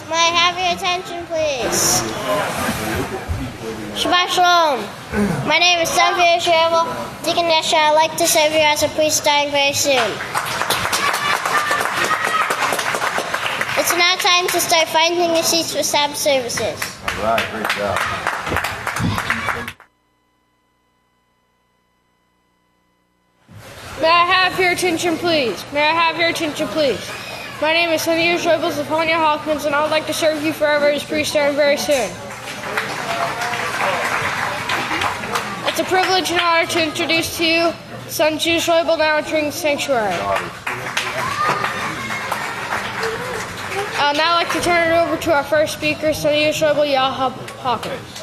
May I have your attention, please? Shabbat Shalom. My name is Yisrayl Hawkins. I'd like to serve you as a priest starting very soon. It's now time to start finding your seats for Sabbath services. All right, great job. May I have your attention, please? May I have your attention, please? My name is Yisrayl Hawkins, and I would like to serve you forever as priest starting very soon. It's a privilege and honor to introduce to you Son Yisrayl now entering the sanctuary. I'd now like to turn it over to our first speaker, Son Yisrayl Hawkins.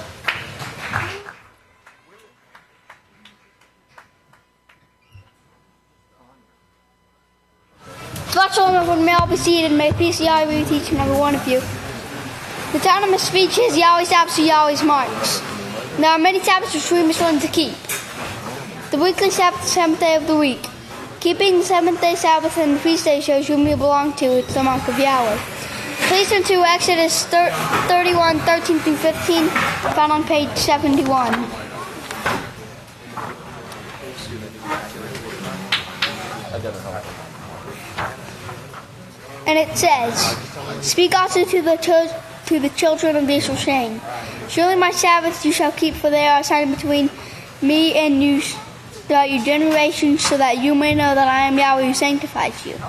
Shabbat Shalom, everyone. May all be seated, and may peace of Yahweh be with each and every one of you. The title of my speech is Yahweh's Sabbaths are Yahweh's marks. There are many Sabbaths which we must learn to keep. The weekly Sabbath, the seventh day of the week. Keeping the seventh day Sabbath and the feast day shows whom you belong to. It's the mark of Yahweh. Please turn to Exodus 31, 13 through 15, found on page 71. And it says, "Speak also to the children of Israel, saying, Surely my Sabbaths you shall keep, for they are a sign between me and you throughout your generations, so that you may know that I am Yahweh who sanctifies you.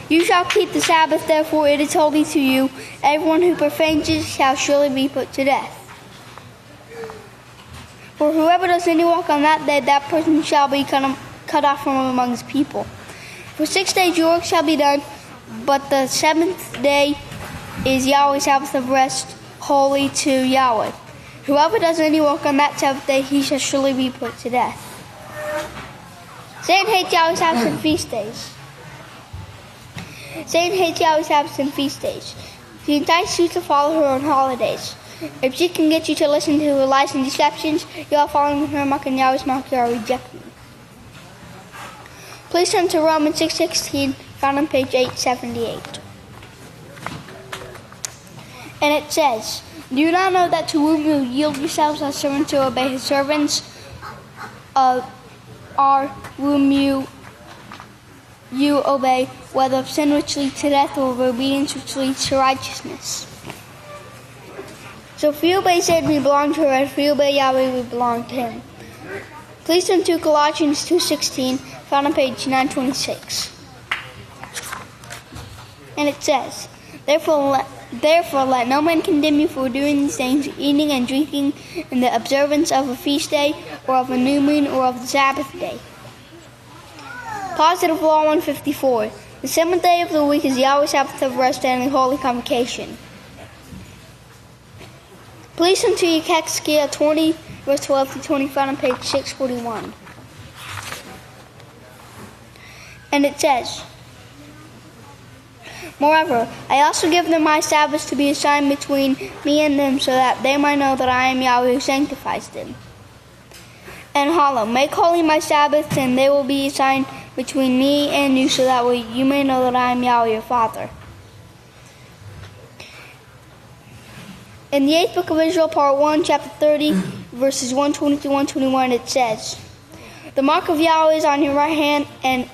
You shall keep the Sabbath, therefore it is holy to you. Everyone who profanes it shall surely be put to death. For whoever does any work on that day, that person shall be cut off from among his people. For 6 days your work shall be done, but the seventh day is Yahweh's Sabbath of rest, holy to Yahweh. Whoever does any work on that seventh day, he shall surely be put to death." Satan hates Yahweh's Sabbaths and feast days. Satan hates Yahweh's Sabbaths and feast days. She entices you to follow her on holidays. If she can get you to listen to her lies and deceptions, you are following her mark, and Yahweh's mark you are rejecting. Please turn to Romans 6:16, found on page 878. And it says, "Do you not know that to whom you yield yourselves as servants to obey his servants, are whom you obey, whether of sin which leads to death or of obedience which leads to righteousness? So if we obey Satan, we belong to her, and if we obey Yahweh, we belong to him." Please turn to Colossians 2:16, found on page 926. And it says, Therefore let no man condemn you for doing these things, eating and drinking in the observance of a feast day, or of a new moon, or of the Sabbath day. Positive Law 154. The seventh day of the week is Yahweh's Sabbath of rest and the holy convocation. Please turn to Yahweh 20, verse 12 to 20, found on page 641. And it says, "Moreover, I also give them my Sabbaths to be a sign between me and them, so that they might know that I am Yahweh who sanctifies them. And hollow, make holy my Sabbaths, and they will be a sign between me and you, so that you may know that I am Yahweh your Father." In the 8th book of Israel, part 1, chapter 30, verses 120 to 121, it says, "The mark of Yahweh is on your right hand, and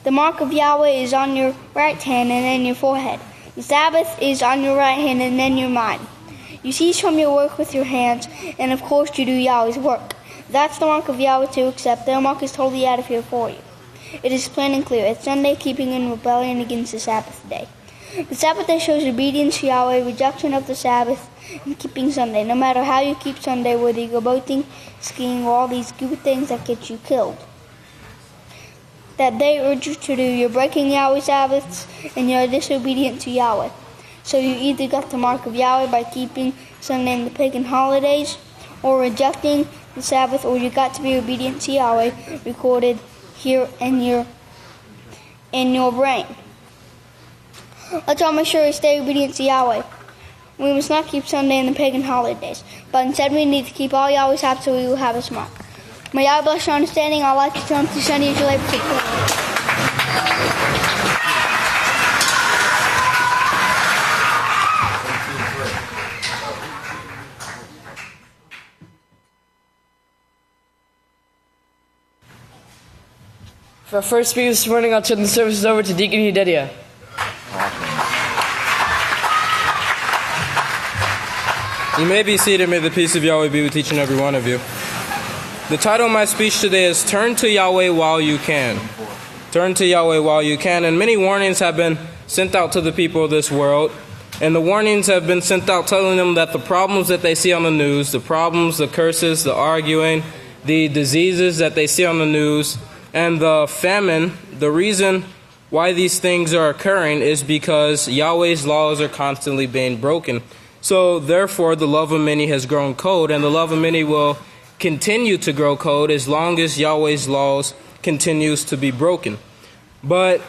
the mark of Yahweh is on your right hand and then your forehead. The Sabbath is on your right hand and then your mind. You cease from your work with your hands, and of course you do Yahweh's work. That's the mark of Yahweh too, except their mark is totally out of here for you. It is plain and clear. It's Sunday keeping in rebellion against the Sabbath day. The Sabbath day shows obedience to Yahweh, rejection of the Sabbath, and keeping Sunday. No matter how you keep Sunday, whether you go boating, skiing, or all these good things that get you killed, that they urge you to do, you're breaking Yahweh's Sabbaths, and you're disobedient to Yahweh. So you either got the mark of Yahweh by keeping Sunday and the pagan holidays, or rejecting the Sabbath, or you got to be obedient to Yahweh, recorded here in your brain. Let's all make sure we stay obedient to Yahweh. We must not keep Sunday and the pagan holidays, but instead we need to keep all Yahweh's Sabbaths, so we will have his mark. May Yahweh bless your understanding. I'd like to turn to Sunday Yisrael Hawkins. For our first speaker this morning, I'll turn the services over to Deacon Udedia. You may be seated. May the peace of Yahweh be with each and every one of you. The title of my speech today is Turn to Yahweh While You Can. Turn to Yahweh while you can. And many warnings have been sent out to the people of this world. And the warnings have been sent out telling them that the problems that they see on the news, the problems, the curses, the arguing, the diseases that they see on the news, and the famine, the reason why these things are occurring is because Yahweh's laws are constantly being broken. So therefore, the love of many has grown cold, and the love of many will continue to grow cold as long as Yahweh's laws continues to be broken. But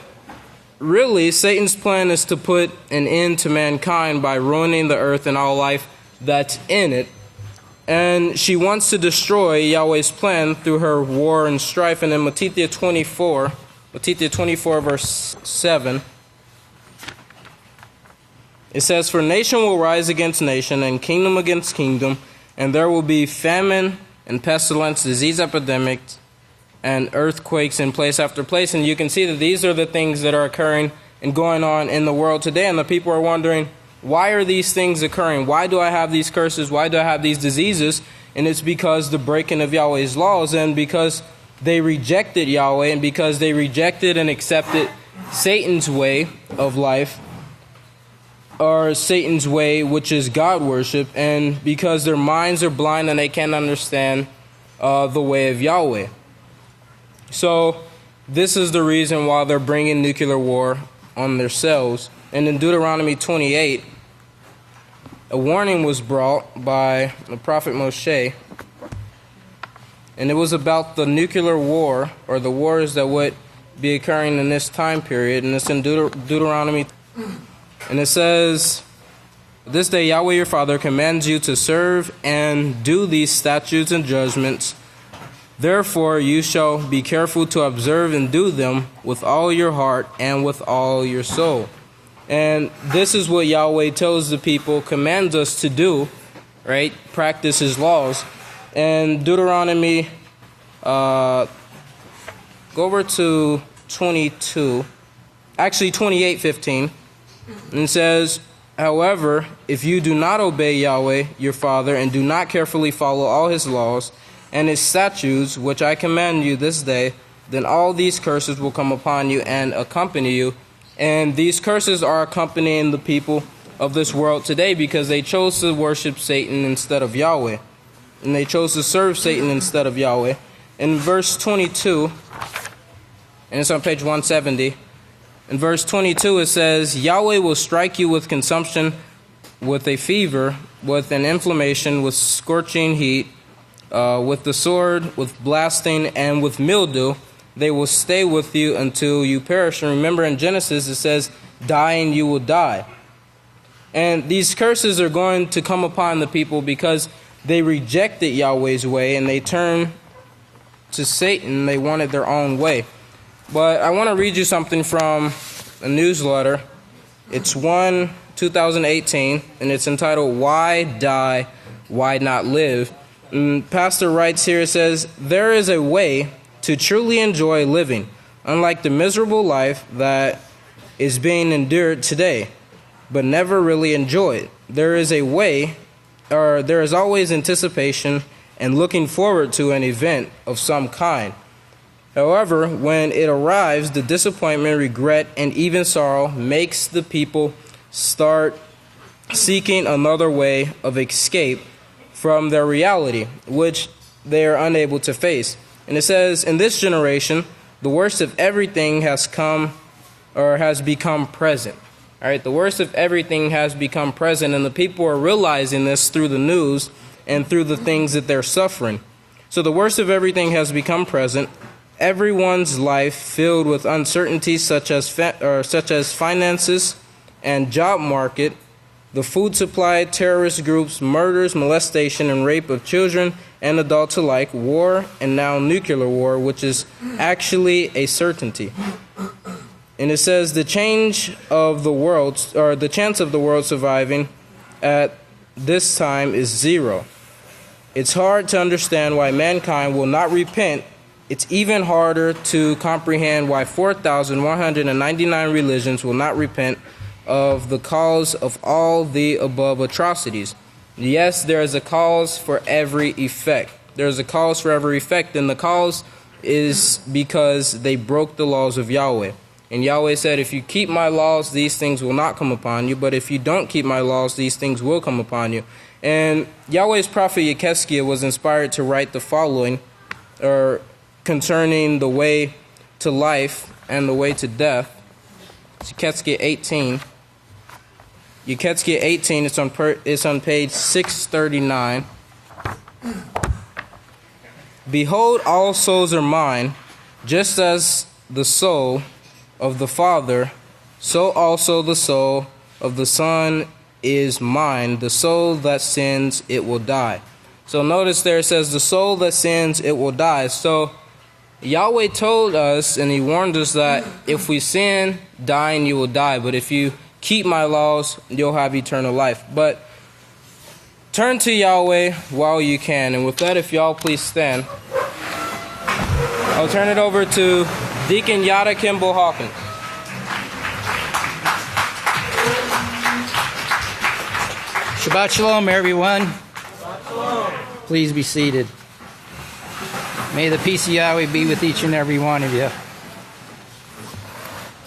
really, Satan's plan is to put an end to mankind by ruining the earth and all life that's in it. And she wants to destroy Yahweh's plan through her war and strife. And in Matthew 24 verse 7, it says, For nation will rise against nation, and kingdom against kingdom, and there will be famine and pestilence, disease epidemics, and earthquakes in place after place. And you can see that these are the things that are occurring and going on in the world today. And the people are wondering, why are these things occurring? Why do I have these curses? Why do I have these diseases? And it's because the breaking of Yahweh's laws, and because they rejected Yahweh, and because they rejected and accepted Satan's way of life, or Satan's way, which is God worship, and because their minds are blind and they can't understand the way of Yahweh. So this is the reason why they're bringing nuclear war on themselves. And in Deuteronomy 28, a warning was brought by the prophet Moshe, and it was about the nuclear war, or the wars that would be occurring in this time period. And it's in Deuteronomy. And it says, This day Yahweh your Father commands you to serve and do these statutes and judgments. Therefore you shall be careful to observe and do them with all your heart and with all your soul. And this is what Yahweh tells the people, commands us to do, right? Practice his laws. And Deuteronomy, go over to 28:15. And it says, However, if you do not obey Yahweh your Father, and do not carefully follow all his laws and his statutes, which I command you this day, then all these curses will come upon you and accompany you. And these curses are accompanying the people of this world today because they chose to worship Satan instead of Yahweh. And they chose to serve Satan instead of Yahweh. In verse 22, and it's on page 170, in verse 22 it says, Yahweh will strike you with consumption, with a fever, with an inflammation, with scorching heat, with the sword, with blasting, and with mildew. They will stay with you until you perish. And remember, in Genesis it says, dying you will die. And these curses are going to come upon the people because they rejected Yahweh's way and they turned to Satan. They wanted their own way. But I want to read you something from a newsletter. It's 2018, and it's entitled, Why Die, Why Not Live? And Pastor writes here, it says, There is a way to truly enjoy living, unlike the miserable life that is being endured today, but never really enjoyed. There is a way, or there is always anticipation and looking forward to an event of some kind. However, when it arrives, the disappointment, regret, and even sorrow makes the people start seeking another way of escape from their reality, which they are unable to face. And it says, in this generation, the worst of everything has come, or has become present. All right, the worst of everything has become present, and the people are realizing this through the news and through the things that they're suffering. So the worst of everything has become present. Everyone's life filled with uncertainties such as finances and job market, the food supply, terrorist groups, murders, molestation, and rape of children and adults alike, war, and now nuclear war, which is actually a certainty. And it says the chance of the world surviving at this time is zero. It's hard to understand why mankind will not repent it's even harder to comprehend why 4,199 religions will not repent of the cause of all the above atrocities. Yes, there is a cause for every effect. There is a cause for every effect, and the cause is because they broke the laws of Yahweh. And Yahweh said, if you keep my laws, these things will not come upon you. But if you don't keep my laws, these things will come upon you. And Yahweh's prophet Yechezkiah was inspired to write the following, concerning the way to life and the way to death. Yechezkiah 18. Yechezkiah 18, it's on page 639. Behold, all souls are mine, just as the soul of the Father, so also the soul of the Son is mine. The soul that sins, it will die. So notice there it says, the soul that sins, it will die. So Yahweh told us, and he warned us that if we sin, dying, you will die. But if you keep my laws, you'll have eternal life. But turn to Yahweh while you can. And with that, if y'all please stand, I'll turn it over to Deacon Yada Kimball Hawkins. Shabbat Shalom, everyone. Please be seated. May the peace of Yahweh be with each and every one of you.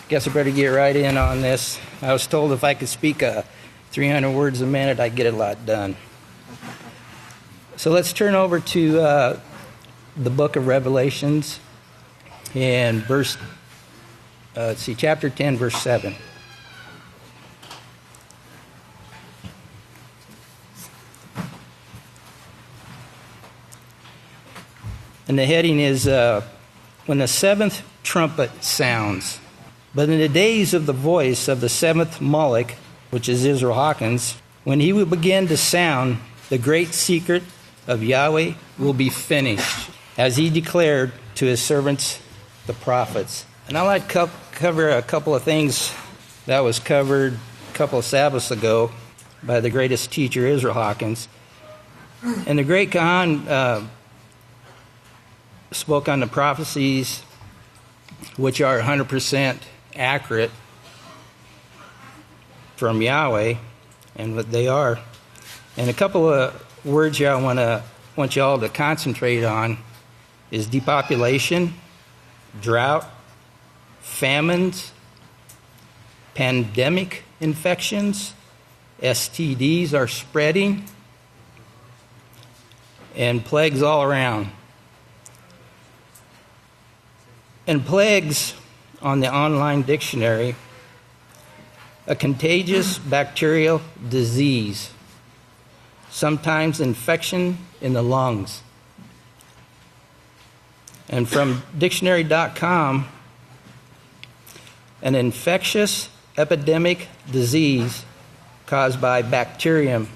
Guess I better get right in on this. I was told if I could speak 300 words a minute, I'd get a lot done. So let's turn over to the book of Revelations and chapter 10, verse 7. And the heading is, when the seventh trumpet sounds. But in the days of the voice of the seventh Malak, which is Yisrayl Hawkins, when he will begin to sound, the great secret of Yahweh will be finished, as he declared to his servants, the prophets. And I'd like to cover a couple of things that was covered a couple of Sabbaths ago by the greatest teacher, Yisrayl Hawkins. And the great Kohan spoke on the prophecies, which are 100% accurate from Yahweh, and what they are. And a couple of words here I want you all to concentrate on is depopulation, drought, famines, pandemic infections, STDs are spreading, and plagues all around. And plagues, on the online dictionary, a contagious bacterial disease, sometimes infection in the lungs. And from dictionary.com, an infectious epidemic disease caused by bacterium.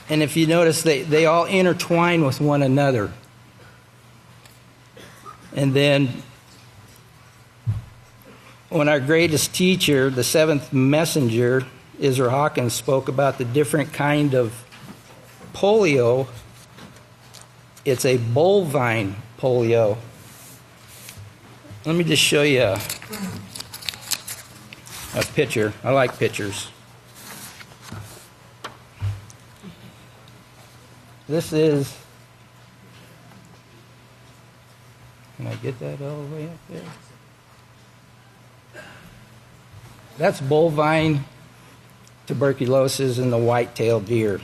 And if you notice, they all intertwine with one another. And then when our greatest teacher, the seventh messenger, Yisrayl Hawkins, spoke about the different kind of polio, it's a bovine polio. Let me just show you a picture. I like pictures. This is, can I get that all the way up there? That's bovine tuberculosis in the white-tailed deer.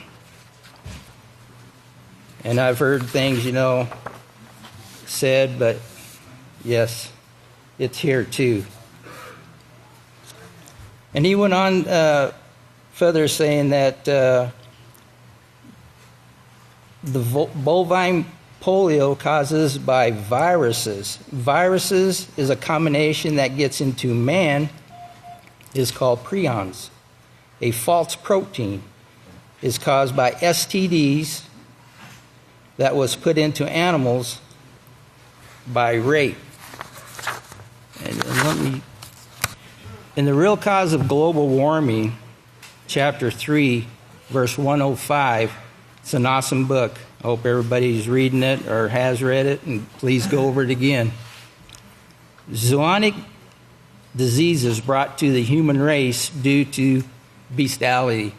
And I've heard things, said, but yes, it's here too. And he went on further saying that the bovine polio causes by viruses. Viruses is a combination that gets into man, is called prions. A false protein is caused by STDs that was put into animals by rape. And in the real cause of global warming, chapter 3, verse 105, it's an awesome book. I hope everybody's reading it or has read it, and please go over it again. Zoonotic diseases brought to the human race due to bestiality.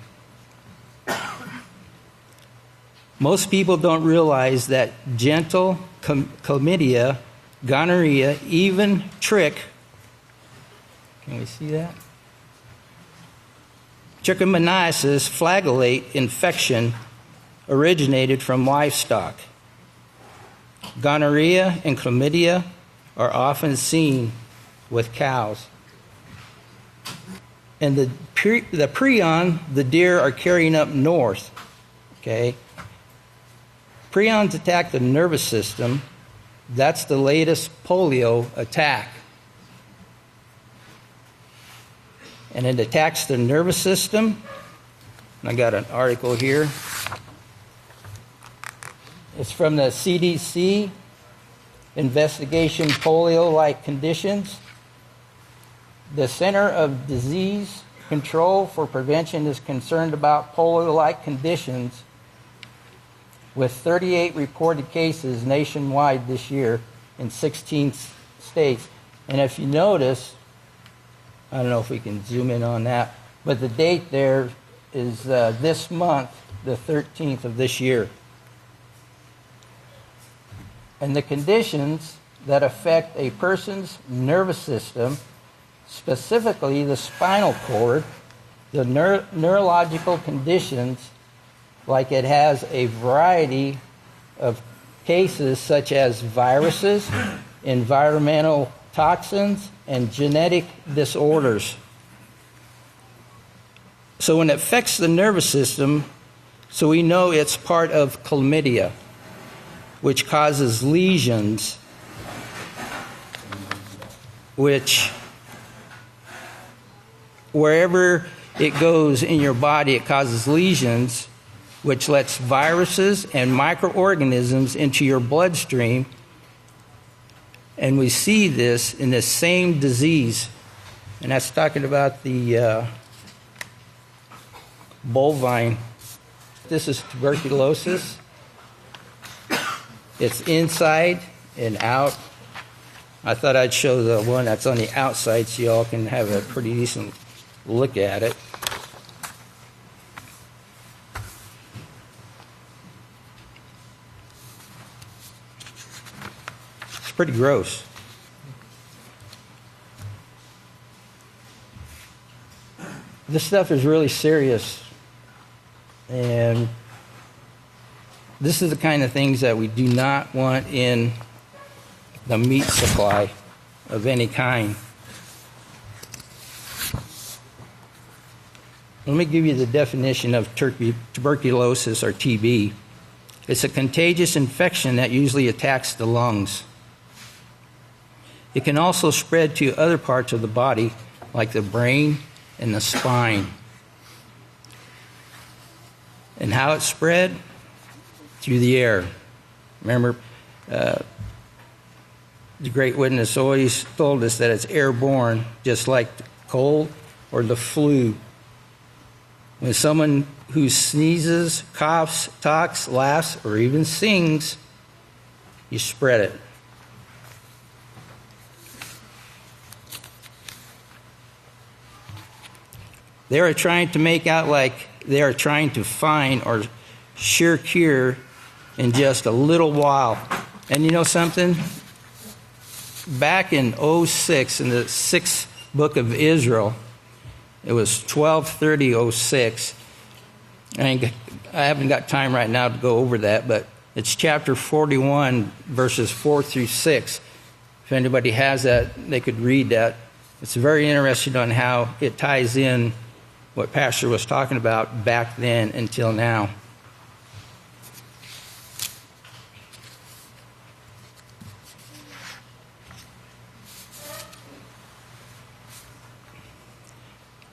Most people don't realize that genital chlamydia, gonorrhea, even can we see that? Trichomoniasis flagellate infection originated from livestock. Gonorrhea and chlamydia are often seen with cows. And the prion, the deer, are carrying up north. Okay? Prions attack the nervous system. That's the latest polio attack. And it attacks the nervous system. I got an article here. It's from the CDC, Investigation Polio-like Conditions. The Center of Disease Control for Prevention is concerned about polio-like conditions with 38 reported cases nationwide this year in 16 states. And if you notice, I don't know if we can zoom in on that, but the date there is this month, the 13th of this year. And the conditions that affect a person's nervous system, specifically the spinal cord, the neurological conditions, like it has a variety of cases such as viruses, environmental toxins, and genetic disorders. So when it affects the nervous system, so we know it's part of chlamydia, which causes lesions, which wherever it goes in your body, it causes lesions, which lets viruses and microorganisms into your bloodstream. And we see this in the same disease. And that's talking about the bovine. This is tuberculosis. It's inside and out. I thought I'd show the one that's on the outside so y'all can have a pretty decent look at it. It's pretty gross. This stuff is really serious. And this is the kind of things that we do not want in the meat supply of any kind. Let me give you the definition of tuberculosis, or TB. It's a contagious infection that usually attacks the lungs. It can also spread to other parts of the body, like the brain and the spine. And how it spread? Through the air. Remember, the great witness always told us that it's airborne, just like the cold or the flu. When someone who sneezes, coughs, talks, laughs, or even sings, you spread it. They are trying to make out like they are trying to find or sure cure in just a little while. And you know something? Back in 06, in the 6th book of Israel, it was 1230:06. I haven't got time right now to go over that, but it's chapter 41, verses 4 through 6. If anybody has that, they could read that. It's very interesting on how it ties in what Pastor was talking about back then until now.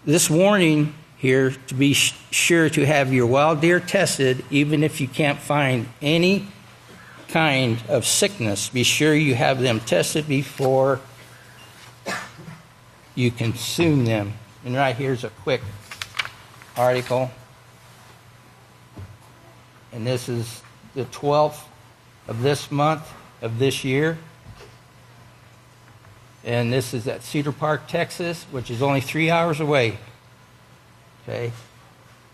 This warning here to be sure to have your wild deer tested, even if you can't find any kind of sickness. Be sure you have them tested before you consume them. And right here's a quick article. And this is the 12th of this month of this year. And this is at Cedar Park, Texas, which is only 3 hours away. Okay?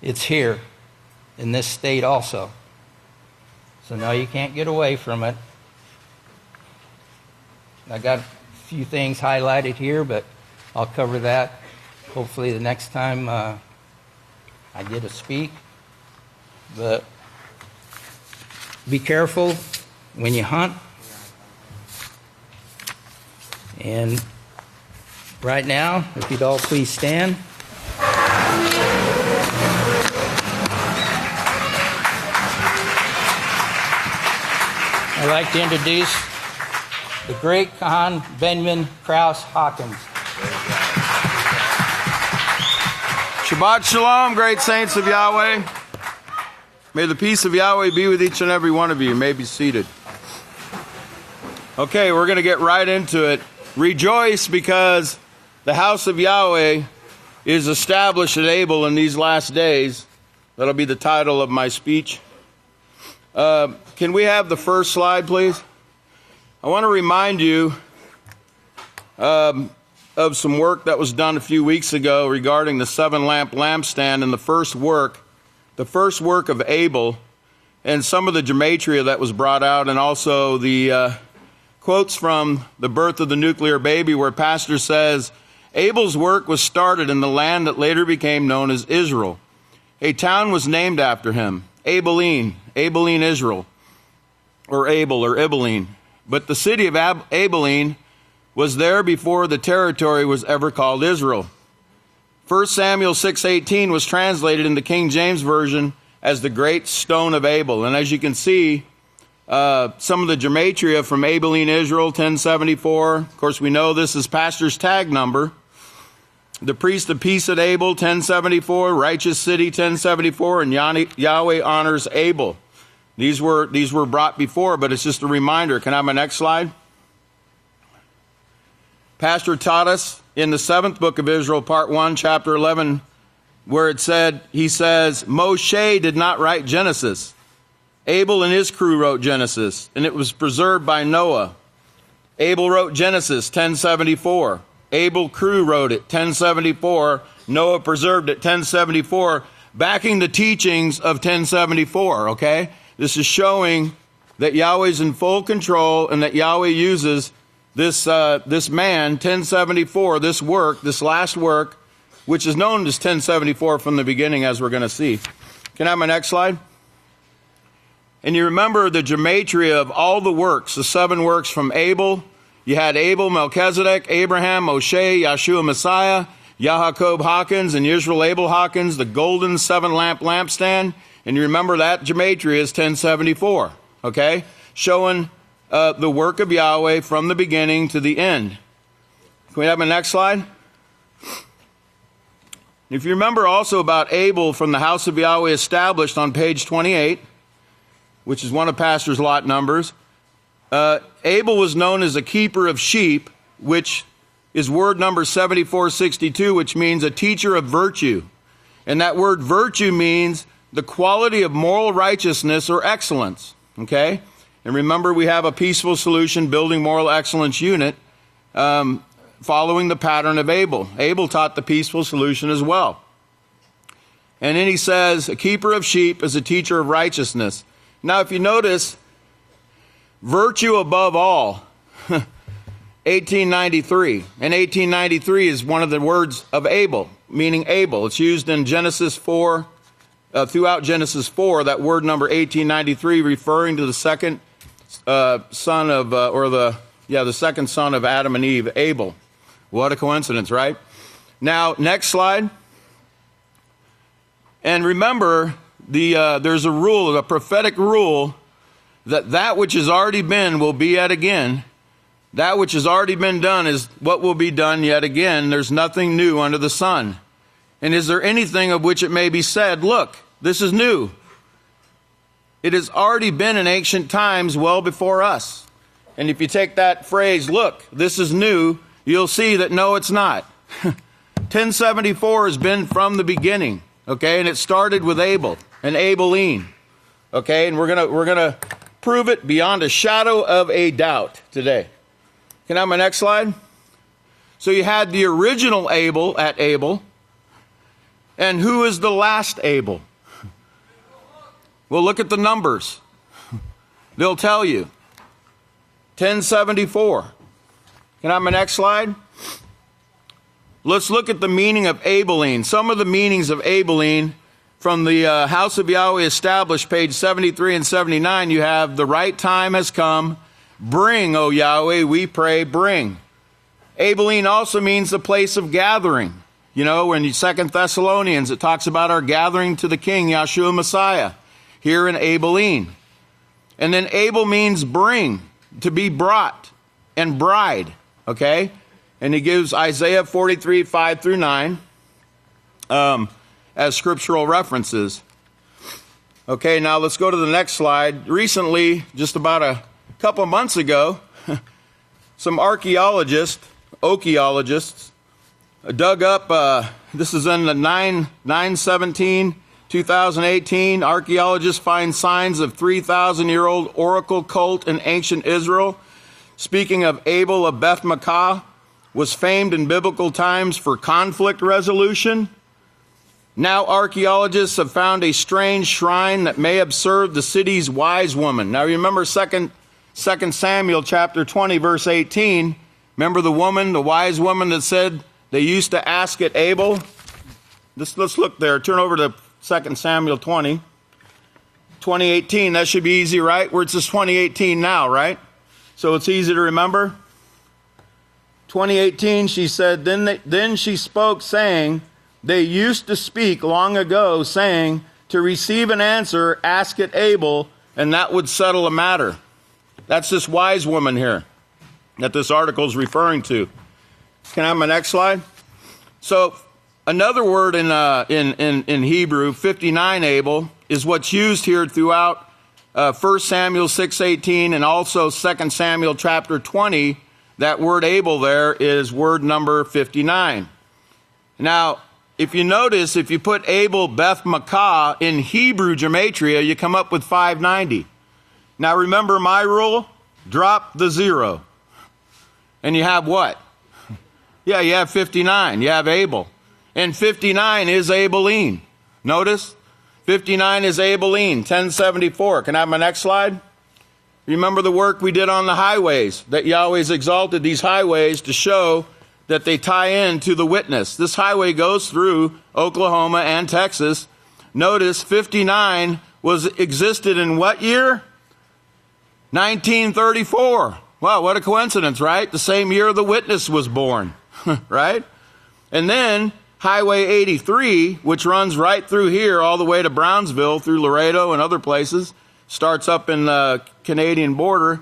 It's here in this state also. So now you can't get away from it. I got a few things highlighted here, but I'll cover that hopefully the next time I get to speak. But be careful when you hunt. And right now, if you'd all please stand. I'd like to introduce the great Kohan Benjamin Krause Hawkins. Shabbat Shalom, great saints of Yahweh. May the peace of Yahweh be with each and every one of you. You may be seated. Okay, we're going to get right into it. Rejoice because the house of Yahweh is established at Abel in these last days. That'll be the title of my speech. Can we have the first slide, please? I want to remind you of some work that was done a few weeks ago regarding the 7-lamp lampstand and the first work of Abel, and some of the gematria that was brought out, and also the quotes from The Birth of the Nuclear Baby, where Pastor says, Abel's work was started in the land that later became known as Israel. A town was named after him, Abelin, Israel, or Abel, or Abelin. But the city of Abelin was there before the territory was ever called Israel. 1 Samuel 6:18 was translated in the King James Version as the Great Stone of Abel. And as you can see, some of the gematria from Abelin, Israel, 1074. Of course, we know this is Pastor's tag number. The priest of peace at Abel, 1074. Righteous city, 1074. And Yahweh honors Abel. These were brought before, but it's just a reminder. Can I have my next slide? Pastor taught us in the 7th book of Israel, part 1, chapter 11, where he says, Moshe did not write Genesis. Abel and his crew wrote Genesis, and it was preserved by Noah. Abel wrote Genesis, 1074. Abel crew wrote it, 1074. Noah preserved it, 1074, backing the teachings of 1074, okay? This is showing that Yahweh's in full control and that Yahweh uses this man, 1074, this last work, which is known as 1074 from the beginning, as we're going to see. Can I have my next slide? And you remember the gematria of all the works, the 7 works from Abel. You had Abel, Melchizedek, Abraham, Moshe, Yahshua Messiah, Yahakob Hawkins, and Yisrayl Abel Hawkins, the golden 7-lamp lampstand. And you remember that gematria is 1074, okay? Showing the work of Yahweh from the beginning to the end. Can we have my next slide? If you remember also about Abel from the house of Yahweh established on page 28, which is one of Pastor's lot numbers, Abel was known as a keeper of sheep, which is word number 7462, which means a teacher of virtue. And that word virtue means the quality of moral righteousness or excellence, okay? And remember, we have a peaceful solution building moral excellence unit following the pattern of Abel. Abel taught the peaceful solution as well. And then he says, a keeper of sheep is a teacher of righteousness. Now, if you notice, virtue above all, 1893. And 1893 is one of the words of Abel, meaning Abel. It's used in Genesis 4, throughout Genesis 4, that word number 1893, referring to the second son of, the second son of Adam and Eve, Abel. What a coincidence, right? Now, next slide. And remember, there's a rule, a prophetic rule, that which has already been will be yet again. That which has already been done is what will be done yet again. There's nothing new under the sun. And is there anything of which it may be said, look, this is new? It has already been in ancient times well before us. And if you take that phrase, look, this is new, you'll see that no, it's not. 1074 has been from the beginning, okay? And it started with Abel and Abelin, Okay, and we're gonna prove it beyond a shadow of a doubt today. Can I have my next slide? So you had the original Abel at Abel. And who is the last Abel? Well, look at the numbers. They'll tell you. 1074. Can I have my next slide? Let's look at the meaning of Abelin. Some of the meanings of Abelin from the House of Yahweh Established, page 73 and 79, you have the right time has come. Bring, O Yahweh, we pray, bring. Abelin also means the place of gathering. You know, in 2 Thessalonians, it talks about our gathering to the King, Yahshua Messiah, here in Abelin. And then Abel means bring, to be brought, and bride, okay? And he gives Isaiah 43, 5 through 9 as scriptural references. Okay, now let's go to the next slide. Recently, just about a couple months ago, some archaeologists dug up, this is in the 9/17, 2018, archaeologists find signs of 3,000-year-old oracle cult in ancient Israel. Speaking of Abel of Beth Makkah, was famed in biblical times for conflict resolution. Now archaeologists have found a strange shrine that may have served the city's wise woman. Now remember 2 Samuel chapter 20, verse 18. Remember the woman, the wise woman that said they used to ask at Abel? Let's look there. Turn over to 2 Samuel 20. 2018, that should be easy, right? Where it says 2018 now, right? So it's easy to remember. 2018, she said, then she spoke, saying, they used to speak long ago, saying, to receive an answer, ask at Abel, and that would settle a matter. That's this wise woman here that this article is referring to. Can I have my next slide? So another word in Hebrew, 59 Abel, is what's used here throughout 1 Samuel 6:18 and also 2 Samuel chapter 20. That word Abel there is word number 59. Now, if you notice, if you put Abel Beth Makkah in Hebrew gematria, you come up with 590. Now remember my rule, drop the 0. And you have what? Yeah, you have 59. You have Abel. And 59 is Abelin. Notice? 59 is Abelin, 1074. Can I have my next slide? Remember the work we did on the highways, that Yahweh's exalted these highways to show that they tie in to the witness. This highway goes through Oklahoma and Texas. Notice 59 existed in what year? 1934. Wow, what a coincidence, right? The same year the witness was born, right? And then Highway 83, which runs right through here all the way to Brownsville through Laredo and other places, starts up in the Canadian border.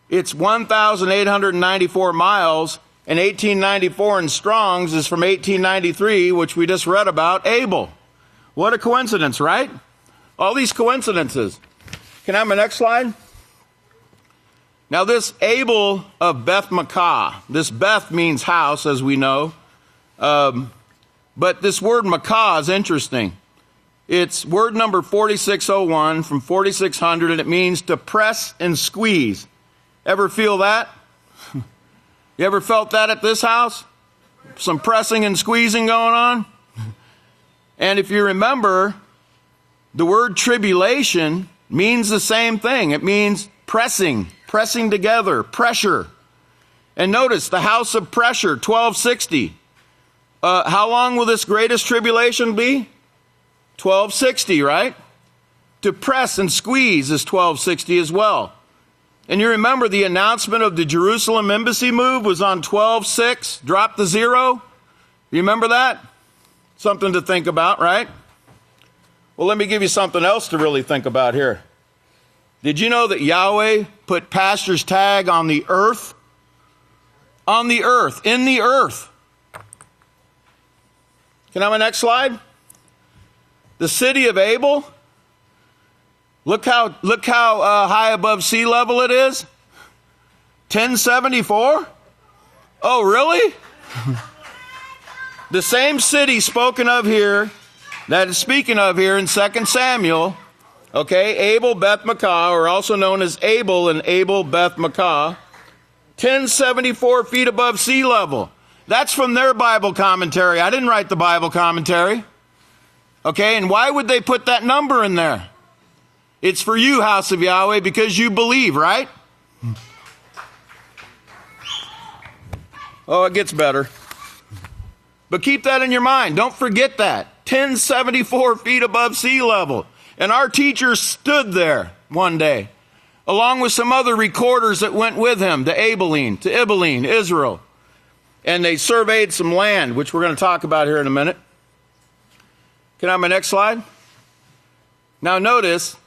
It's 1,894 miles, and 1894 in Strong's is from 1893, which we just read about, Abel. What a coincidence, right? All these coincidences. Can I have my next slide? Now this Abel of Beth Makkah, this Beth means house, as we know, but this word Makkah is interesting. It's word number 4601 from 4600, and it means to press and squeeze. Ever feel that? You ever felt that at this house? Some pressing and squeezing going on? And if you remember, the word tribulation means the same thing. It means pressing together, pressure. And notice the house of pressure, 1260. How long will this greatest tribulation be? 1260, right? To press and squeeze is 1260 as well. And you remember the announcement of the Jerusalem embassy move was on 12/6, drop the 0. You remember that? Something to think about, right? Well, let me give you something else to really think about here. Did you know that Yahweh put pastor's tag on the earth? On the earth, in the earth. Can I have my next slide? The city of Abel, look how high above sea level it is. 1074? Oh, really? The same city spoken of here, that is speaking of here in 2 Samuel, Okay, Abel Beth Makkah, or also known as Abel and Abel Beth Makkah, 1074 feet above sea level. That's from their Bible commentary. I didn't write the Bible commentary. Okay, and why would they put that number in there? It's for you, house of Yahweh, because you believe, right? Oh, it gets better. But keep that in your mind. Don't forget that. 1074 feet above sea level. And our teacher stood there one day, along with some other recorders that went with him, to Abelin, Israel. And they surveyed some land, which we're going to talk about here in a minute. Can I have my next slide? Now notice,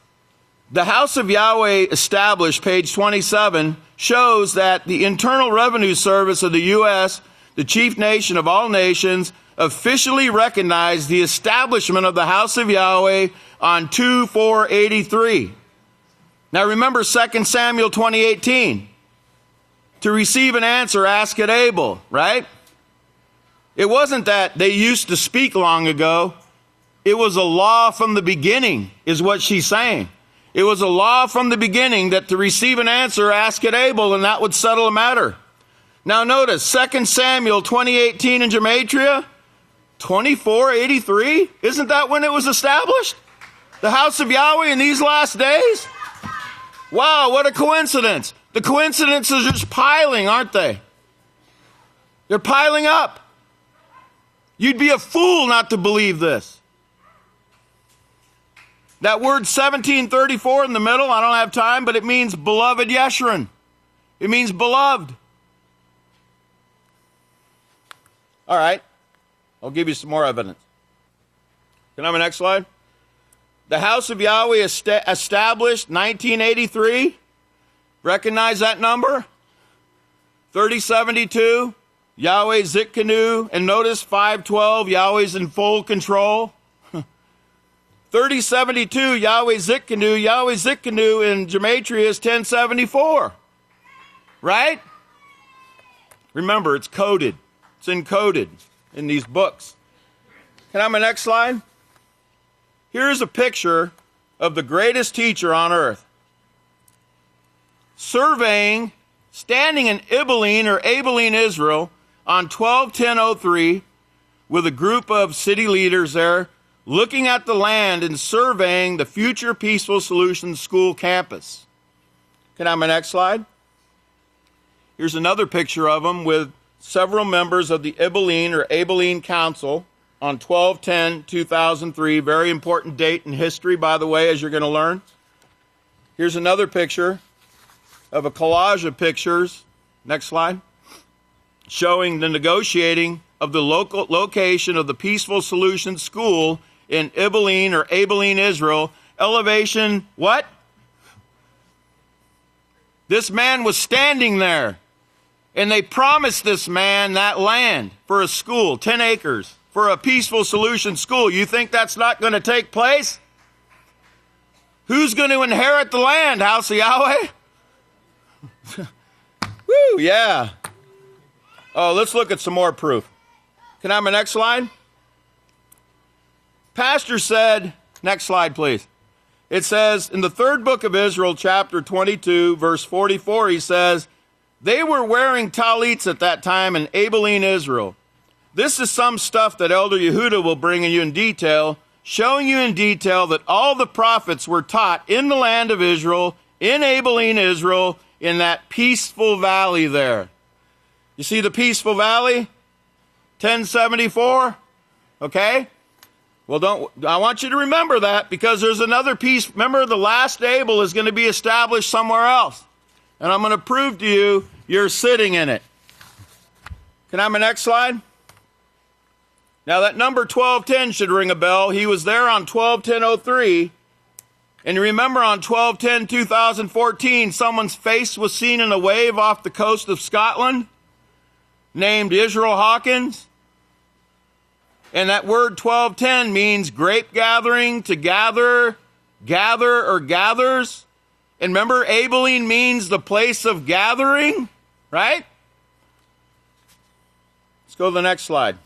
the house of Yahweh established, page 27, shows that the Internal Revenue Service of the U.S., the chief nation of all nations, officially recognized the establishment of the house of Yahweh on 2/4/83. Now remember 2 Samuel 20:18. To receive an answer, ask at Abel, right? It wasn't that they used to speak long ago. It was a law from the beginning, is what she's saying. It was a law from the beginning that to receive an answer, ask at Abel, and that would settle a matter. Now notice, 2 Samuel 20:18 in Gematria, 2483. Isn't that when it was established? The house of Yahweh in these last days? Wow, what a coincidence. The coincidences are just piling, aren't they? They're piling up. You'd be a fool not to believe this. That word 1734 in the middle, I don't have time, but it means beloved Yeshurun. It means beloved. All right, I'll give you some more evidence. Can I have my next slide? The house of Yahweh established 1983. Recognize that number? 3072, Yahweh Zitkanu, and notice 512, Yahweh's in full control. 3072, Yahweh Zitkanu in Gematria is 1074. Right? Remember, it's coded. It's encoded in these books. Can I have my next slide? Here's a picture of the greatest teacher on earth. Surveying, standing in Abelin or Abelin, Israel, on 12/10/03, with a group of city leaders there, looking at the land and surveying the future Peaceful Solutions School campus. Can I have my next slide? Here's another picture of them with several members of the Abelin or Abelin Council on 12/10/2003. Very important date in history, by the way, as you're going to learn. Here's another picture of a collage of pictures, next slide, showing the negotiating of the local location of the Peaceful Solutions School in Abelin or Abelin, Israel. Elevation, what? This man was standing there, and they promised this man that land for a school, 10 acres, for a Peaceful Solutions School. You think that's not going to take place? Who's going to inherit the land, house of Yahweh? Woo, yeah. Oh, let's look at some more proof. Can I have my next slide? Pastor said, next slide, please. It says in the third book of Israel, chapter 22, verse 44, he says, they were wearing talits at that time in Abelin, Israel. This is some stuff that Elder Yehuda will bring you in detail, showing you in detail that all the prophets were taught in the land of Israel, in Abelin, Israel, in that peaceful valley there. You see the peaceful valley? 1074? Okay? Well, I want you to remember that, because there's another piece. Remember, the last Abel is going to be established somewhere else. And I'm going to prove to you you're sitting in it. Can I have my next slide? Now that number 1210 should ring a bell. He was there on 12/10/03. And remember on 12/10/2014, someone's face was seen in a wave off the coast of Scotland, named Yisrayl Hawkins. And that word 1210 means grape gathering, to gather, gather, or gathers. And remember, Abelin means the place of gathering, right? Let's go to the next slide.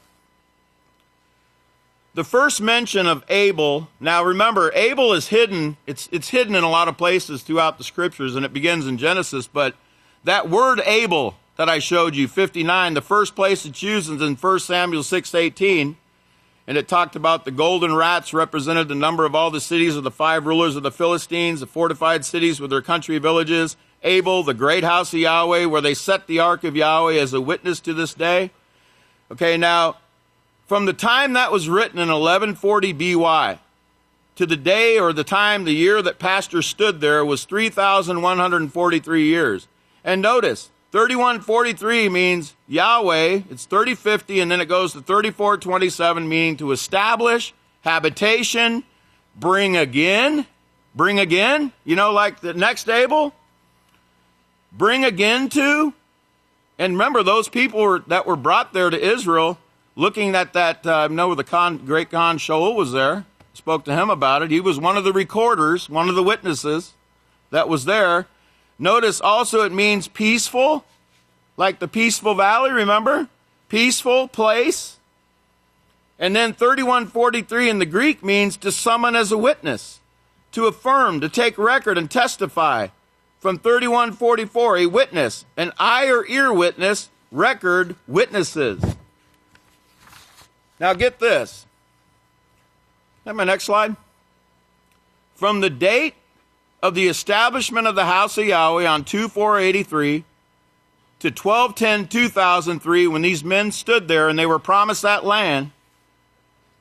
the first mention of Abel, now remember, Abel is hidden. It's hidden in a lot of places throughout the scriptures, and it begins in Genesis. But that word Abel that I showed you, 59, the first place it's used is in 1 Samuel 6:18. And it talked about the golden rats represented the number of all the cities of the 5 rulers of the Philistines, the fortified cities with their country villages. Abel, the great house of Yahweh, where they set the ark of Yahweh as a witness to this day. Okay, now, from the time that was written in 1140 BY to the day or the time, the year that Pastor stood there was 3,143 years. And notice, 3143 means Yahweh, it's 3050, and then it goes to 3427, meaning to establish, habitation, bring again, you know, like the next Abel, bring again to. And remember, those people that were brought there to Israel, looking at that, the great Kohan Shaul was there, spoke to him about it. He was one of the recorders, one of the witnesses that was there. Notice also it means peaceful, like the peaceful valley, remember? Peaceful place. And then 3143 in the Greek means to summon as a witness, to affirm, to take record and testify. From 3144, a witness, an eye or ear witness, record, witnesses. Now get this. Have my next slide. From the date of the establishment of the house of Yahweh on 2/4/83 to 12/10/2003, when these men stood there and they were promised that land,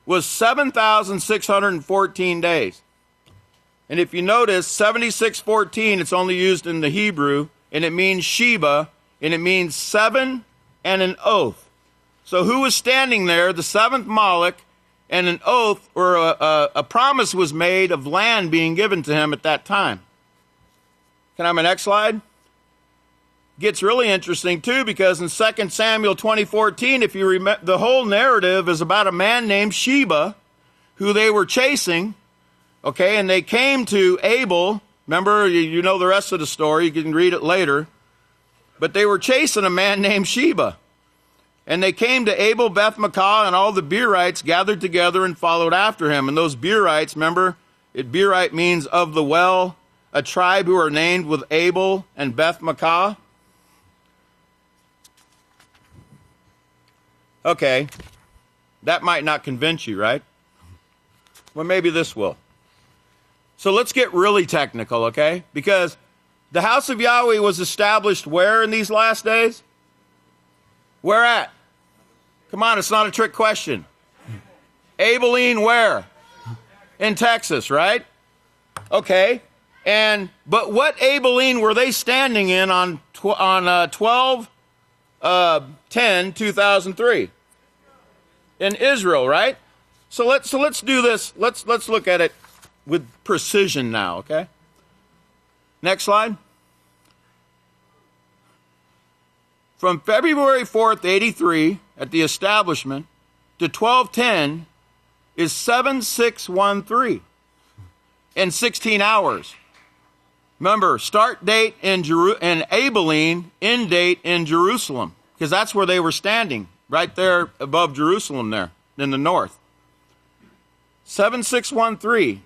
was 7,614 days. And if you notice, 7614, it's only used in the Hebrew, and it means Sheba, and it means 7 and an oath. So who was standing there? The seventh Malak, and an oath or a promise was made of land being given to him at that time. Can I have my next slide? Gets really interesting too, because in 2 Samuel 20:14, if you remember, the whole narrative is about a man named Sheba who they were chasing. Okay, and they came to Abel. Remember, you know the rest of the story. You can read it later. But they were chasing a man named Sheba. And they came to Abel, Beth-Maachah, and all the Beerites gathered together and followed after him. And those Beerites, remember, Beerite means of the well, a tribe who are named with Abel and Beth-Maachah. Okay, that might not convince you, right? Well, maybe this will. So let's get really technical, okay? Because the house of Yahweh was established where in these last days? Where at? Come on, it's not a trick question. Abelin where? In Texas, right? Okay. But what Abelin were they standing in on 12/10/2003? In Israel, right? So let's do this. Let's look at it with precision now, okay? Next slide. From February 4th, 83, at the establishment, to 12/10 is 7613 in 16 hours. Remember, start date in Abelin, end date in Jerusalem, because that's where they were standing, right there above Jerusalem there in the north. 7613,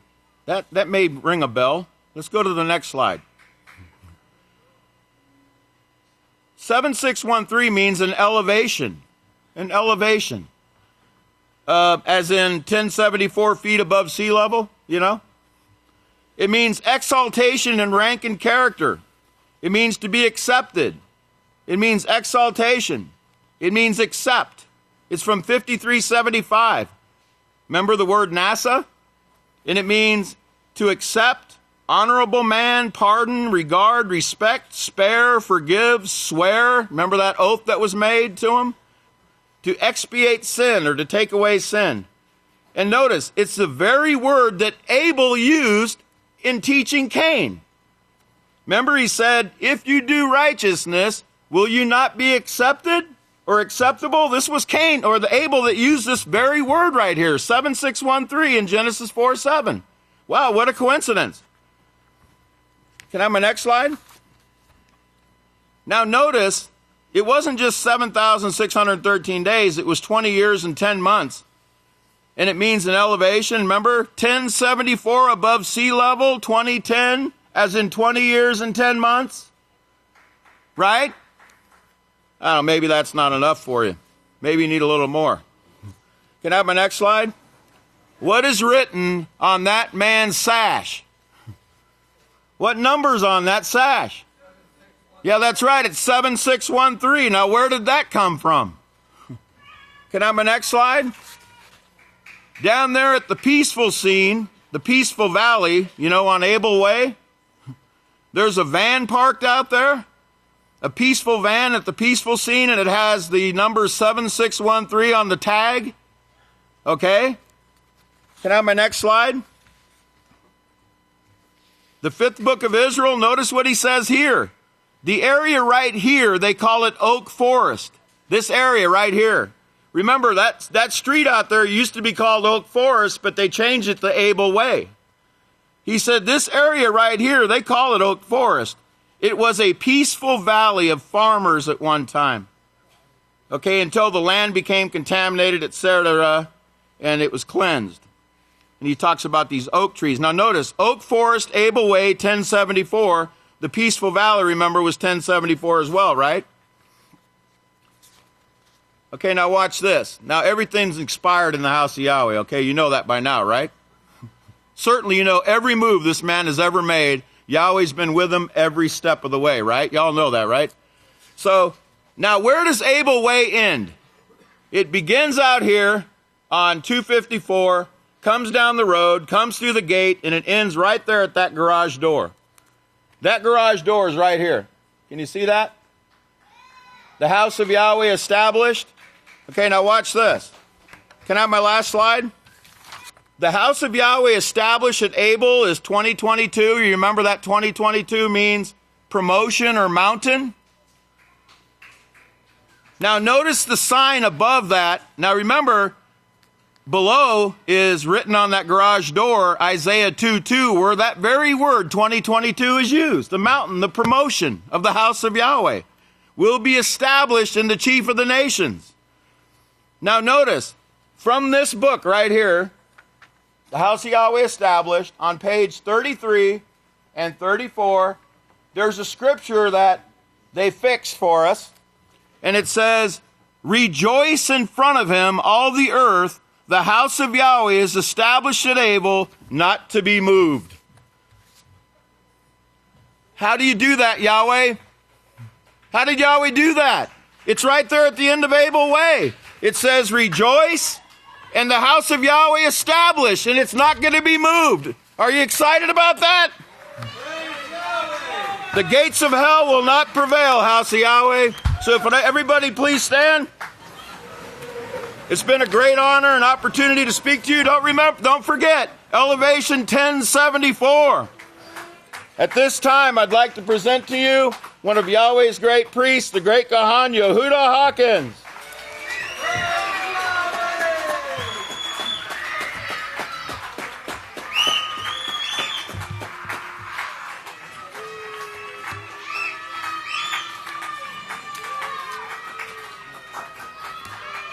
that may ring a bell. Let's go to the next slide. 7613 means an elevation, as in 1074 feet above sea level, you know. It means exaltation in rank and character. It means to be accepted. It means exaltation. It means accept. It's from 5375. Remember the word NASA? And it means to accept, honorable man, pardon, regard, respect, spare, forgive, swear. Remember that oath that was made to him? To expiate sin or to take away sin. And notice, it's the very word that Abel used in teaching Cain. Remember he said, if you do righteousness, will you not be accepted or acceptable? This was Cain or the Abel that used this very word right here, 7613 in Genesis 4:7. Wow, what a coincidence. Can I have my next slide? Now notice, it wasn't just 7,613 days, it was 20 years and 10 months. and it means an elevation. Remember, 1074 above sea level, 2010, as in 20 years and 10 months. Right? I don't know, maybe that's not enough for you. Maybe you need a little more. Can I have my next slide? What is written on that man's sash? What number's on that sash? Yeah, that's right. It's 7613. Now, where did that come from? Can I have my next slide? Down there at the peaceful scene, the peaceful valley, you know, on Abel Way, there's a van parked out there, a peaceful van at the peaceful scene, and it has the number 7613 on the tag. Okay? Can I have my next slide? The fifth book of Israel, notice what he says here. The area right here, they call it Oak Forest. This area right here. Remember, that street out there used to be called Oak Forest, but they changed it to Abel Way. He said this area right here, they call it Oak Forest. It was a peaceful valley of farmers at one time. Okay, until the land became contaminated, etc., and it was cleansed. And he talks about these oak trees. Now notice, Oak Forest, Abel Way, 1074. The peaceful valley, remember, was 1074 as well, right? Okay, now watch this. Now everything's expired in the house of Yahweh. Okay, you know that by now, right? Certainly you know every move this man has ever made, Yahweh's been with him every step of the way, right? Y'all know that, right? So, now where does Abel Way end? It begins out here on 254, comes down the road, comes through the gate, and it ends right there at that garage door. That garage door is right here. Can you see that? The house of Yahweh established. Okay, now watch this. Can I have my last slide? The house of Yahweh established at Abel is 2022. You remember that 2022 means promotion or mountain? Now notice the sign above that. Now remember, below is written on that garage door, Isaiah 2:2, where that very word 2022 is used. The mountain, the promotion of the house of Yahweh will be established in the chief of the nations. Now notice, from this book right here, the house of Yahweh established, on page 33 and 34, there's a scripture that they fixed for us, and it says, "Rejoice in front of him, all the earth, the house of Yahweh is established at Abel, not to be moved." How do you do that, Yahweh? How did Yahweh do that? It's right there at the end of Abel Way. It says, "Rejoice, and the house of Yahweh established, and it's not going to be moved." Are you excited about that? The gates of hell will not prevail, house of Yahweh. So if everybody please stand. It's been a great honor and opportunity to speak to you. Don't forget, elevation 1074. At this time, I'd like to present to you one of Yahweh's great priests, the great Kohan, Yahweh Hawkins.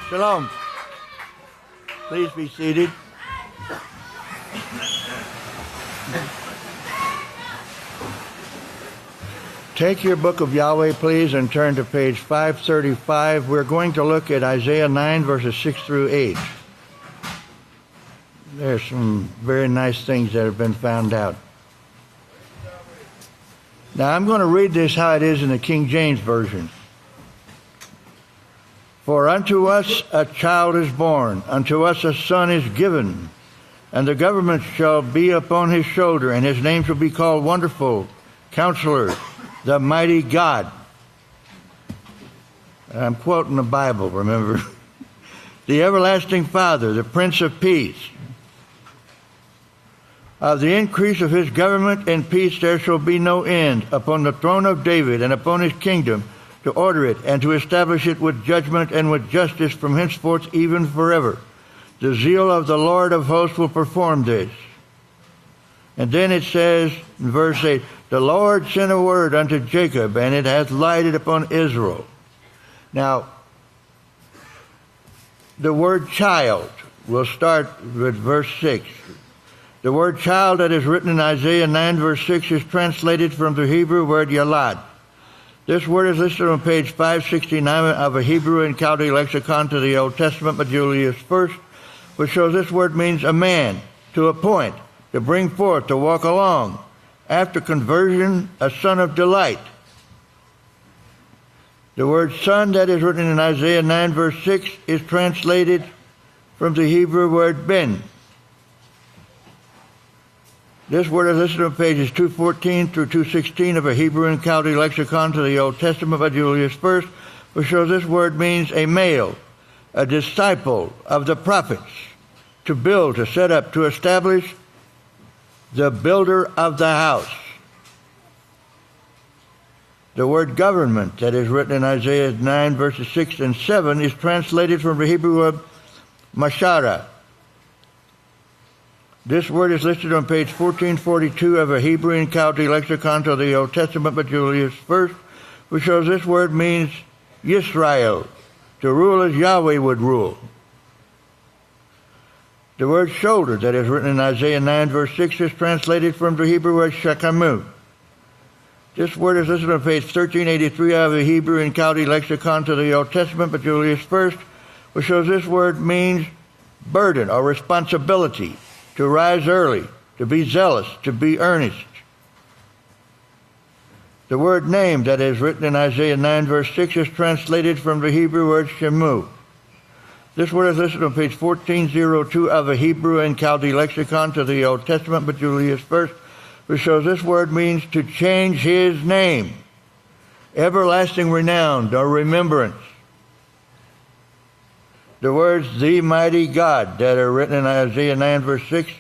Shalom. Please be seated. Take your book of Yahweh, please, and turn to page 535. We're going to look at Isaiah 9, verses 6 through 8. There's some very nice things that have been found out. Now, I'm going to read this how it is in the King James Version. "For unto us a child is born, unto us a son is given, and the government shall be upon his shoulder, and his name shall be called Wonderful, Counselor, the Mighty God." I'm quoting the Bible, remember. "The Everlasting Father, the Prince of Peace. Of the increase of his government and peace there shall be no end, upon the throne of David and upon his kingdom, to order it and to establish it with judgment and with justice from henceforth even forever. The zeal of the Lord of hosts will perform this." And then it says in verse 8, "The Lord sent a word unto Jacob, and it hath lighted upon Israel." Now, the word child, We'll start with verse 6. The word child that is written in Isaiah 9, verse 6 is translated from the Hebrew word yalad. This word is listed on page 569 of a Hebrew and Chaldee lexicon to the Old Testament by Julius I, which shows this word means a man, to appoint, to bring forth, to walk along. After conversion, a son of delight. The word son that is written in Isaiah 9, verse 6 is translated from the Hebrew word ben. This word is listed on pages 214 through 216 of a Hebrew and Chaldee lexicon to the Old Testament by Julius I, which shows this word means a male, a disciple of the prophets, to build, to set up, to establish, the builder of the house. The word government that is written in Isaiah 9, verses 6 and 7 is translated from the Hebrew word mashara. This word is listed on page 1442 of a Hebrew and Chaldee lexicon to the Old Testament by Julius I, which shows this word means Yisrayl, to rule as Yahweh would rule. The word shoulder that is written in Isaiah 9, verse 6 is translated from the Hebrew word shakamu. This word is listed on page 1383 of the Hebrew and Chaldee lexicon to the Old Testament by Julius I, which shows this word means burden or responsibility, to rise early, to be zealous, to be earnest. The word name that is written in Isaiah 9, verse 6 is translated from the Hebrew word shemu. This word is listed on page 1402 of a Hebrew and Chaldee lexicon to the Old Testament by Julius I, which shows this word means to change his name, everlasting renown or remembrance. The words, the mighty God, that are written in Isaiah 9, verse 6,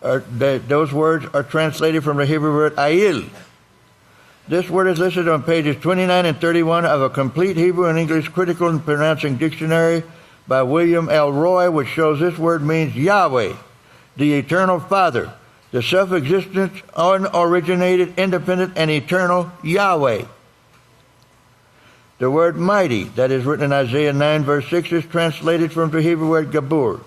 those words are translated from the Hebrew word ayil. This word is listed on pages 29 and 31 of a complete Hebrew and English critical and pronouncing dictionary by William L. Roy, which shows this word means Yahweh, the eternal Father, the self-existent, unoriginated, independent, and eternal Yahweh. The word mighty that is written in Isaiah 9, verse 6 is translated from the Hebrew word gabur.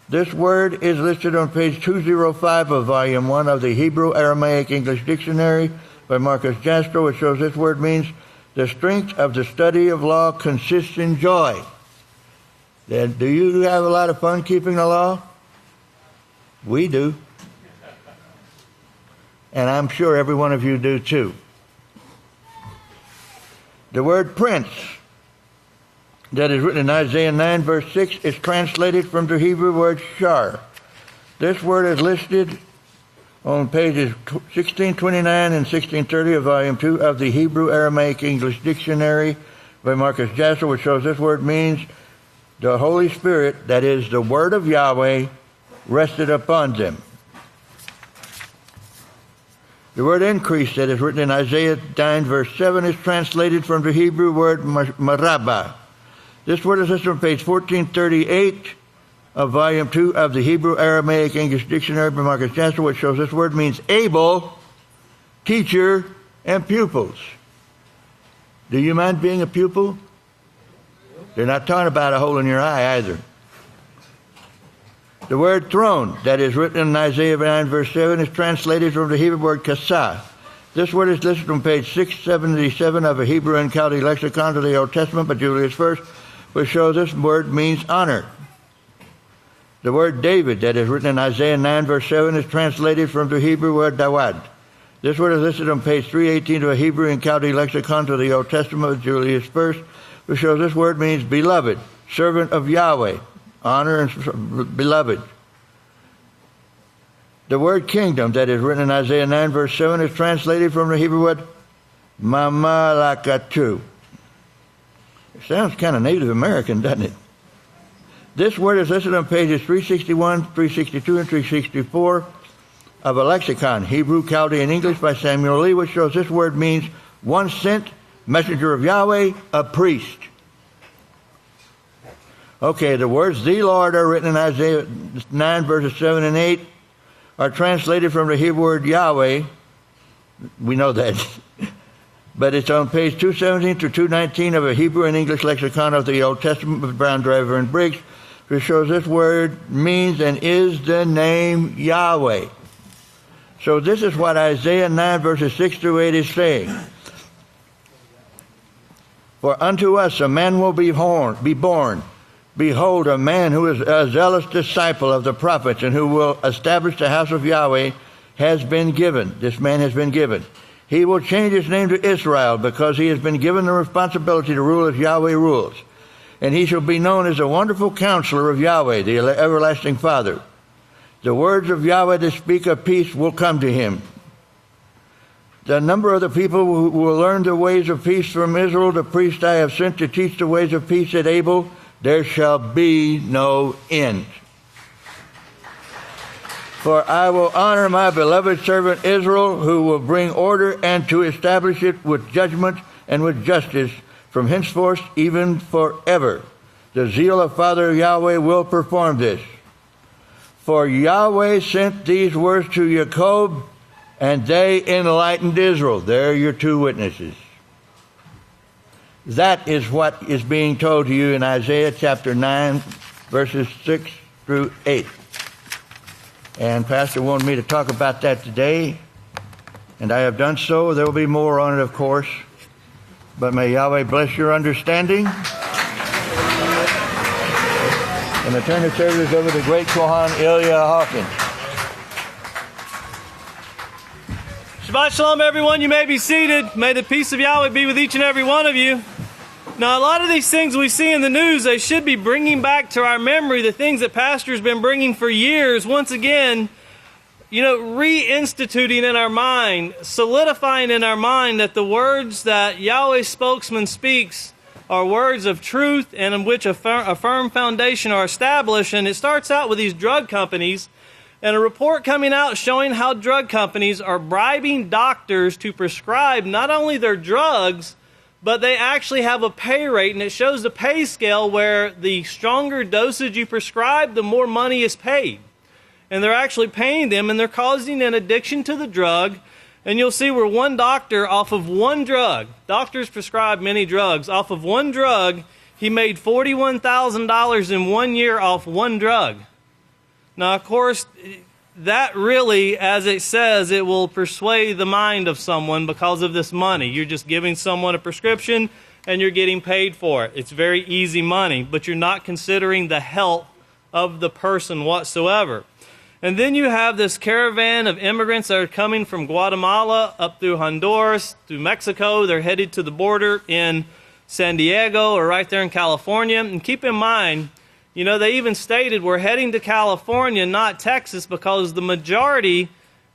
This word is listed on page 205 of volume 1 of the Hebrew Aramaic English Dictionary by Marcus Jastrow, which shows this word means the strength of the study of law consists in joy. Then, do you have a lot of fun keeping the law? We do. And I'm sure every one of you do too. The word prince that is written in Isaiah 9, verse 6 is translated from the Hebrew word shar. This word is listed on pages 1629 and 1630 of volume 2 of the Hebrew Aramaic English Dictionary by Marcus Jastrow, which shows this word means the Holy Spirit, that is the word of Yahweh, rested upon them. The word increase that is written in Isaiah 9, verse 7 is translated from the Hebrew word maraba. This word is listed on page 1438 of volume 2 of the Hebrew Aramaic English Dictionary by Marcus Jastrow, which shows this word means able, teacher, and pupils. Do you mind being a pupil? They're not talking about a hole in your eye either. The word throne that is written in Isaiah 9, verse 7 is translated from the Hebrew word kasah. This word is listed on page 677 of a Hebrew and Chaldee lexicon to the Old Testament by Julius I, which shows this word means honor. The word David that is written in Isaiah 9, verse 7 is translated from the Hebrew word dawad. This word is listed on page 318 of a Hebrew and Chaldee lexicon to the Old Testament by Julius I, which shows this word means beloved, servant of Yahweh, honor and beloved. The word kingdom that is written in Isaiah 9, verse 7 is translated from the Hebrew word mamalakatu. It sounds kind of Native American, doesn't it? This word is listed on pages 361, 362, and 364 of a lexicon, Hebrew, Chaldee, and English by Samuel Lee, which shows this word means one sent, messenger of Yahweh, a priest. Okay, the words the Lord are written in Isaiah 9, verses 7 and 8 are translated from the Hebrew word Yahweh. We know that. But it's on page 217 to 219 of a Hebrew and English lexicon of the Old Testament with Brown, Driver, and Briggs, which shows this word means and is the name Yahweh. So this is what Isaiah 9 verses 6 through 8 is saying. For unto us a man will be born. Behold, a man who is a zealous disciple of the prophets and who will establish the house of Yahweh has been given. This man has been given. He will change his name to Israel because he has been given the responsibility to rule as Yahweh rules. And he shall be known as the wonderful counselor of Yahweh, the everlasting Father. The words of Yahweh that speak of peace will come to him. The number of the people who will learn the ways of peace from Israel, the priest I have sent to teach the ways of peace at Abel, there shall be no end. For I will honor my beloved servant Israel, who will bring order and to establish it with judgment and with justice from henceforth even forever. The zeal of Father Yahweh will perform this. For Yahweh sent these words to Jacob, and they enlightened Israel. There are your two witnesses. That is what is being told to you in Isaiah chapter 9, verses 6 through 8. And Pastor wanted me to talk about that today, and I have done so. There will be more on it, of course. But may Yahweh bless your understanding. And I turn the service over to great Kohan Hawkins. Shabbat Shalom, everyone. You may be seated. May the peace of Yahweh be with each and every one of you. Now, a lot of these things we see in the news, they should be bringing back to our memory the things that Pastor's been bringing for years. Once again, reinstituting in our mind, solidifying in our mind that the words that Yahweh's spokesman speaks are words of truth and in which a firm foundation are established. And it starts out with these drug companies and a report coming out showing how drug companies are bribing doctors to prescribe not only their drugs, but they actually have a pay rate, and it shows the pay scale where the stronger dosage you prescribe, the more money is paid. And they're actually paying them, and they're causing an addiction to the drug. And you'll see where one doctor, off of one drug, doctors prescribe many drugs, off of one drug, he made $41,000 in 1 year off one drug. Now, of course, that really, as it says, it will persuade the mind of someone because of this money. You're just giving someone a prescription and you're getting paid for it. It's very easy money, but you're not considering the health of the person whatsoever. And then you have this caravan of immigrants that are coming from Guatemala up through Honduras, through Mexico. They're headed to the border in San Diego or right there in California. And keep in mind, they even stated we're heading to California, not Texas, because the majority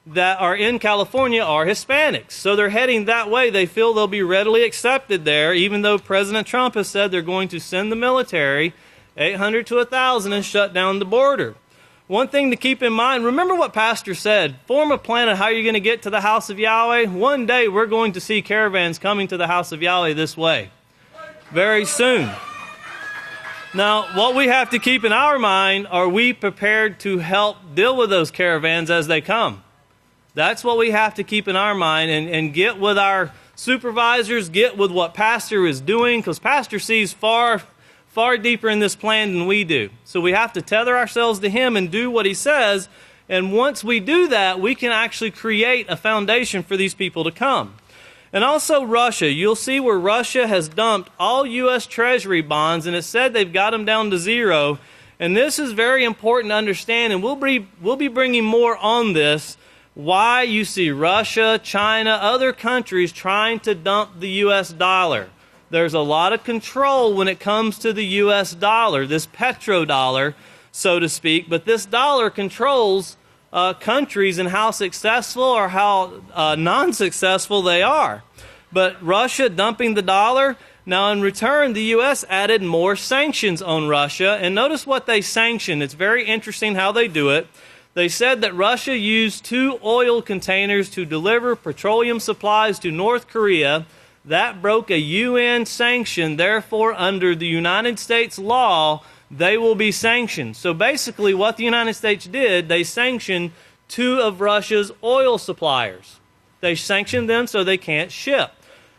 that are in California are Hispanics. So they're heading that way. They feel they'll be readily accepted there, even though President Trump has said they're going to send the military, 800 to 1,000, and shut down the border. One thing to keep in mind, remember what Pastor said, form a plan on how you're going to get to the house of Yahweh. One day we're going to see caravans coming to the house of Yahweh this way, very soon. Now, what we have to keep in our mind, are we prepared to help deal with those caravans as they come? That's what we have to keep in our mind and get with our supervisors, get with what Pastor is doing, because Pastor sees far deeper in this plan than we do. So we have to tether ourselves to him and do what he says. And once we do that, we can actually create a foundation for these people to come. And also Russia. You'll see where Russia has dumped all U.S. Treasury bonds, and it said they've got them down to zero. And this is very important to understand, and we'll be bringing more on this, why you see Russia, China, other countries trying to dump the U.S. dollar. There's a lot of control when it comes to the U.S. dollar, this petrodollar, so to speak. But this dollar controls countries and how successful or how non-successful they are. But Russia dumping the dollar, now in return, the U.S. added more sanctions on Russia. And notice what they sanctioned. It's very interesting how they do it. They said that Russia used 2 oil containers to deliver petroleum supplies to North Korea. That broke a UN sanction. Therefore, under the United States law, they will be sanctioned. So basically what the United States did, they sanctioned 2 of Russia's oil suppliers. They sanctioned them so they can't ship.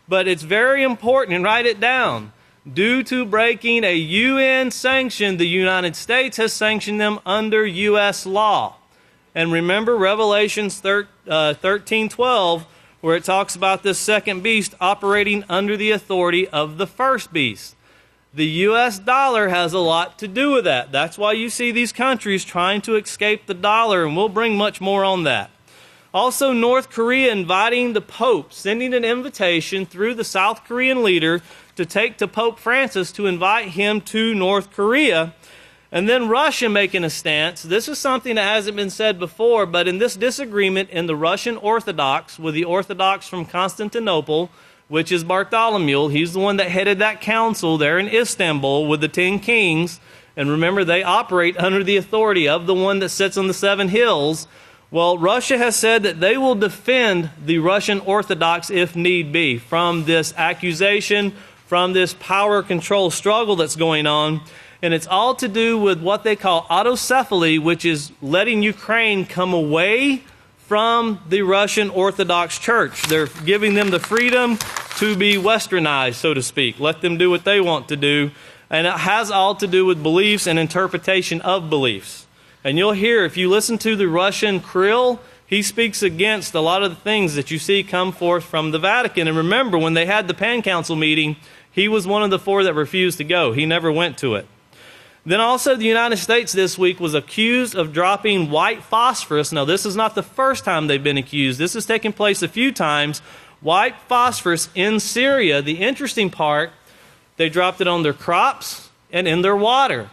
But it's very important, and write it down, Due to breaking a UN sanction, the United States has sanctioned them under U.S. law. And remember Revelations 13:12, where it talks about this second beast operating under the authority of the first beast. The U.S. dollar has a lot to do with that. That's why you see these countries trying to escape the dollar, and we'll bring much more on that. Also, North Korea inviting the Pope, sending an invitation through the South Korean leader to take to Pope Francis to invite him to North Korea. And then Russia making a stance. This is something that hasn't been said before, but in this disagreement in the Russian Orthodox with the Orthodox from Constantinople, which is Bartholomew, he's the one that headed that council there in Istanbul with the 10 kings. And remember, they operate under the authority of the one that sits on the 7 hills. Well, Russia has said that they will defend the Russian Orthodox if need be from this accusation, from this power control struggle that's going on. And it's all to do with what they call autocephaly, which is letting Ukraine come away from the Russian Orthodox Church. They're giving them the freedom to be westernized, so to speak. Let them do what they want to do. And it has all to do with beliefs and interpretation of beliefs. And you'll hear, if you listen to the Russian Kirill, he speaks against a lot of the things that you see come forth from the Vatican. And remember, when they had the Pan Council meeting, he was one of the 4 that refused to go. He never went to it. Then also the United States this week was accused of dropping white phosphorus. Now, this is not the first time they've been accused. This has taken place a few times. White phosphorus in Syria. The interesting part, they dropped it on their crops and in their water.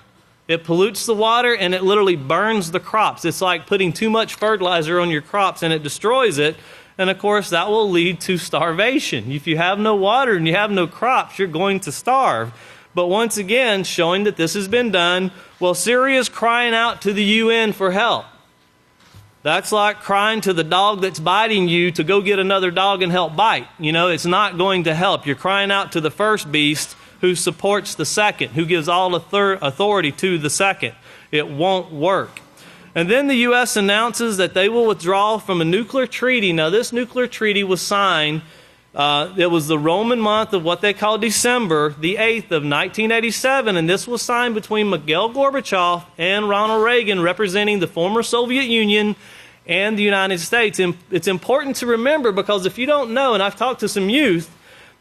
It pollutes the water and it literally burns the crops. It's like putting too much fertilizer on your crops and it destroys it. And of course, that will lead to starvation. If you have no water and you have no crops, you're going to starve. But once again, showing that this has been done, well, Syria is crying out to the UN for help. That's like crying to the dog that's biting you to go get another dog and help bite. You know, it's not going to help. You're crying out to the first beast who supports the second, who gives all authority to the second. It won't work. And then the U.S. announces that they will withdraw from a nuclear treaty. Now, this nuclear treaty was signed, it was the Roman month of what they call December, the 8th of 1987, and this was signed between Mikhail Gorbachev and Ronald Reagan, representing the former Soviet Union and the United States. And it's important to remember, because if you don't know, and I've talked to some youth,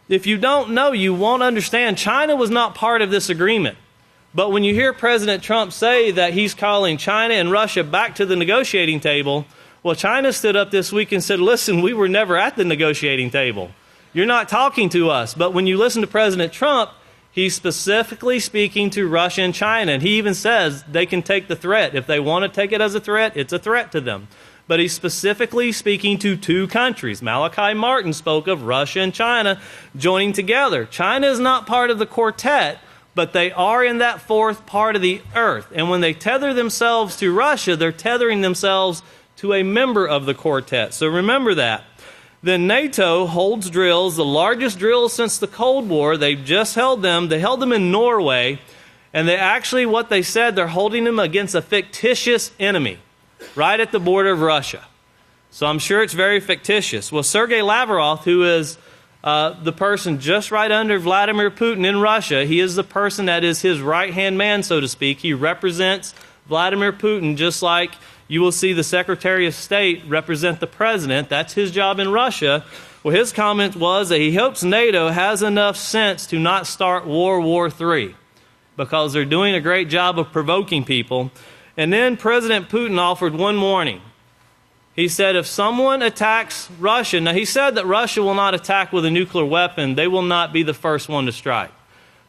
if you don't know, you won't understand. China was not part of this agreement. But when you hear President Trump say that he's calling China and Russia back to the negotiating table, well, China stood up this week and said, listen, we were never at the negotiating table. You're not talking to us. But when you listen to President Trump, he's specifically speaking to Russia and China. And he even says they can take the threat. If they want to take it as a threat, it's a threat to them. But he's specifically speaking to 2 countries. Malachi Martin spoke of Russia and China joining together. China is not part of the quartet, but they are in that 4th part of the earth. And when they tether themselves to Russia, they're tethering themselves to a member of the quartet. So remember that. Then NATO holds drills, the largest drills since the Cold War. They've just held them. They held them in Norway. And they actually, what they said, they're holding them against a fictitious enemy right at the border of Russia. So I'm sure it's very fictitious. Well, Sergei Lavrov, who is the person just right under Vladimir Putin in Russia, he is the person that is his right-hand man, so to speak. He represents Vladimir Putin, just like you will see the Secretary of State represent the president. That's his job in Russia. Well, his comment was that he hopes NATO has enough sense to not start World War III, because they're doing a great job of provoking people. And then President Putin offered one warning. He said if someone attacks Russia, now he said that Russia will not attack with a nuclear weapon. They will not be the first one to strike.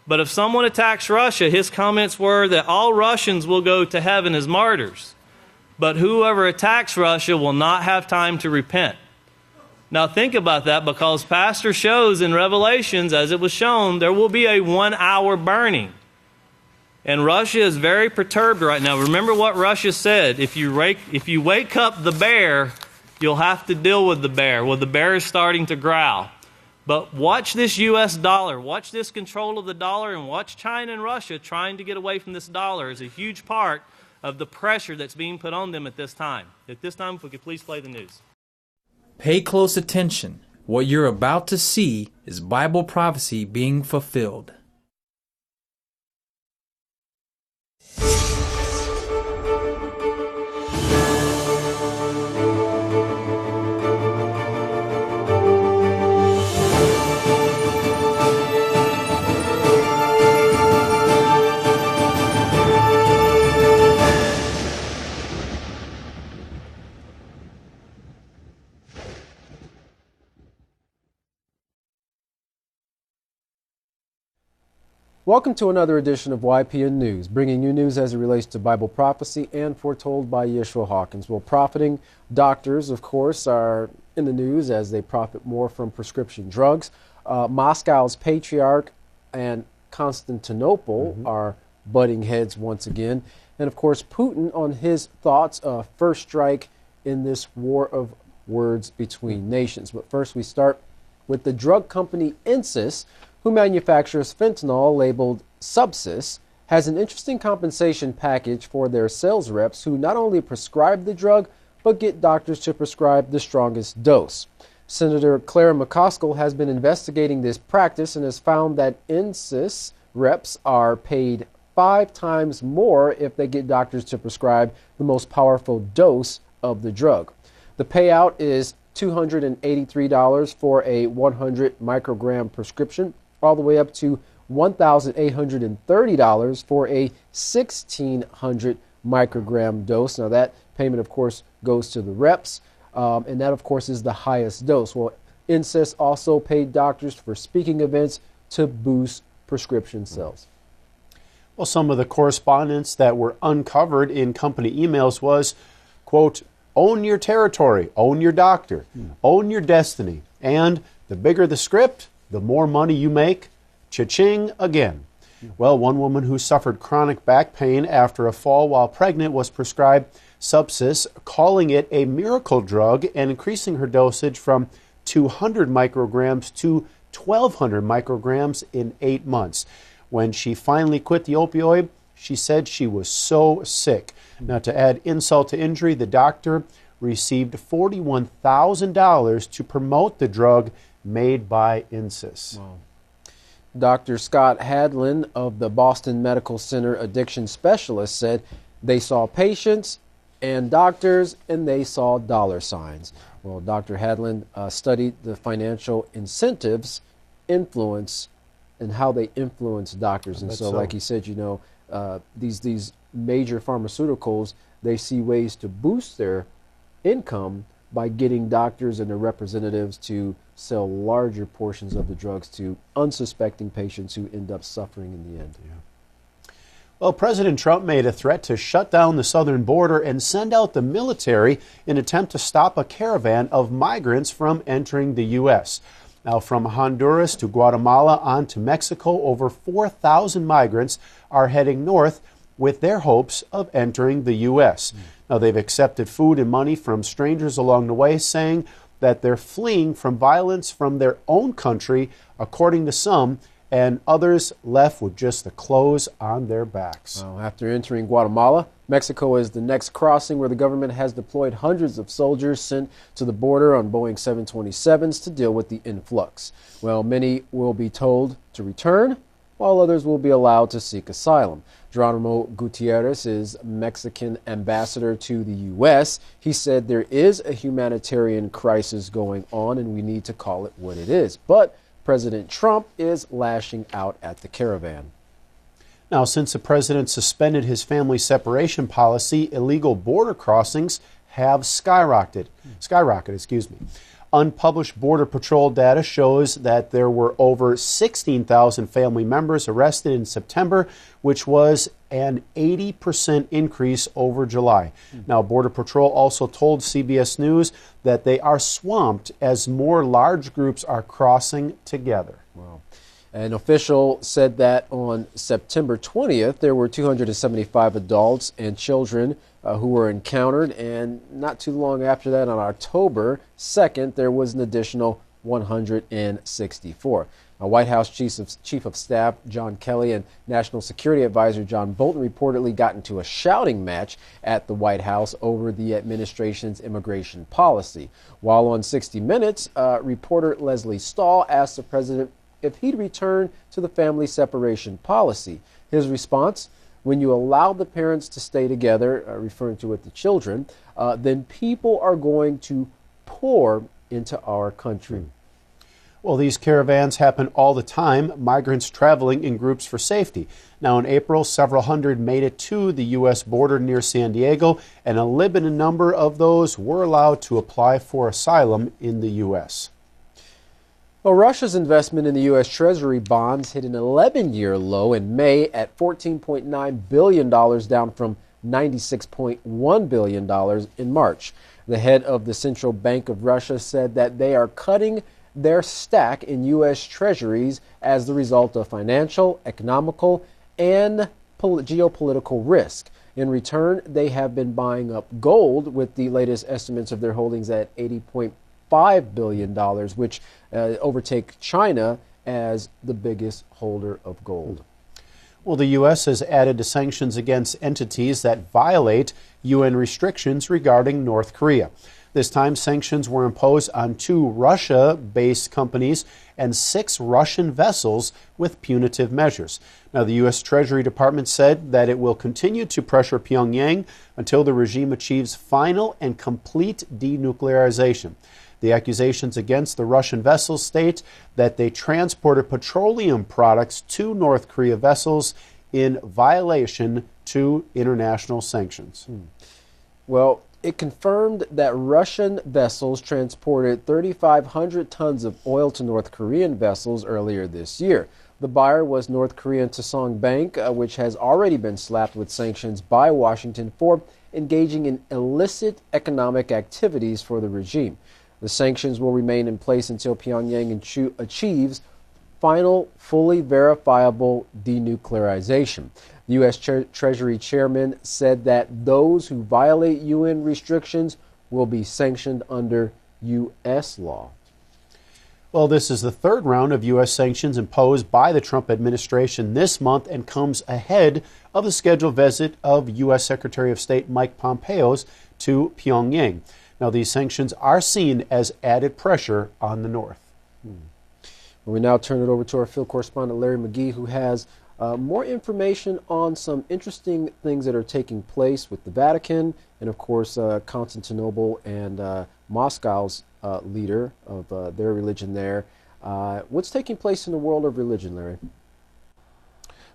But if someone attacks Russia, his comments were that all Russians will go to heaven as martyrs. But whoever attacks Russia will not have time to repent. Now think about that, because Pastor shows in Revelations, as it was shown, there will be a 1-hour burning. And Russia is very perturbed right now. Remember what Russia said. If you wake up the bear, you'll have to deal with the bear. Well, the bear is starting to growl. But watch this U.S. dollar. Watch this control of the dollar, and watch China and Russia trying to get away from this dollar is a huge part of the pressure that's being put on them at this time. At this time, if we could please play the news. Pay close attention. What you're about to see is Bible prophecy being fulfilled. Welcome to another edition of YPN News, bringing you news as it relates to Bible prophecy and foretold by Yisrayl Hawkins. Well, profiting doctors, of course, are in the news as they profit more from prescription drugs. Moscow's patriarch and Constantinople are butting heads once again. And, of course, Putin on his thoughts of first strike in this war of words between nations. But first we start with the drug company Insys, who manufactures fentanyl labeled Subsys, has an interesting compensation package for their sales reps who not only prescribe the drug, but get doctors to prescribe the strongest dose. Senator Claire McCaskill has been investigating this practice and has found that Insys reps are paid 5 times more if they get doctors to prescribe the most powerful dose of the drug. The payout is $283 for a 100 microgram prescription, all the way up to $1,830 for a 1,600 microgram dose. Now that payment, of course, goes to the reps, and that, of course, is the highest dose. Well, Insys also paid doctors for speaking events to boost prescription sales. Well, some of the correspondence that were uncovered in company emails was, quote, own your territory, own your doctor, own your destiny, and the bigger the script, the more money you make. Cha-ching again. Well, one woman who suffered chronic back pain after a fall while pregnant was prescribed Subsys, calling it a miracle drug and increasing her dosage from 200 micrograms to 1,200 micrograms in 8 months. When she finally quit the opioid, she said she was so sick. Now, to add insult to injury, the doctor received $41,000 to promote the drug made by Insys. Wow. Dr. Scott Hadlin of the Boston Medical Center addiction specialist said they saw patients and doctors and they saw dollar signs. Well, Dr. Hadlin studied the financial incentives influence and how they influence doctors. And so, like he said, you know, these major pharmaceuticals, they see ways to boost their income by getting doctors and their representatives to sell larger portions of the drugs to unsuspecting patients who end up suffering in the end. Yeah. Well, President Trump made a threat to shut down the southern border and send out the military in an attempt to stop a caravan of migrants from entering the U.S. Now, from Honduras to Guatemala on to Mexico, over 4,000 migrants are heading north with their hopes of entering the U.S. Now, they've accepted food and money from strangers along the way, saying that they're fleeing from violence from their own country, according to some, and others left with just the clothes on their backs. Well, after entering Guatemala, Mexico is the next crossing where the government has deployed hundreds of soldiers sent to the border on Boeing 727s to deal with the influx. Well, many will be told to return, while others will be allowed to seek asylum. Geronimo Gutierrez is Mexican ambassador to the U.S. He said there is a humanitarian crisis going on and we need to call it what it is. But President Trump is lashing out at the caravan. Now, since the president suspended his family separation policy, illegal border crossings have skyrocketed. Unpublished Border Patrol data shows that there were over 16,000 family members arrested in September, which was an 80% increase over July. Now, Border Patrol also told CBS News that they are swamped as more large groups are crossing together. Wow. An official said that on September 20th, there were 275 adults and children who were encountered, and not too long after that, on October 2nd, there was an additional 164. White House Chief of Staff John Kelly and National Security Advisor John Bolton reportedly got into a shouting match at the White House over the administration's immigration policy. While on 60 Minutes, reporter Leslie Stahl asked the president if he'd return to the family separation policy. His response: when you allow the parents to stay together, referring to it the children, then people are going to pour into our country. Well, these caravans happen all the time, migrants traveling in groups for safety. Now, in April, several hundred made it to the U.S. border near San Diego, and a limited number of those were allowed to apply for asylum in the U.S. Well, Russia's investment in the U.S. Treasury bonds hit an 11-year low in May at $14.9 billion, down from $96.1 billion in March. The head of the Central Bank of Russia said that they are cutting their stack in U.S. Treasuries as the result of financial, economical, and geopolitical risk. In return, they have been buying up gold, with the latest estimates of their holdings at $80.5 billion, which overtake China as the biggest holder of gold. Well, the U.S. has added to sanctions against entities that violate UN restrictions regarding North Korea. This time, sanctions were imposed on 2 Russia-based companies and 6 Russian vessels with punitive measures. Now, the U.S. Treasury Department said that it will continue to pressure Pyongyang until the regime achieves final and complete denuclearization. The accusations against the Russian vessels state that they transported petroleum products to North Korea vessels in violation to international sanctions. Well, it confirmed that Russian vessels transported 3,500 tons of oil to North Korean vessels earlier this year. The buyer was North Korean Taesong Bank, which has already been slapped with sanctions by Washington for engaging in illicit economic activities for the regime. The sanctions will remain in place until Pyongyang achieves final, fully verifiable denuclearization. The U.S. Treasury Chairman said that those who violate UN restrictions will be sanctioned under U.S. law. Well, this is the 3rd round of U.S. sanctions imposed by the Trump administration this month and comes ahead of the scheduled visit of U.S. Secretary of State Mike Pompeo's to Pyongyang. Now, these sanctions are seen as added pressure on the North. We now turn it over to our field correspondent, Larry McGee, who has more information on some interesting things that are taking place with the Vatican and, of course, Constantinople and Moscow's leader of their religion there. What's taking place in the world of religion, Larry?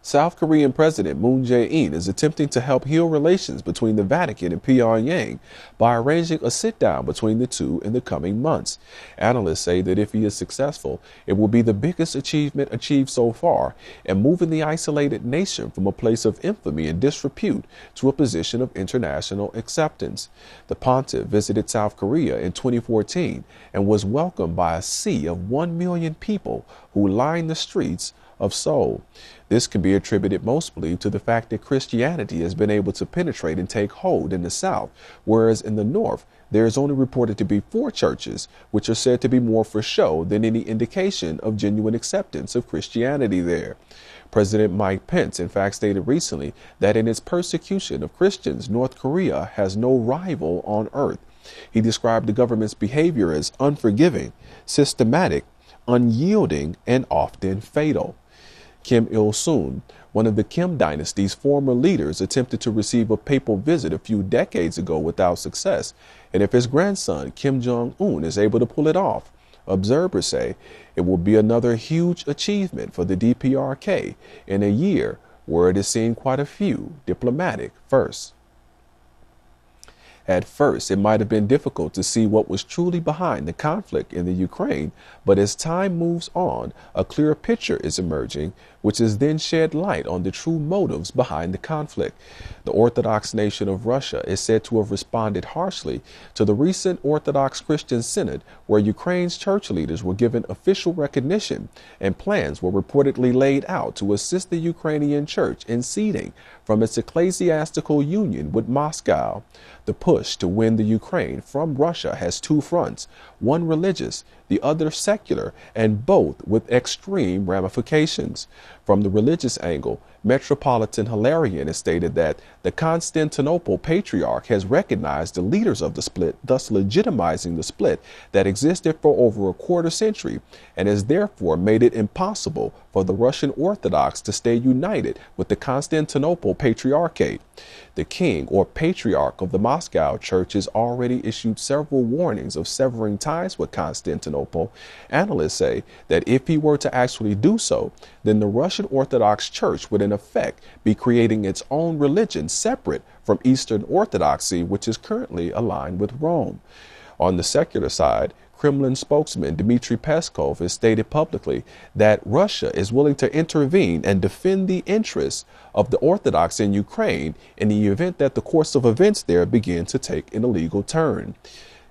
South Korean President Moon Jae-in is attempting to help heal relations between the Vatican and Pyongyang by arranging a sit-down between the two in the coming months. Analysts say that if he is successful, it will be the biggest achievement achieved so far in moving the isolated nation from a place of infamy and disrepute to a position of international acceptance. The pontiff visited South Korea in 2014 and was welcomed by a sea of 1 million people who lined the streets of Seoul. This can be attributed mostly to the fact that Christianity has been able to penetrate and take hold in the South, whereas in the North, there is only reported to be 4 churches, which are said to be more for show than any indication of genuine acceptance of Christianity there. President Mike Pence, in fact, stated recently that in its persecution of Christians, North Korea has no rival on earth. He described the government's behavior as unforgiving, systematic, unyielding, and often fatal. Kim Il-sung, one of the Kim dynasty's former leaders, attempted to receive a papal visit a few decades ago without success. And if his grandson, Kim Jong-un, is able to pull it off, observers say it will be another huge achievement for the DPRK in a year where it has seen quite a few diplomatic firsts. At first, it might have been difficult to see what was truly behind the conflict in the Ukraine, but as time moves on, a clearer picture is emerging, which has then shed light on the true motives behind the conflict. The Orthodox nation of Russia is said to have responded harshly to the recent Orthodox Christian Synod, where Ukraine's church leaders were given official recognition, and plans were reportedly laid out to assist the Ukrainian church in ceding from its ecclesiastical union with Moscow. The push to win the Ukraine from Russia has 2 fronts, one religious, the other secular, and both with extreme ramifications. From the religious angle, Metropolitan Hilarion has stated that the Constantinople Patriarch has recognized the leaders of the split, thus legitimizing the split that existed for over a quarter century, and has therefore made it impossible for the Russian Orthodox to stay united with the Constantinople Patriarchate. The king or patriarch of the Moscow Church has already issued several warnings of severing ties with Constantinople. Analysts say that if he were to actually do so, then the Russian Orthodox Church would in effect be creating its own religion separate from Eastern Orthodoxy, which is currently aligned with Rome. On the secular side, Kremlin spokesman Dmitry Peskov has stated publicly that Russia is willing to intervene and defend the interests of the Orthodox in Ukraine in the event that the course of events there begin to take an illegal turn.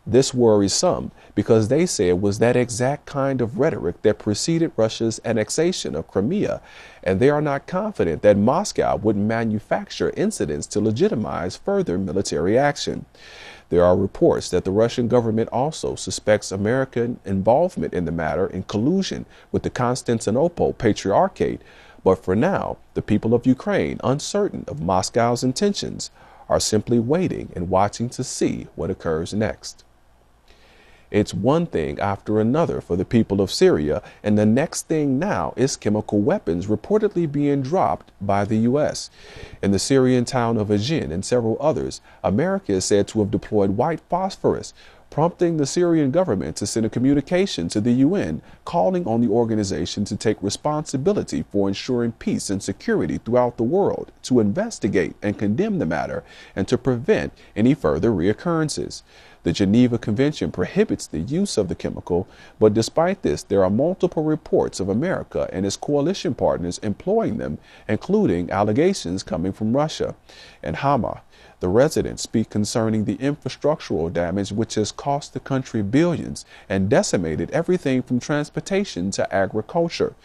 This worries some because they say it was that exact kind of rhetoric that preceded Russia's annexation of Crimea, and they are not confident that Moscow would manufacture incidents to legitimize further military action. There are reports that the Russian government also suspects American involvement in the matter in collusion with the Constantinople Patriarchate, but for now, the people of Ukraine, uncertain of Moscow's intentions, are simply waiting and watching to see what occurs next. It's one thing after another for the people of Syria, and the next thing now is chemical weapons reportedly being dropped by the U.S. In the Syrian town of Abelin and several others, America is said to have deployed white phosphorus, prompting the Syrian government to send a communication to the UN calling on the organization to take responsibility for ensuring peace and security throughout the world, to investigate and condemn the matter, and to prevent any further reoccurrences. The Geneva Convention prohibits the use of the chemical, but despite this, there are multiple reports of America and its coalition partners employing them, including allegations coming from Russia. And Hama, the residents speak concerning the infrastructural damage which has cost the country billions and decimated everything from transportation to agriculture.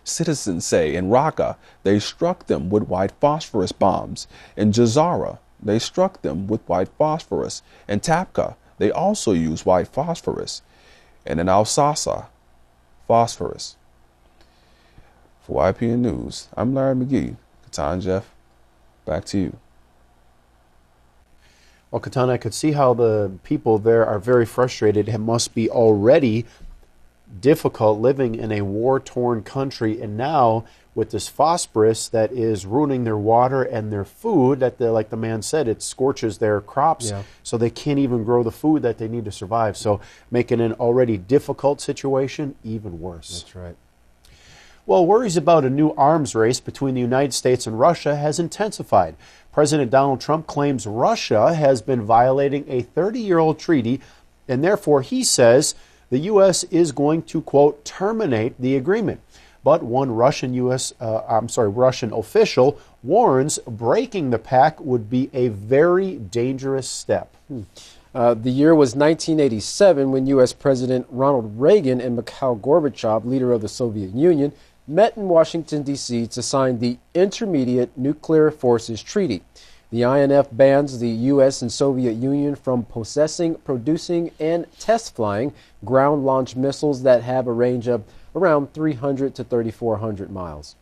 Citizens say in Raqqa they struck them with white phosphorus bombs. In Jazara, they struck them with white phosphorus. In Tapka, they also use white phosphorus. And in Alsasa, phosphorus. For YPN News, I'm Larry McGee. Katan Jeff, back to you. Well, Katan, I could see how the people there are very frustrated. It must be already difficult living in a war-torn country, and now with this phosphorus that is ruining their water and their food, that like the man said, it scorches their crops, so they can't even grow the food that they need to survive. So making an already difficult situation even worse. That's right. Well, worries about a new arms race between the United States and Russia has intensified. President Donald Trump claims Russia has been violating a 30-year-old treaty, and therefore he says the U.S. is going to, quote, terminate the agreement. But one Russian official warns breaking the pact would be a very dangerous step. The year was 1987 when U.S. President Ronald Reagan and Mikhail Gorbachev, leader of the Soviet Union, met in Washington, D.C. to sign the Intermediate Nuclear Forces Treaty. The INF bans the U.S. and Soviet Union from possessing, producing, and test flying ground-launched missiles that have a range of around 300 to 3,400 miles.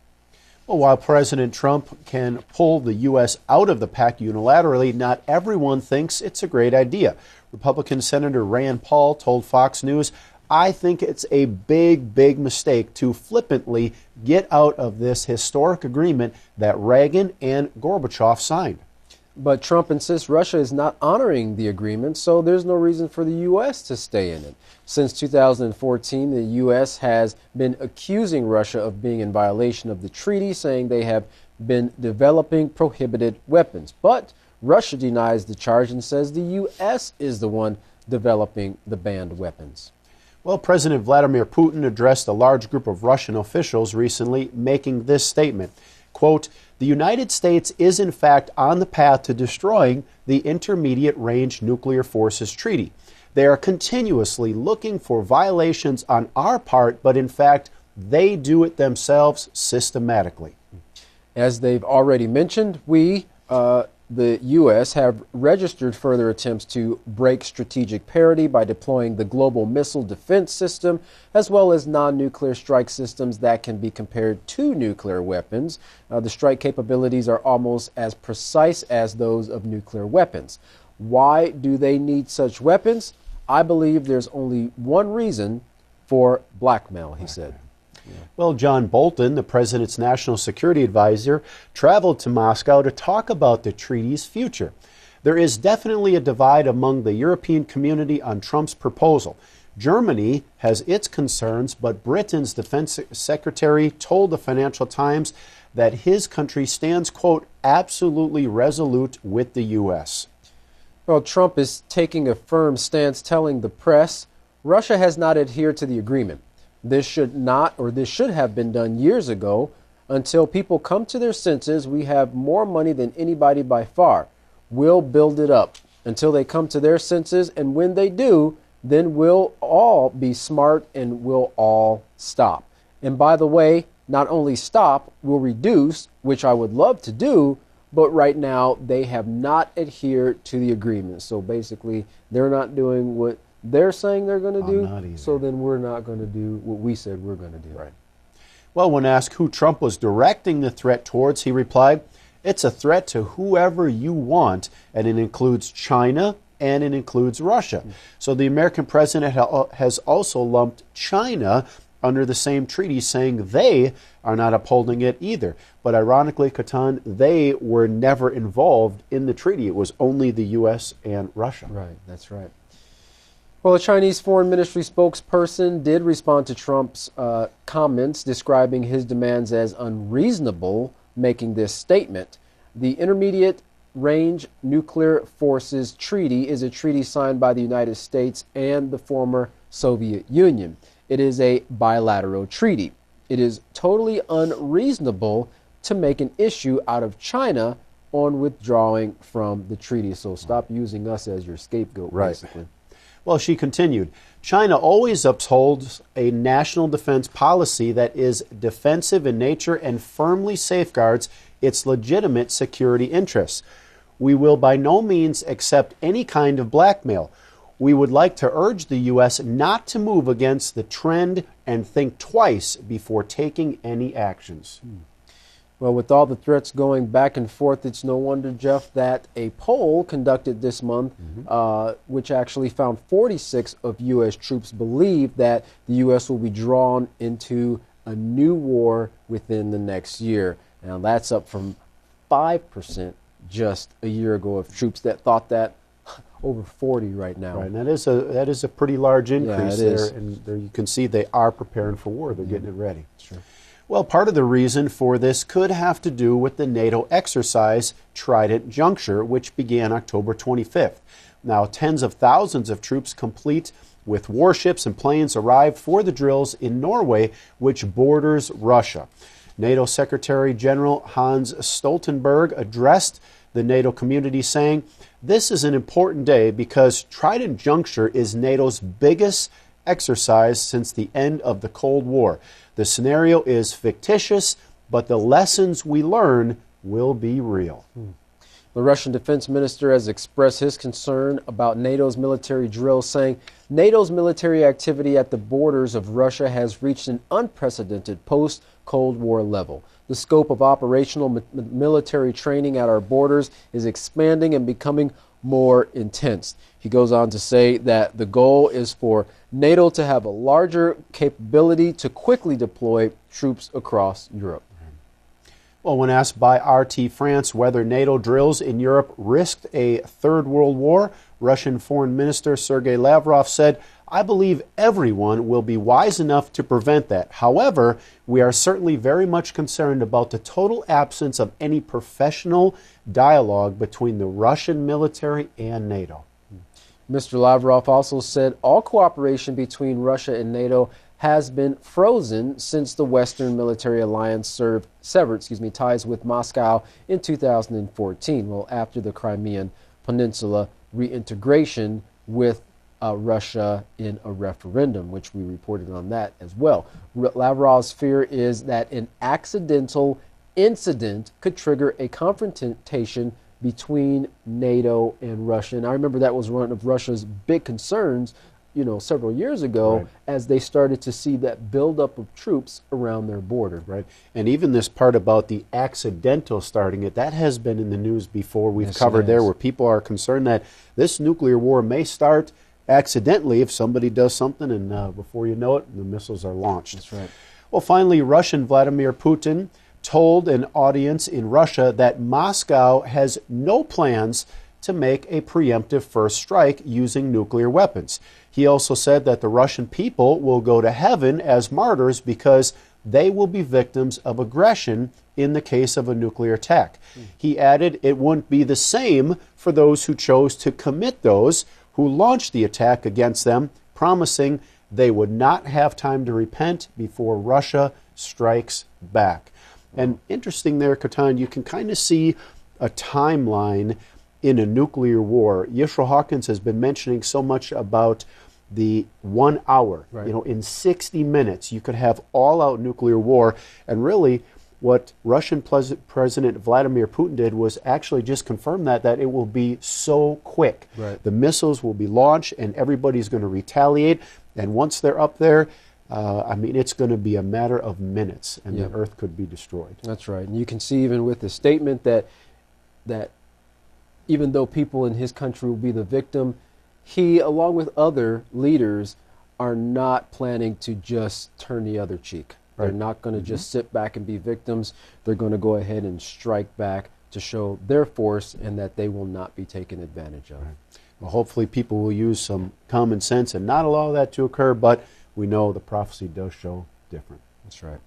Well, while President Trump can pull the U.S. out of the pact unilaterally, not everyone thinks it's a great idea. Republican Senator Rand Paul told Fox News, "I think it's a big, big mistake to flippantly get out of this historic agreement that Reagan and Gorbachev signed." But Trump insists Russia is not honoring the agreement, so there's no reason for the U.S. to stay in it. Since 2014, the U.S. has been accusing Russia of being in violation of the treaty, saying they have been developing prohibited weapons. But Russia denies the charge and says the U.S. is the one developing the banned weapons. Well, President Vladimir Putin addressed a large group of Russian officials recently, making this statement, quote, "The United States is in fact on the path to destroying the Intermediate Range Nuclear Forces Treaty. They are continuously looking for violations on our part, but in fact, they do it themselves systematically." As they've already mentioned, we, the U.S., have registered further attempts to break strategic parity by deploying the Global Missile Defense System, as well as non-nuclear strike systems that can be compared to nuclear weapons. The strike capabilities are almost as precise as those of nuclear weapons. Why do they need such weapons? I believe there's only one reason: for blackmail, he said. Well, John Bolton, the president's national security advisor, traveled to Moscow to talk about the treaty's future. There is definitely a divide among the European community on Trump's proposal. Germany has its concerns, but Britain's defense secretary told the Financial Times that his country stands, quote, absolutely resolute with the U.S. Well, Trump is taking a firm stance, telling the press Russia has not adhered to the agreement. This should have been done years ago. Until people come to their senses, we have more money than anybody by far. We'll build it up until they come to their senses, and when they do, then we'll all be smart and we'll all stop. And by the way, not only stop, we'll reduce, which I would love to do, but right now they have not adhered to the agreement. So basically, they're not doing what they're saying they're going to do, so then we're not going to do what we said we're going to do. Right. Well, when asked who Trump was directing the threat towards, he replied, "It's a threat to whoever you want, and it includes China and it includes Russia." So the American president has also lumped China under the same treaty, saying they are not upholding it either. But ironically, Kohan, they were never involved in the treaty. It was only the U.S. and Russia. Right, that's right. Well, the Chinese Foreign Ministry spokesperson did respond to Trump's comments, describing his demands as unreasonable, making this statement. The Intermediate Range Nuclear Forces Treaty is a treaty signed by the United States and the former Soviet Union. It is a bilateral treaty. It is totally unreasonable to make an issue out of China on withdrawing from the treaty. So stop using us as your scapegoat, basically. Well, she continued, China always upholds a national defense policy that is defensive in nature and firmly safeguards its legitimate security interests. We will by no means accept any kind of blackmail. We would like to urge the U.S. not to move against the trend and think twice before taking any actions. Well, with all the threats going back and forth, it's no wonder, Jeff, that a poll conducted this month, which actually found 46 of U.S. troops believe that the U.S. will be drawn into a new war within the next year. Now, that's up from 5% just a year ago of troops that thought that. Over 40 right now. Right, and that is a pretty large increase there. And there you can see they are preparing for war. They're getting it ready. Sure. Well, part of the reason for this could have to do with the NATO exercise Trident Juncture, which began October 25th. Now, tens of thousands of troops complete with warships and planes arrived for the drills in Norway, which borders Russia. NATO Secretary General Hans Stoltenberg addressed the NATO community saying, "This is an important day because Trident Juncture is NATO's biggest exercise since the end of the Cold War. The scenario is fictitious, but the lessons we learn will be real." The Russian defense minister has expressed his concern about NATO's military drills, saying NATO's military activity at the borders of Russia has reached an unprecedented post-Cold War level. The scope of operational military training at our borders is expanding and becoming more intense. He goes on to say that the goal is for NATO to have a larger capability to quickly deploy troops across Europe. Well, when asked by RT France whether NATO drills in Europe risked a third world war, Russian Foreign Minister Sergei Lavrov said, "I believe everyone will be wise enough to prevent that. However, we are certainly very much concerned about the total absence of any professional dialogue between the Russian military and NATO." Mr. Lavrov also said all cooperation between Russia and NATO has been frozen since the Western military alliance severed ties with Moscow in 2014, well, after the Crimean Peninsula reintegration with Russia in a referendum, which we reported on that as well. Lavrov's fear is that an accidental incident could trigger a confrontation between NATO and Russia. And I remember that was one of Russia's big concerns, several years ago, as they started to see that buildup of troops around their border. Right. And even this part about the accidental starting it, that has been in the news before. We've covered there where people are concerned that this nuclear war may start accidentally if somebody does something and before you know it, the missiles are launched. That's right. Well, finally, Russian Vladimir Putin told an audience in Russia that Moscow has no plans to make a preemptive first strike using nuclear weapons. He also said that the Russian people will go to heaven as martyrs because they will be victims of aggression in the case of a nuclear attack. He added it wouldn't be the same for those who chose to commit those who launched the attack against them. promising they would not have time to repent before Russia strikes back. And interesting there, Kohan, you can kind of see a timeline in a nuclear war. Yisrayl Hawkins has been mentioning so much about the 1 hour. Right. You know, in 60 minutes, you could have all-out nuclear war. And really, what Russian President Vladimir Putin did was actually just confirm that it will be so quick. Right. The missiles will be launched, and everybody's going to retaliate. And once they're up there, it's going to be a matter of minutes, and the earth could be destroyed. That's right. And you can see even with the statement that even though people in his country will be the victim, he, along with other leaders, are not planning to just turn the other cheek. Right. They're not going to just sit back and be victims. They're going to go ahead and strike back to show their force and that they will not be taken advantage of. Right. Well, hopefully people will use some common sense and not allow that to occur, but we know the prophecy does show different. That's right.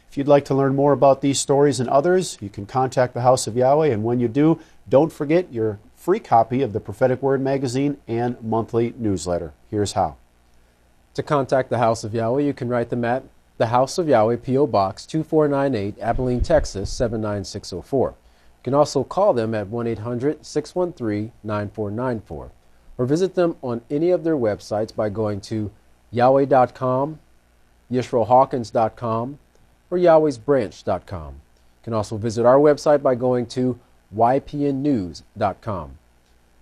If you'd like to learn more about these stories and others, you can contact the House of Yahweh, and when you do, don't forget your free copy of the Prophetic Word magazine and monthly newsletter. Here's how. To contact the House of Yahweh, you can write them at the House of Yahweh, P.O. Box 2498, Abilene, Texas 79604. You can also call them at 1-800-613-9494 or visit them on any of their websites by going to Yahweh.com, YisraelHawkins.com, or Yahweh'sBranch.com. You can also visit our website by going to YPNnews.com.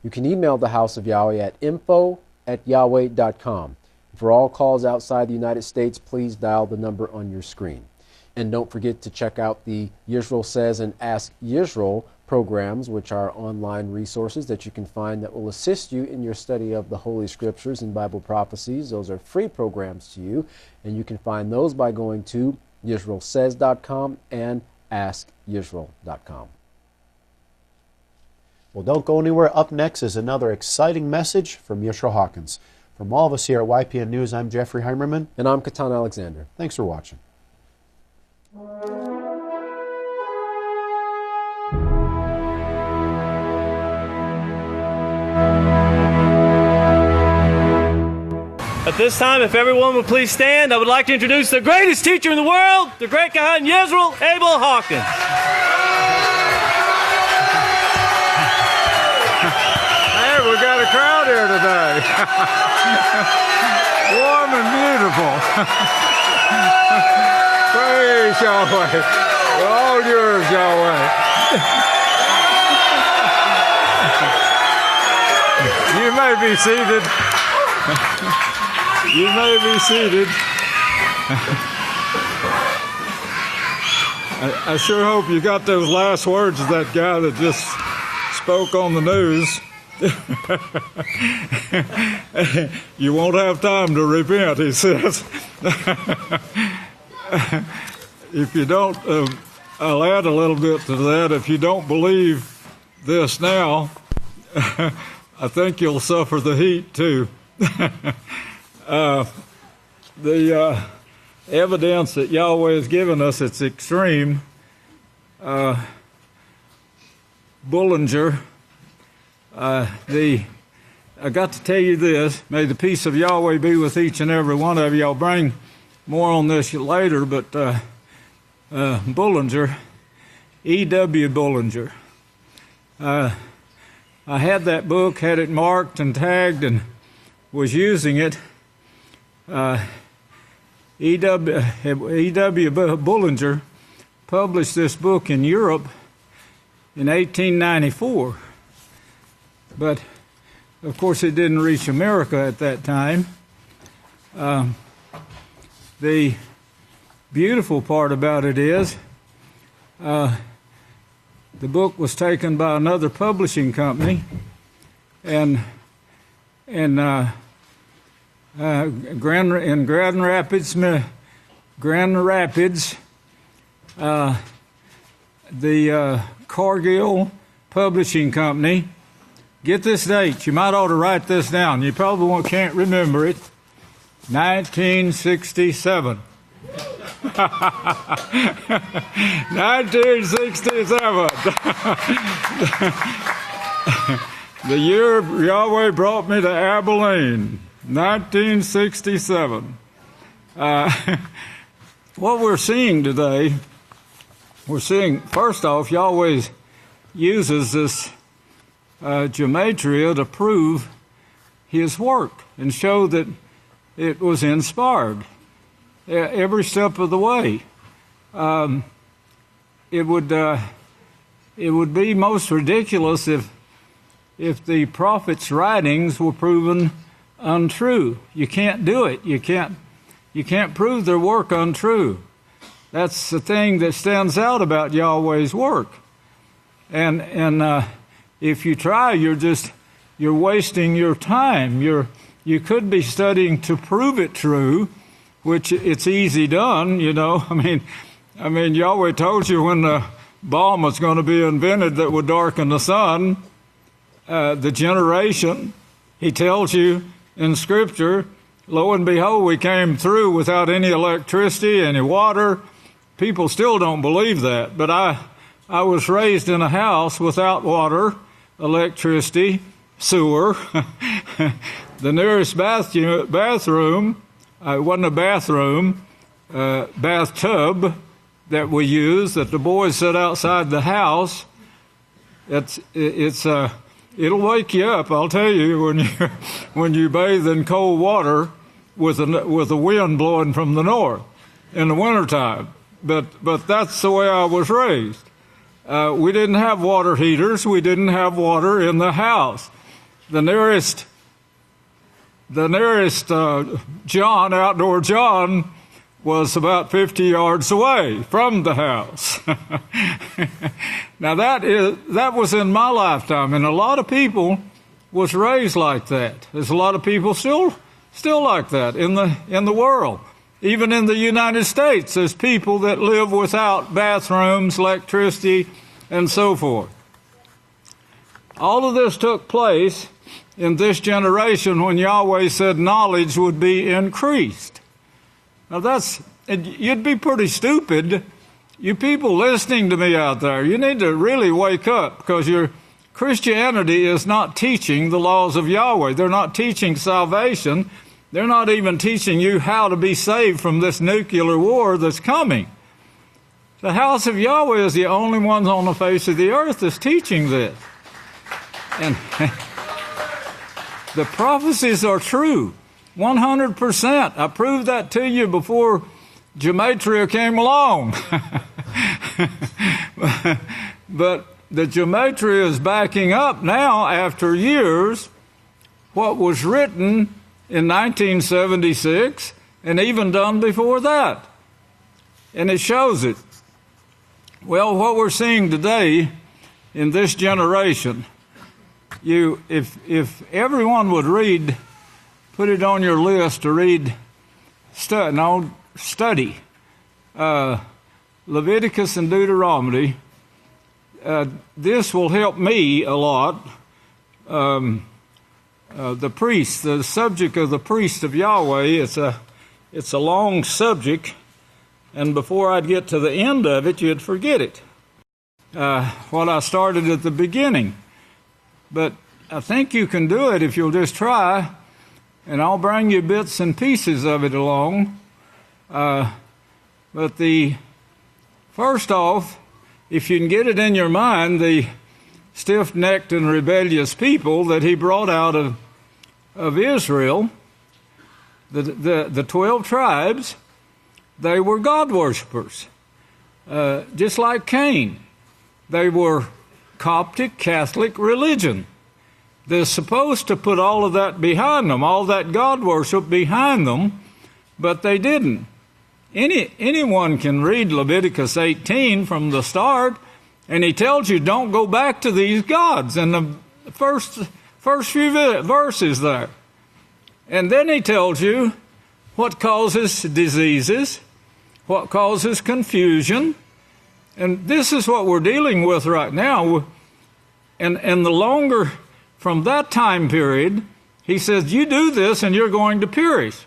You can email the House of Yahweh at info@yahweh.com. For all calls outside the United States, please dial the number on your screen. And don't forget to check out the Yisrael Says and Ask Yisrael programs, which are online resources that you can find that will assist you in your study of the Holy Scriptures and Bible prophecies. Those are free programs to you, and you can find those by going to YisraelSays.com and AskYisrael.com. Well, don't go anywhere. Up next is another exciting message from Yisrayl Hawkins. From all of us here at YPN News, I'm Jeffrey Heimerman. And I'm Kohan Alexander. Thanks for watching. At this time, if everyone would please stand, I would like to introduce the greatest teacher in the world, the great Kohan Yisrayl Abel Hawkins. Hey, we got a crowd here today. Warm and beautiful. Praise Yahweh. We're all yours, Yahweh. You may be seated. You may be seated. I sure hope you got those last words of that guy that just spoke on the news. You won't have time to repent, he says. If you don't, I'll add a little bit to that. If you don't believe this now, I think you'll suffer the heat too. The evidence that Yahweh has given us, it's extreme. Bullinger, I got to tell you this. May the peace of Yahweh be with each and every one of you. I'll bring more on this later, but Bullinger, E.W. Bullinger. I had that book, had it marked and tagged, and was using it. E.W. Bullinger published this book in Europe in 1894. But, of course, it didn't reach America at that time. The beautiful part about it is the book was taken by another publishing company, and in Grand Rapids, the Cargill Publishing Company. Get this date. You might ought to write this down. You probably can't remember it. 1967. 1967. The year Yahweh brought me to Abelin. 1967. What we're seeing today, first off, Yahweh uses this gematria to prove his work and show that it was inspired every step of the way. It would be most ridiculous if the prophet's writings were proven untrue. You can't do it. You can't prove their work untrue. That's the thing that stands out about Yahweh's work. And if you try, you're wasting your time. You could be studying to prove it true, which it's easy done, you know. I mean, Yahweh told you when the bomb was going to be invented that would darken the sun, the generation. He tells you in Scripture, lo and behold, we came through without any electricity, any water. People still don't believe that, but I was raised in a house without water, electricity, sewer. The nearest bathroom, it wasn't a bathroom, bathtub that we use, that the boys sit outside the house. It'll wake you up, I'll tell you, when you bathe in cold water with a wind blowing from the north in the wintertime. But that's the way I was raised. We didn't have water heaters. We didn't have water in the house. The nearest outdoor John, was about 50 yards away from the house. Now that was in my lifetime, and a lot of people was raised like that. There's a lot of people still like that in the world. Even in the United States, there's people that live without bathrooms, electricity, and so forth. All of this took place in this generation when Yahweh said knowledge would be increased. Now you'd be pretty stupid. You people listening to me out there, you need to really wake up, because your Christianity is not teaching the laws of Yahweh. They're not teaching salvation. They're not even teaching you how to be saved from this nuclear war that's coming. The house of Yahweh is the only one on the face of the earth that's teaching this. And the prophecies are true, 100%. I proved that to you before gematria came along. But the gematria is backing up now after years what was written in 1976 and even done before that. And it shows it. Well, what we're seeing today in this generation, if everyone would read, put it on your list to read, study Leviticus and Deuteronomy. This will help me a lot. The subject of the priest of Yahweh, it's a long subject, and before I'd get to the end of it, you'd forget it. What I started at the beginning. But I think you can do it if you'll just try, and I'll bring you bits and pieces of it along. But first off, if you can get it in your mind, the stiff-necked and rebellious people that he brought out of Israel, the 12 tribes, they were God worshippers, just like Cain. They were Coptic Catholic religion. They're supposed to put all of that behind them, all that God worship behind them, but they didn't. Anyone can read Leviticus 18 from the start, and he tells you don't go back to these gods in the first few verses there. And then he tells you what causes diseases, what causes confusion. And this is what we're dealing with right now. And the longer from that time period, he says, you do this and you're going to perish.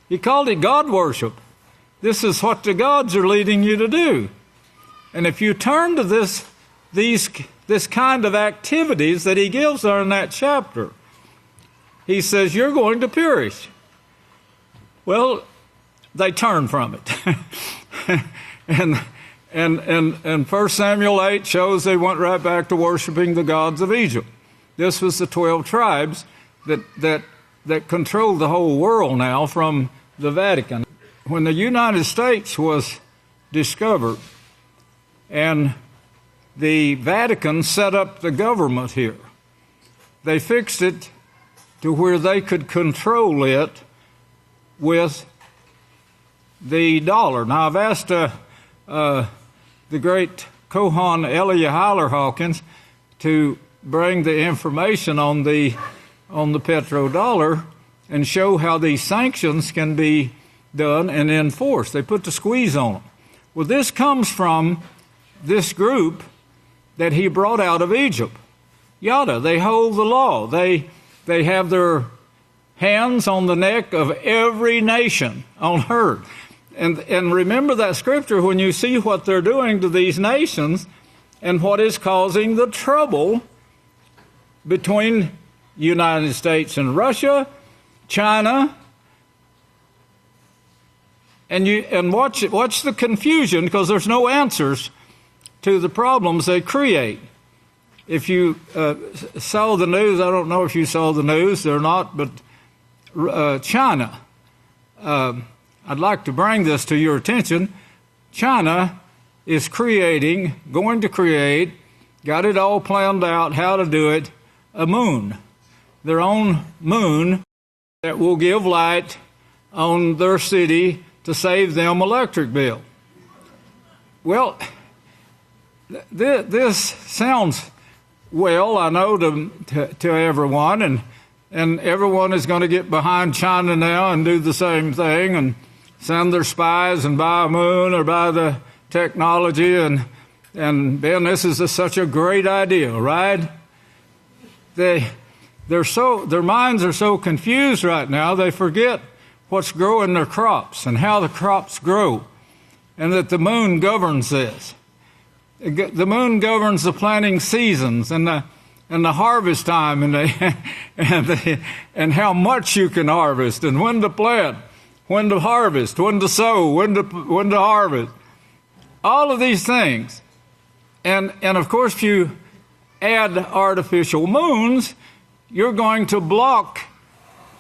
He called it God worship. This is what the gods are leading you to do. And if you turn to this kind of activities that he gives there in that chapter, he says, you're going to perish. Well, they turned from it. and 1 Samuel 8 shows they went right back to worshiping the gods of Egypt. This was the 12 tribes that controlled the whole world now from the Vatican. When the United States was discovered and the Vatican set up the government here, they fixed it to where they could control it with the dollar. Now, I've asked the great Kohan Yisrayl Hawkins to bring the information on the petrodollar and show how these sanctions can be done and enforced. They put the squeeze on them. Well, this comes from this group that he brought out of Egypt. Yada, they hold the law. They have their hands on the neck of every nation on earth. And remember that scripture when you see what they're doing to these nations and what is causing the trouble between United States and Russia, China, and watch the confusion, because there's no answers to the problems they create. If you saw the news, I don't know if you saw the news or not, but China, I'd like to bring this to your attention. China is going to create, got it all planned out how to do it, a moon, their own moon that will give light on their city to save them electric bill. Well, this sounds well, I know, to everyone, and everyone is going to get behind China now and do the same thing and send their spies and buy a moon or buy the technology. And Ben, this is such a great idea, right? Their minds are so confused right now, they forget what's growing their crops and how the crops grow, and that the moon governs this. The moon governs the planting seasons and the harvest time and how much you can harvest and when to plant, when to harvest, when to sow, when to harvest. All of these things. And of course, if you add artificial moons, you're going to block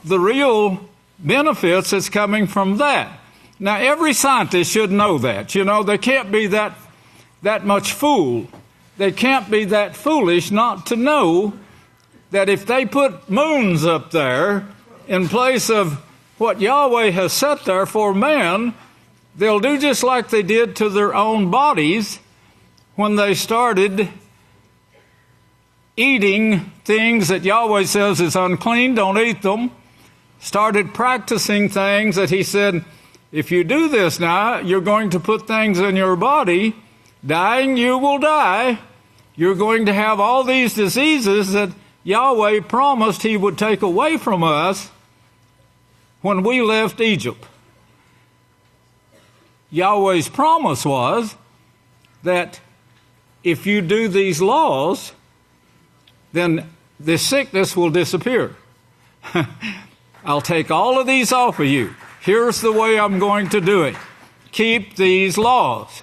the real benefits that's coming from that. Now, every scientist should know that. You know, they can't be that much fool. They can't be that foolish not to know that if they put moons up there in place of what Yahweh has set there for man, they'll do just like they did to their own bodies when they started eating things that Yahweh says is unclean, don't eat them. Started practicing things that he said, if you do this now, you're going to put things in your body. Dying, you will die. You're going to have all these diseases that Yahweh promised he would take away from us when we left Egypt. Yahweh's promise was that if you do these laws, then the sickness will disappear. I'll take all of these off of you. Here's the way I'm going to do it. Keep these laws.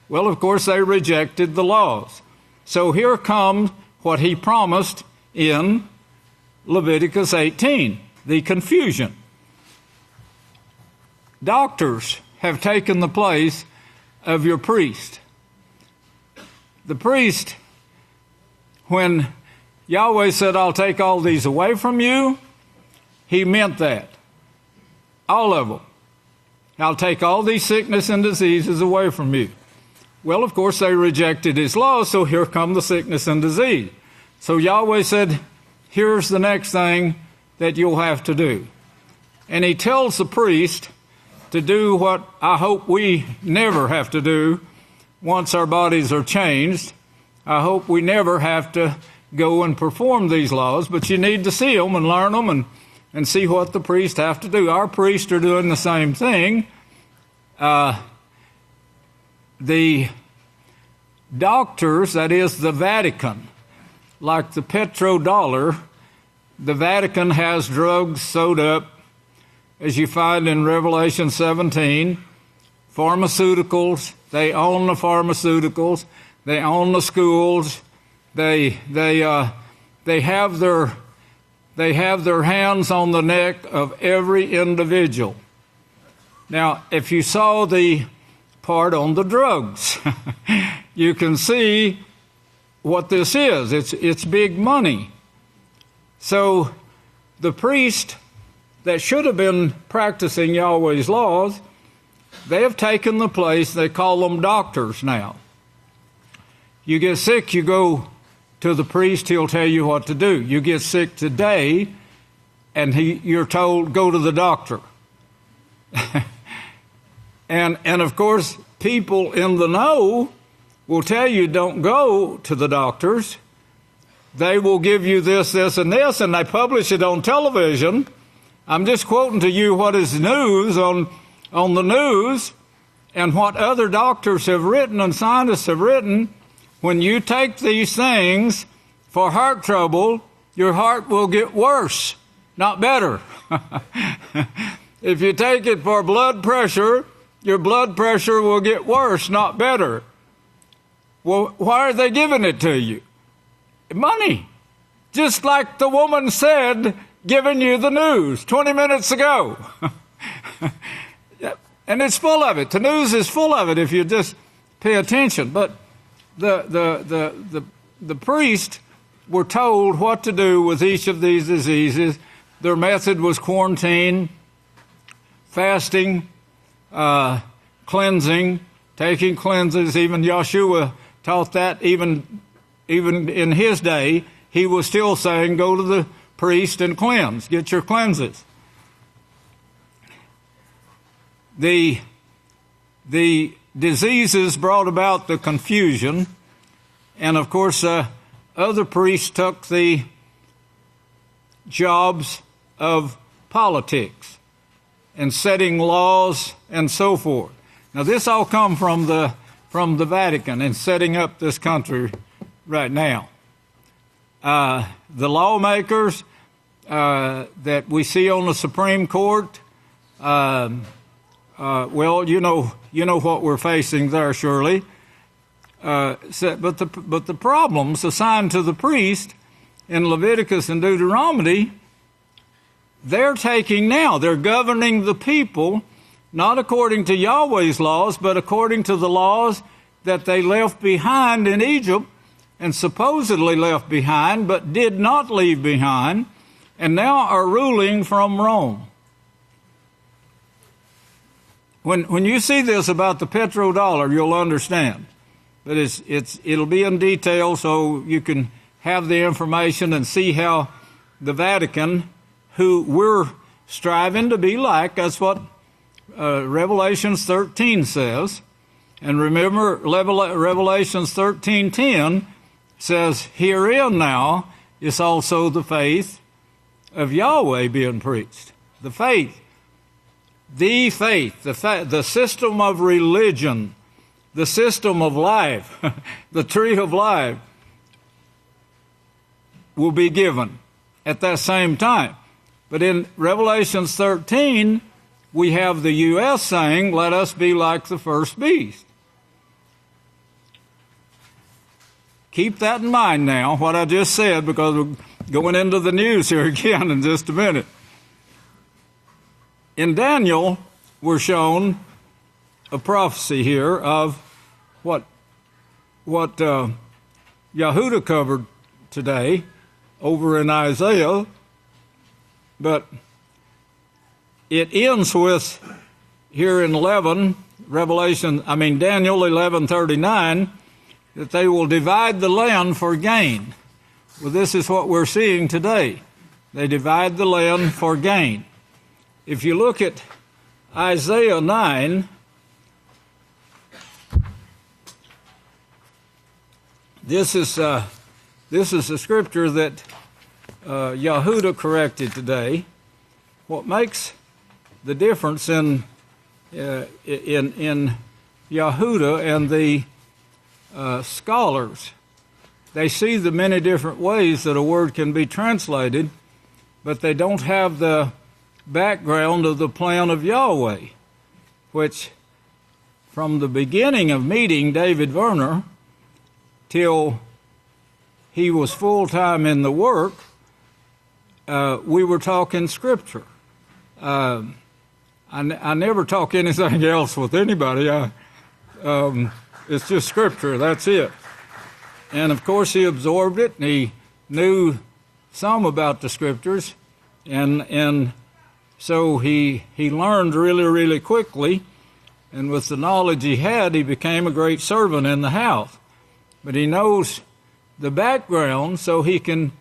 Well, of course, they rejected the laws. So here comes what he promised in Leviticus 18, the confusion. Doctors have taken the place of your priest. The priest, when Yahweh said, I'll take all these away from you, he meant that. All of them. I'll take all these sickness and diseases away from you. Well, of course, they rejected his law, so here come the sickness and disease. So Yahweh said, here's the next thing that you'll have to do. And he tells the priest to do what I hope we never have to do once our bodies are changed. I hope we never have to go and perform these laws, but you need to see them and learn them and see what the priests have to do. Our priests are doing the same thing. The doctors, that is the Vatican, like the petrodollar, the Vatican has drugs sewed up, as you find in Revelation 17. Pharmaceuticals, they own the pharmaceuticals, they own the schools, they have their hands on the neck of every individual. Now, if you saw the part on the drugs, you can see what this is. It's big money. So the priest that should have been practicing Yahweh's laws, they have taken the place. They call them doctors now. You get sick, you go to the priest, he'll tell you what to do. You get sick today, and you're told, go to the doctor. and of course, people in the know will tell you don't go to the doctors. They will give you this, this, and this, and they publish it on television. I'm just quoting to you what is news on the news and what other doctors have written and scientists have written. When you take these things for heart trouble, your heart will get worse, not better. If you take it for blood pressure, your blood pressure will get worse, not better. Well, why are they giving it to you? Money. Just like the woman said, giving you the news 20 minutes ago. And it's full of it. The news is full of it if you just pay attention. But the priests were told what to do with each of these diseases. Their method was quarantine, fasting, cleansing, taking cleanses. Even Yeshua taught that. Even in his day, he was still saying, go to the priest and cleanse. Get your cleanses. The diseases brought about the confusion, and of course, other priests took the jobs of politics and setting laws and so forth. Now, this all come from the Vatican and setting up this country right now. The lawmakers that we see on the Supreme Court. Well, you know what we're facing there, surely. But the problems assigned to the priest in Leviticus and Deuteronomy, they're governing the people, not according to Yahweh's laws, but according to the laws that they left behind in Egypt, and supposedly left behind, but did not leave behind, and now are ruling from Rome. When you see this about the petrodollar, you'll understand. But it'll be in detail so you can have the information and see how the Vatican, who we're striving to be like, that's what Revelations 13 says. And remember, Revelations 13:10 says, herein now is also the faith of Yahweh being preached. The faith. The system of religion, the system of life, the tree of life will be given at that same time. But in Revelation 13, we have the U.S. saying, let us be like the first beast. Keep that in mind now, what I just said, because we're going into the news here again in just a minute. In Daniel, we're shown a prophecy here of what Yehuda covered today over in Isaiah, but it ends with here in Daniel 11:39, that they will divide the land for gain. Well, this is what we're seeing today. They divide the land for gain. If you look at Isaiah 9, this is a scripture that Yehuda corrected today. What makes the difference in Yehuda and the scholars? They see the many different ways that a word can be translated, but they don't have the background of the plan of Yahweh, which from the beginning of meeting David Werner till he was full-time in the work, we were talking Scripture. I never talk anything else with anybody. It's just Scripture, that's it. And of course he absorbed it, and he knew some about the Scriptures, and so he learned really, really quickly, and with the knowledge he had, he became a great servant in the house. But he knows the background, so he can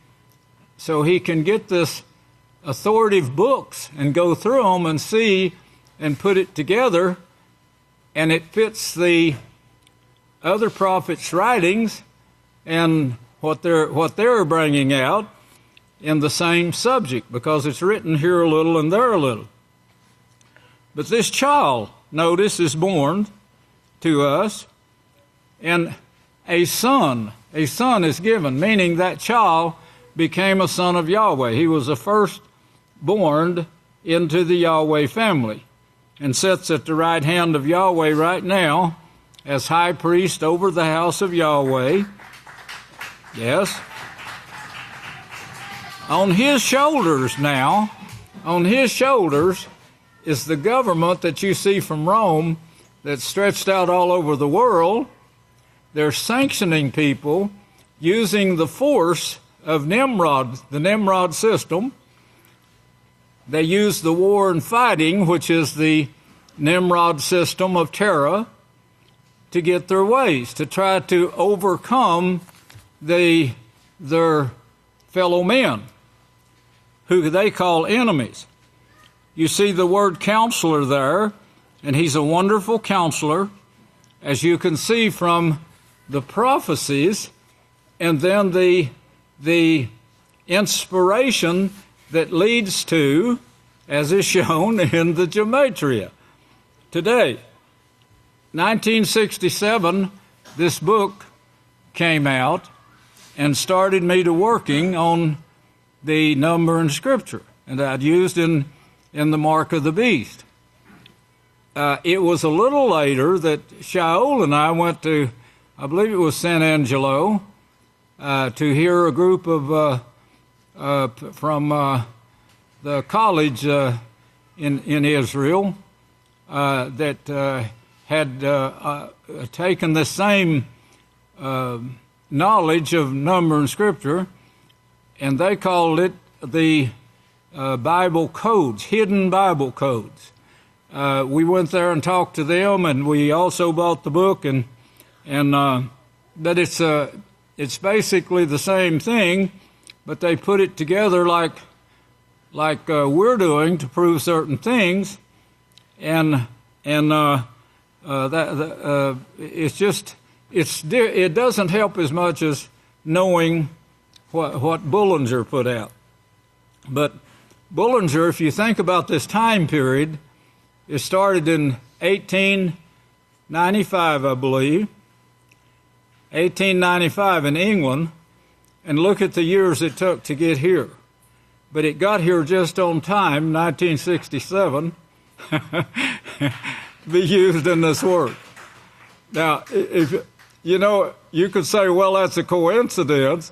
get this authoritative books and go through them and see and put it together, and it fits the other prophets' writings and what they're bringing out in the same subject, because it's written here a little and there a little. But this child, notice, is born to us, and a son is given, meaning that child became a son of Yahweh. He was the first born into the Yahweh family and sits at the right hand of Yahweh right now as high priest over the house of Yahweh. Yes. On his shoulders now, on his shoulders is the government that you see from Rome that's stretched out all over the world. They're sanctioning people using the force of Nimrod, the Nimrod system. They use the war and fighting, which is the Nimrod system of terror, to get their ways, to try to overcome their fellow men, who they call enemies. You see the word counselor there, and he's a wonderful counselor, as you can see from the prophecies, and then the inspiration that leads to, as is shown in the gematria today. 1967, this book came out and started me to working on the number in Scripture, and I'd used in the mark of the beast. It was a little later that Shaul and I went to, I believe it was San Angelo, to hear a group of from the college in Israel that had taken the same knowledge of number in Scripture, and they called it the Bible codes, hidden Bible codes. We went there and talked to them, and we also bought the book, but it's basically the same thing, but they put it together like we're doing to prove certain things, and it doesn't help as much as knowing what Bullinger put out. But Bullinger, if you think about this time period, it started in 1895, I believe, 1895 in England, and look at the years it took to get here. But it got here just on time, 1967, to be used in this work. Now, if you could say, well, that's a coincidence,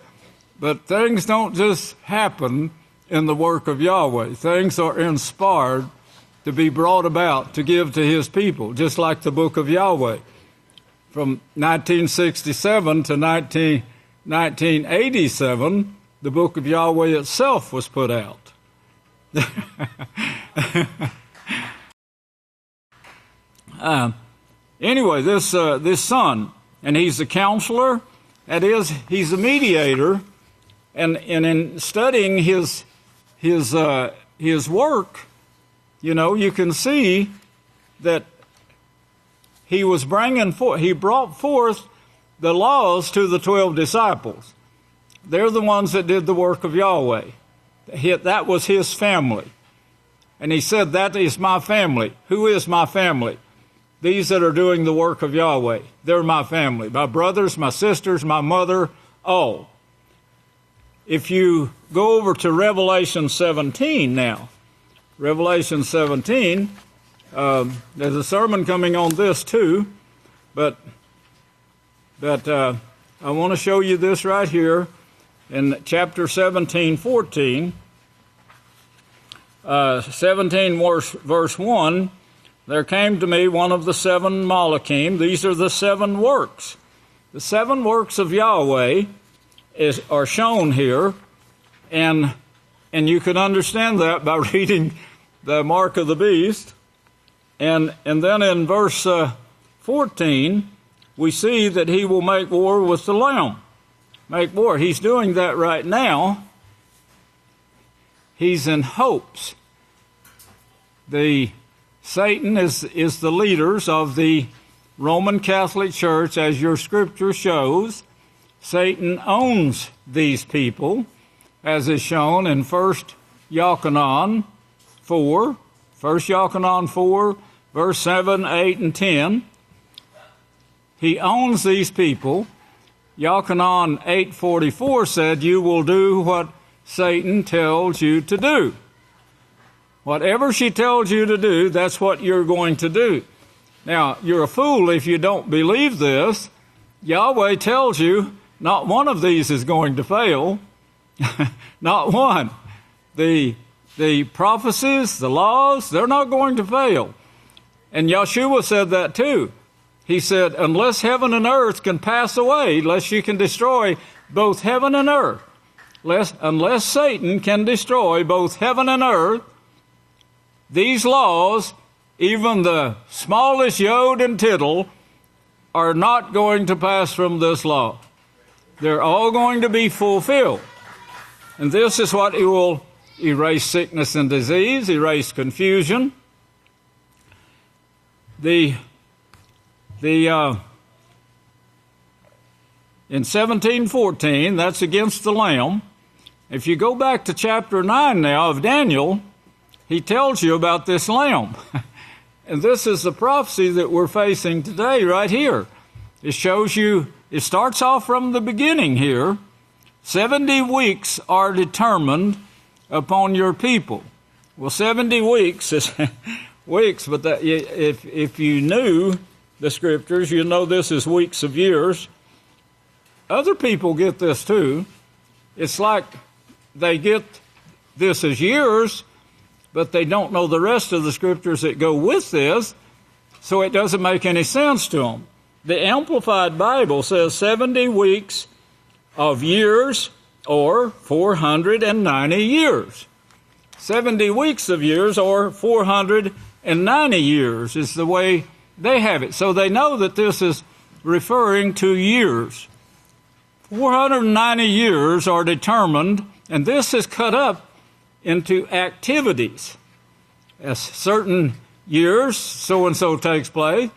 but things don't just happen in the work of Yahweh. Things are inspired to be brought about to give to his people, just like the book of Yahweh. From 1967 to 1987, the book of Yahweh itself was put out. Anyway, this son, and he's a counselor, that is, he's a mediator, and in studying his work, you can see that he brought forth the laws to the 12 disciples. They're the ones that did the work of Yahweh. That was his family. And he said, that is my family. Who is my family? These that are doing the work of Yahweh. They're my family. My brothers, my sisters, my mother, all. If you go over to Revelation 17 now. Revelation 17, there's a sermon coming on this too, but I want to show you this right here in chapter 17:14. 17 verse 1, there came to me one of the 7 Malachim. These are the 7 works. The 7 works of Yahweh are shown here, and you can understand that by reading the mark of the beast. And then in verse 14, we see that he will make war with the Lamb. Make war. He's doing that right now. He's in hopes. Satan is the leaders of the Roman Catholic Church, as your scripture shows. Satan owns these people, as is shown in 1 Yochanan 4, 1 Yochanan 4, verse 7, 8, and 10. He owns these people. Yochanan 8:44 said, you will do what Satan tells you to do. Whatever she tells you to do, that's what you're going to do. Now, you're a fool if you don't believe this. Yahweh tells you not one of these is going to fail. Not one. The prophecies, the laws, they're not going to fail. And Yeshua said that too. He said, unless heaven and earth can pass away, unless you can destroy both heaven and earth, unless Satan can destroy both heaven and earth, these laws, even the smallest yod and tittle, are not going to pass from this law. They're all going to be fulfilled. And this is what it will erase sickness and disease, erase confusion. In 17:14, that's against the Lamb. If you go back to chapter 9 now of Daniel, he tells you about this Lamb. And this is the prophecy that we're facing today right here. It shows you, it starts off from the beginning here. 70 weeks are determined upon your people. Well, 70 weeks is weeks, but if you knew the scriptures, you know this is weeks of years. Other people get this too. It's like they get this as years, but they don't know the rest of the scriptures that go with this, so it doesn't make any sense to them. The Amplified Bible says 70 weeks of years, or 490 years. 70 weeks of years, or 490 years, is the way they have it. So they know that this is referring to years. 490 years are determined, and this is cut up into activities. As certain years, so-and-so takes place.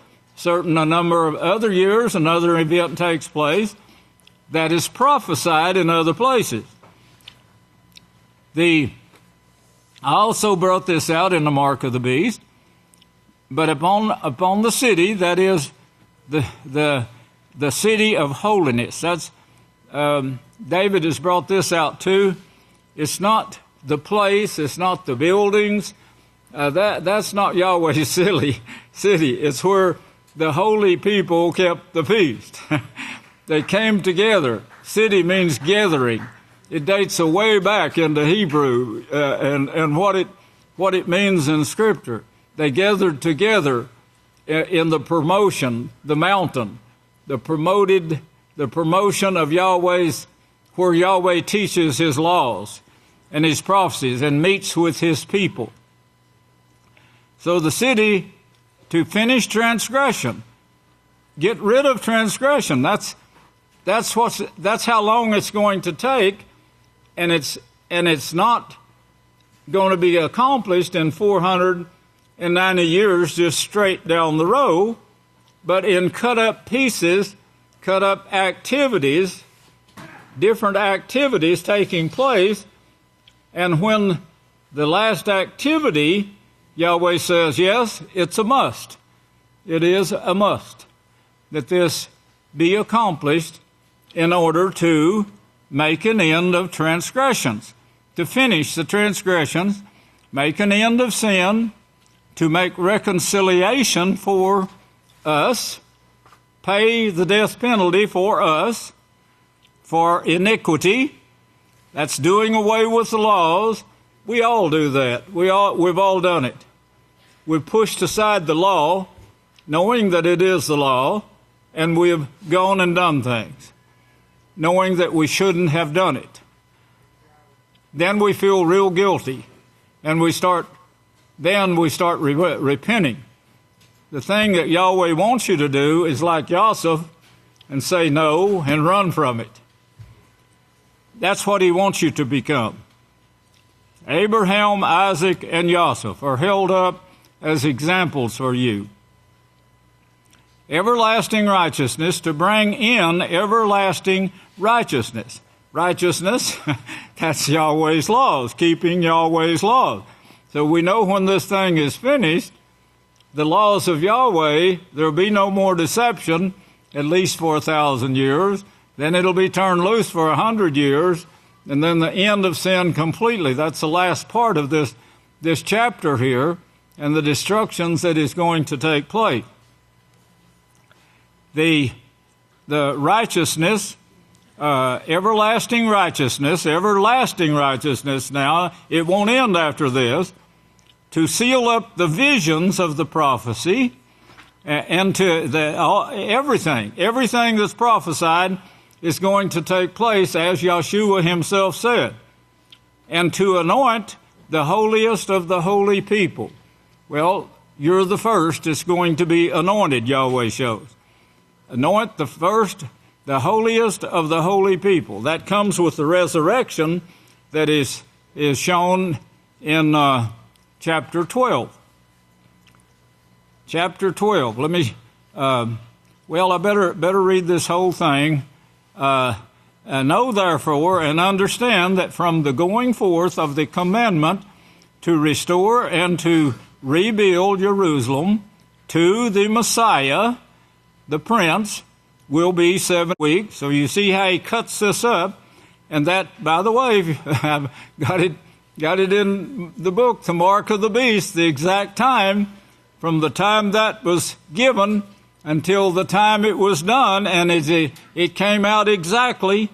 A number of other years, another event takes place. That is prophesied in other places. I also brought this out in the mark of the beast. But upon the city, that is the city of holiness. That's David has brought this out too. It's not the place, it's not the buildings. That's not Yahweh's city. It's where the holy people kept the feast. They came together. City means gathering. It dates way back into Hebrew and what it means in Scripture. They gathered together in the promotion, the mountain, the promotion of Yahweh's, where Yahweh teaches his laws and his prophecies and meets with his people. So the city, to finish transgression, get rid of transgression. That's how long it's going to take, and it's not going to be accomplished in 490 years just straight down the road, but in cut up pieces, cut up activities, different activities taking place. And when the last activity, Yahweh says, yes, it's a must. It is a must that this be accomplished in order to make an end of transgressions. to finish the transgressions, make an end of sin, to make reconciliation for us, pay the death penalty for us, for iniquity. That's doing away with the laws. We all do that. We've all done it. We've pushed aside the law, knowing that it is the law, and we've gone and done things, knowing that we shouldn't have done it. Then we feel real guilty, and we start repenting. The thing that Yahweh wants you to do is like Joseph and say no and run from it. That's what he wants you to become. Abraham, Isaac, and Joseph are held up as examples for you. Everlasting righteousness, to bring in everlasting righteousness. Righteousness, that's Yahweh's laws, keeping Yahweh's laws. So we know when this thing is finished, the laws of Yahweh, there will be no more deception, at least for 1,000 years. Then it'll be turned loose for 100 years, and then the end of sin completely. That's the last part of this chapter here, and the destructions that is going to take place. The righteousness, everlasting righteousness now, it won't end after this, to seal up the visions of the prophecy, and to everything that's prophesied is going to take place as Yahshua himself said, and to anoint the holiest of the holy people. Well, you're the first that's going to be anointed, Yahweh shows. Anoint the first, the holiest of the holy people. That comes with the resurrection that is shown in chapter 12. Chapter 12. Let me, I better read this whole thing. Know therefore and understand that from the going forth of the commandment to restore and to rebuild Jerusalem to the Messiah, the Prince, will be 7 weeks. So you see how he cuts this up. And that, by the way, I've got it in the book, The Mark of the Beast, the exact time, from the time that was given until the time it was done, and it came out exactly.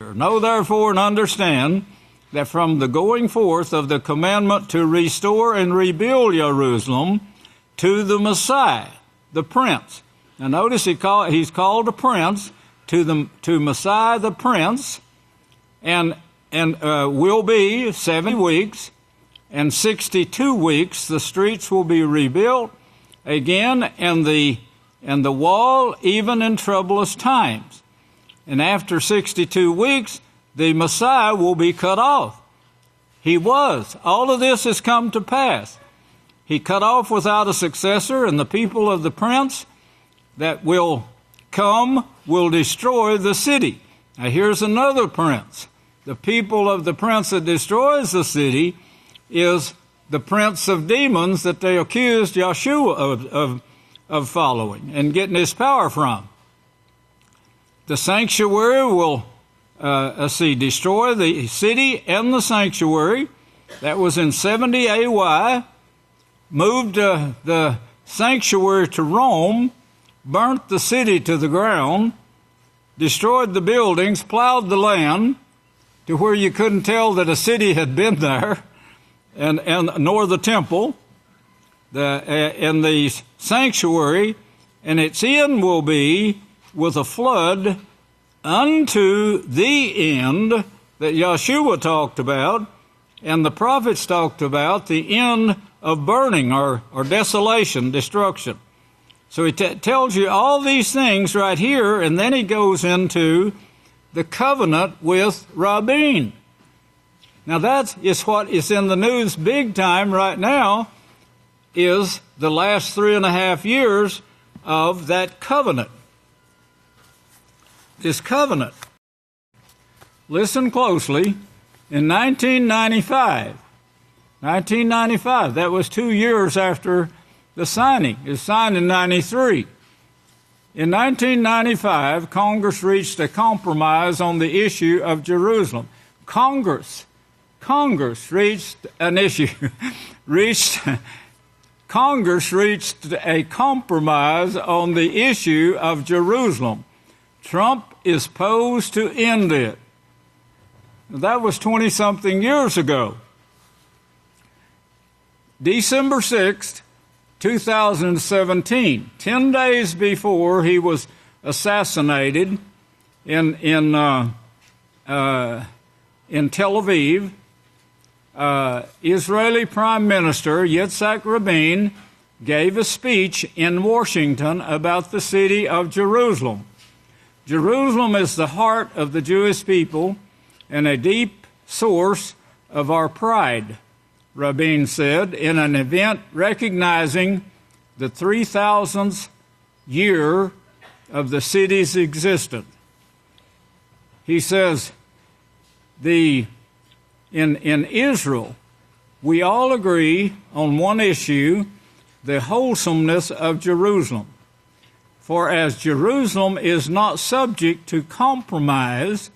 Know therefore and understand that from the going forth of the commandment to restore and rebuild Jerusalem to the Messiah, the Prince. Now notice he's called a Prince to Messiah the Prince, and will be 7 weeks, and 62 weeks the streets will be rebuilt again, and the wall even in troublous times. And after 62 weeks, the Messiah will be cut off. He was. All of this has come to pass. He cut off without a successor, and the people of the Prince that will come will destroy the city. Now here's another prince. The people of the prince that destroys the city is the prince of demons that they accused Yahshua of following and getting his power from. The sanctuary will, destroy the city and the sanctuary. That was in 70 AY. Moved the sanctuary to Rome, burnt the city to the ground, destroyed the buildings, plowed the land to where you couldn't tell that a city had been there, and nor the temple, and the sanctuary, and its end will be with a flood unto the end that Yahshua talked about, and the prophets talked about, the end of burning or desolation, destruction. So he tells you all these things right here, and then he goes into the covenant with Rabin. Now that is what is in the news big time right now, is the last 3.5 years of that covenant. This covenant. Listen closely. In 1995, that was 2 years after the signing. It was signed in 93. In 1995, Congress reached a compromise on the issue of Jerusalem. Congress reached an issue, Congress reached a compromise on the issue of Jerusalem. Trump is posed to end it. That was 20-something years ago. December 6th, 2017, 10 days before he was assassinated in Tel Aviv, Israeli Prime Minister Yitzhak Rabin gave a speech in Washington about the city of Jerusalem. Jerusalem is the heart of the Jewish people and a deep source of our pride, Rabin said in an event recognizing the 3,000th year of the city's existence. He says, in Israel, we all agree on one issue, the wholesomeness of Jerusalem. For as Jerusalem is not subject to compromise,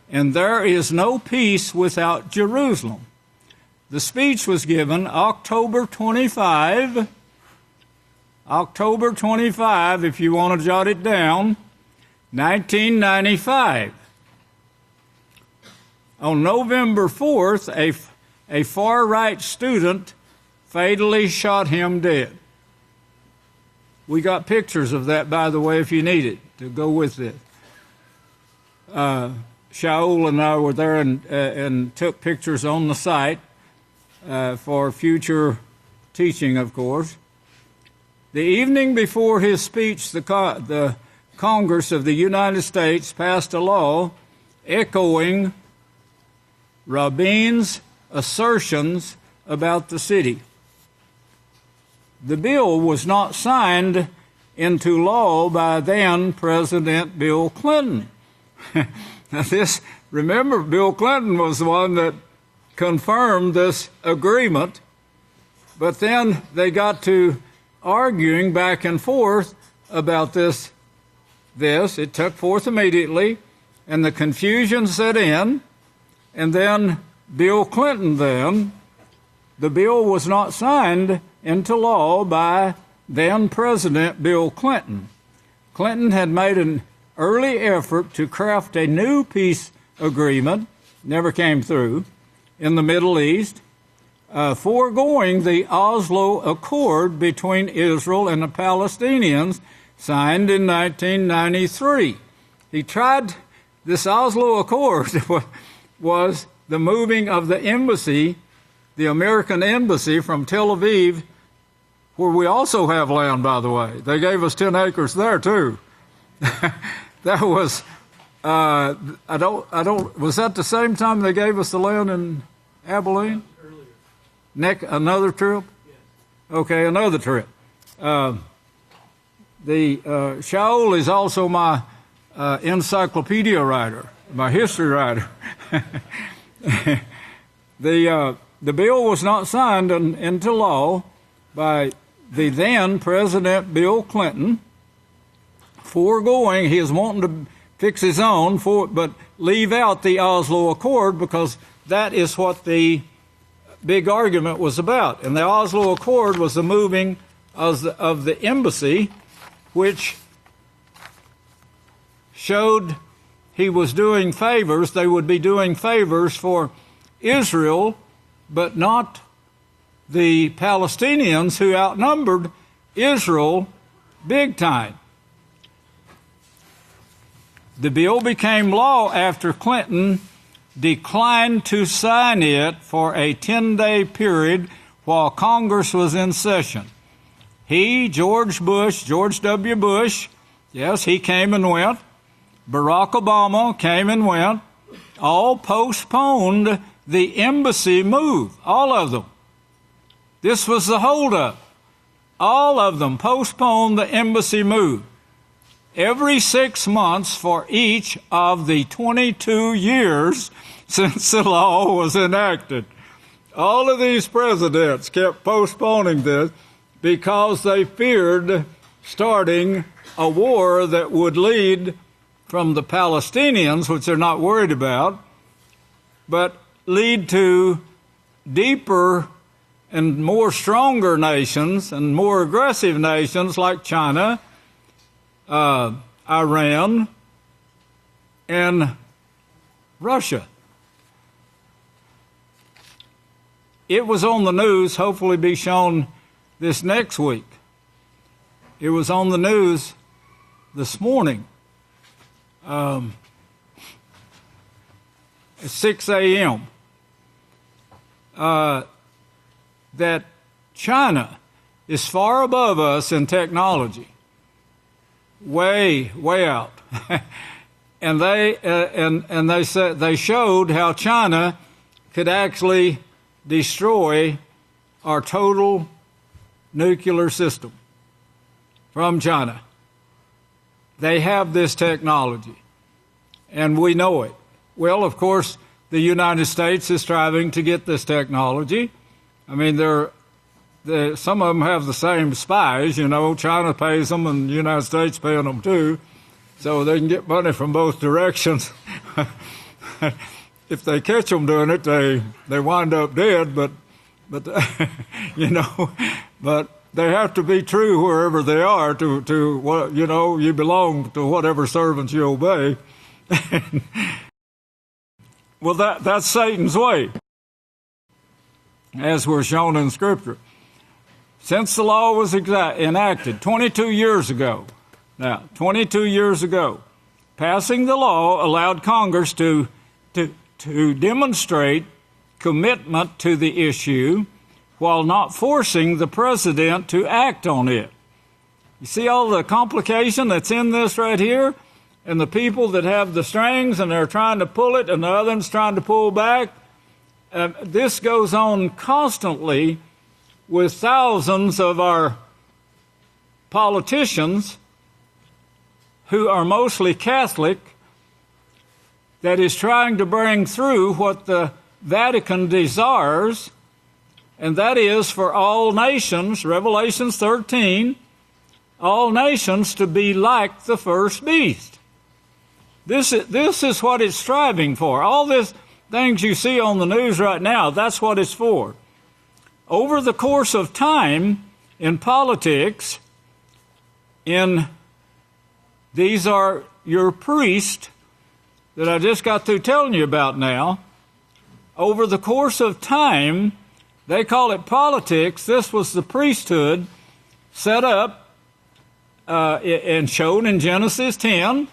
and there is no peace without Jerusalem. The speech was given October 25, if you want to jot it down, 1995. On November 4th, a far-right student fatally shot him dead. We got pictures of that, by the way, if you need it, to go with it. Shaul and I were there and took pictures on the site for future teaching, of course. The evening before his speech, the Congress of the United States passed a law echoing Rabin's assertions about the city. The bill was not signed into law by then President Bill Clinton. Now remember, Bill Clinton was the one that confirmed this agreement, but then they got to arguing back and forth about this. It took forth immediately, and the confusion set in, and then Bill Clinton the bill was not signed into law by then President Bill Clinton. Clinton had made an early effort to craft a new peace agreement, never came through, in the Middle East, foregoing the Oslo Accord between Israel and the Palestinians, signed in 1993. He tried, this Oslo Accord was the moving of the embassy, the American embassy, from Tel Aviv, where we also have land, by the way. They gave us 10 acres there, too. That was, was that the same time they gave us the land in Abelin? Earlier. Another trip? Yes. Okay, another trip. Shaul is also my encyclopedia writer, my history writer. The bill was not signed into law by the then President Bill Clinton, foregoing, he is wanting to fix his own, but leave out the Oslo Accord because that is what the big argument was about. And the Oslo Accord was the moving of the embassy, which showed he was doing favors. They would be doing favors for Israel, but not the Palestinians, who outnumbered Israel big time. The bill became law after Clinton declined to sign it for a 10-day period while Congress was in session. He, George W. Bush, yes, he came and went. Barack Obama came and went. All postponed the embassy move, all of them. This was the holdup. All of them postponed the embassy move. Every 6 months for each of the 22 years since the law was enacted. All of these presidents kept postponing this because they feared starting a war that would lead from the Palestinians, which they're not worried about, but lead to deeper and more stronger nations and more aggressive nations like China, Iran, and Russia. It was on the news, hopefully be shown this next week. It was on the news this morning at 6 a.m. That China is far above us in technology, way out. And they said they showed how China could actually destroy our total nuclear system from China. They have this technology, and we know it. Well, of course, the United States is striving to get this technology. I mean, some of them have the same spies. You know, China pays them, and the United States paying them too, so they can get money from both directions. If they catch them doing it, they wind up dead. But you know, but they have to be true wherever they are. To what, you know, you belong to whatever servants you obey. Well, that's Satan's way, as we're shown in Scripture. Since the law was enacted 22 years ago, now 22 years ago, passing the law allowed Congress to demonstrate commitment to the issue while not forcing the president to act on it. You see all the complication that's in this right here? And the people that have the strings and they're trying to pull it and the other one's trying to pull back. This goes on constantly with thousands of our politicians who are mostly Catholic that is trying to bring through what the Vatican desires, and that is for all nations, Revelation 13, all nations to be like the first beast. This is what it's striving for. All these things you see on the news right now, that's what it's for. Over the course of time in politics, these are your priests that I just got through telling you about now. Over the course of time, they call it politics. This was the priesthood set up and shown in Genesis 10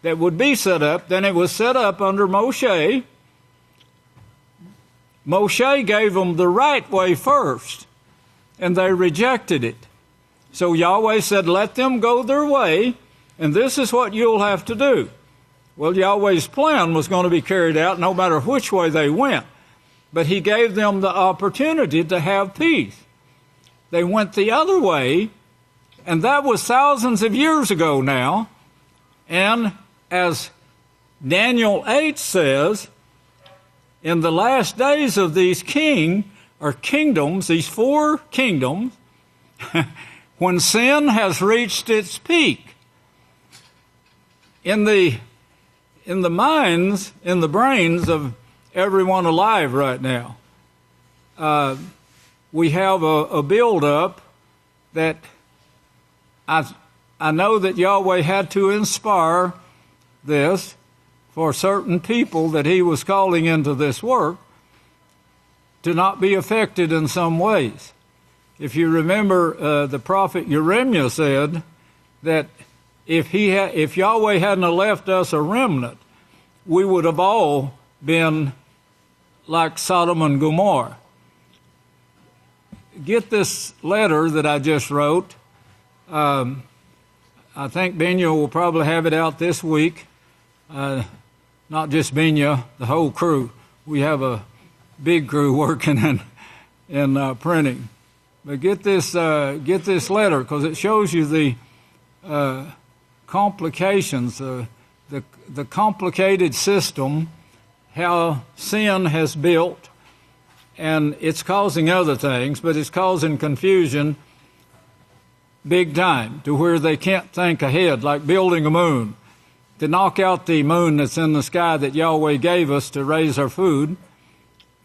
that would be set up. Then it was set up under Moshe. Moshe gave them the right way first, and they rejected it. So Yahweh said, let them go their way, and this is what you'll have to do. Well, Yahweh's plan was going to be carried out no matter which way they went, but he gave them the opportunity to have peace. They went the other way, and that was thousands of years ago now, and as Daniel 8 says, in the last days of these kingdoms, these four kingdoms, when sin has reached its peak, in the minds, in the brains of everyone alive right now, we have a build-up that I know that Yahweh had to inspire this for certain people that he was calling into this work to not be affected in some ways. If you remember, the prophet Jeremiah said that if Yahweh hadn't left us a remnant, we would have all been like Sodom and Gomorrah. Get this letter that I just wrote. I think Benya will probably have it out this week. Not just Benya, the whole crew. We have a big crew working in printing. But get this letter, because it shows you the complications, the complicated system, how sin has built, and it's causing other things, but it's causing confusion big time to where they can't think ahead, like building a moon. to knock out the moon that's in the sky that Yahweh gave us to raise our food,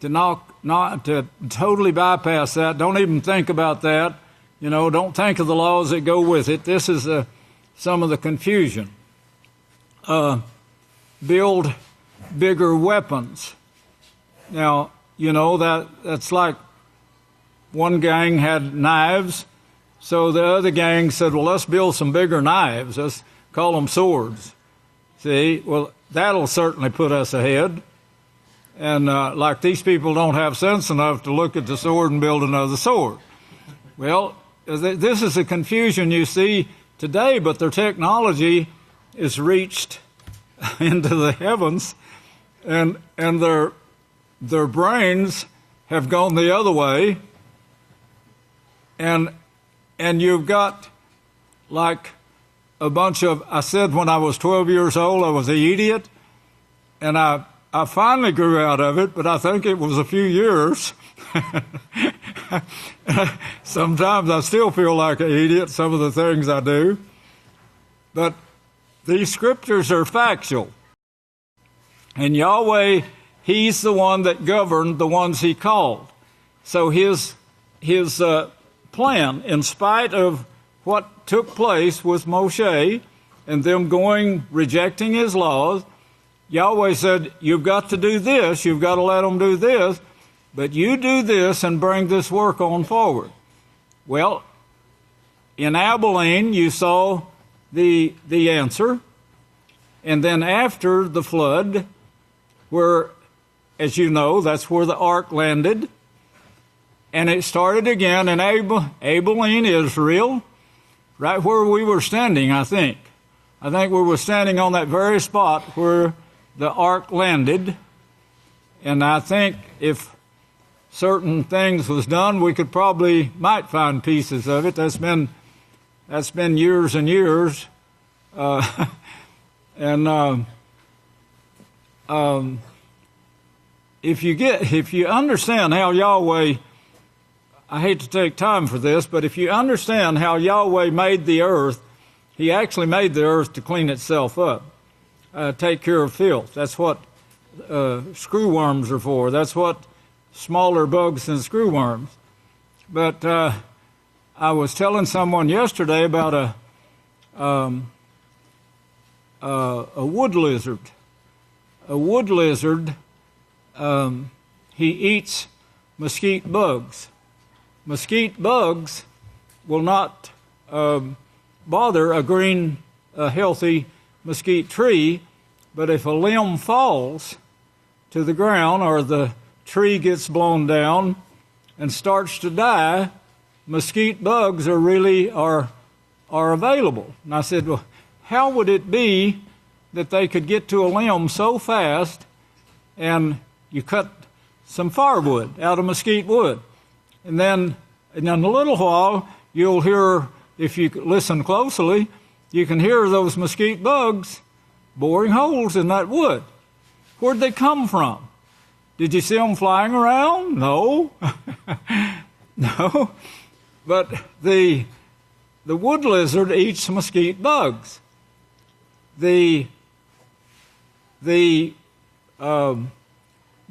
to totally bypass that. Don't even think about that. Don't think of the laws that go with it. This is some of the confusion. Build bigger weapons. Now, that's like one gang had knives, so the other gang said, well, let's build some bigger knives. Let's call them swords. See, well, that'll certainly put us ahead. And like these people don't have sense enough to look at the sword and build another sword. Well, this is a confusion you see today, but their technology is reached into the heavens, and their brains have gone the other way, and you've got like a bunch of, I said when I was 12 years old I was an idiot, and I finally grew out of it, but I think it was a few years. Sometimes I still feel like an idiot, some of the things I do. But these scriptures are factual. And Yahweh, He's the one that governed the ones He called. So His plan, in spite of what took place with Moshe and them rejecting His laws, Yahweh said, you've got to do this, you've got to let them do this, but you do this and bring this work on forward. Well, in Abelin, you saw the answer. And then after the flood, where, as you know, that's where the ark landed. And it started again in Abelin, Israel, right where we were standing, I think. I think we were standing on that very spot where the ark landed. And I think if certain things was done, we might find pieces of it. That's been years and years. If you understand how Yahweh, I hate to take time for this, but if you understand how Yahweh made the earth, He actually made the earth to clean itself up, take care of filth. That's what screwworms are for. That's what smaller bugs than screwworms. But I was telling someone yesterday about a wood lizard. A wood lizard, he eats mesquite bugs. Mesquite bugs will not bother a green, healthy mesquite tree, but if a limb falls to the ground or the tree gets blown down and starts to die, mesquite bugs are available. And I said, well, how would it be that they could get to a limb so fast, and you cut some firewood out of mesquite wood, and then in a little while you'll hear, if you listen closely, you can hear those mesquite bugs boring holes in that wood. Where'd they come from? Did you see them flying around? No. No. But the wood lizard eats mesquite bugs. The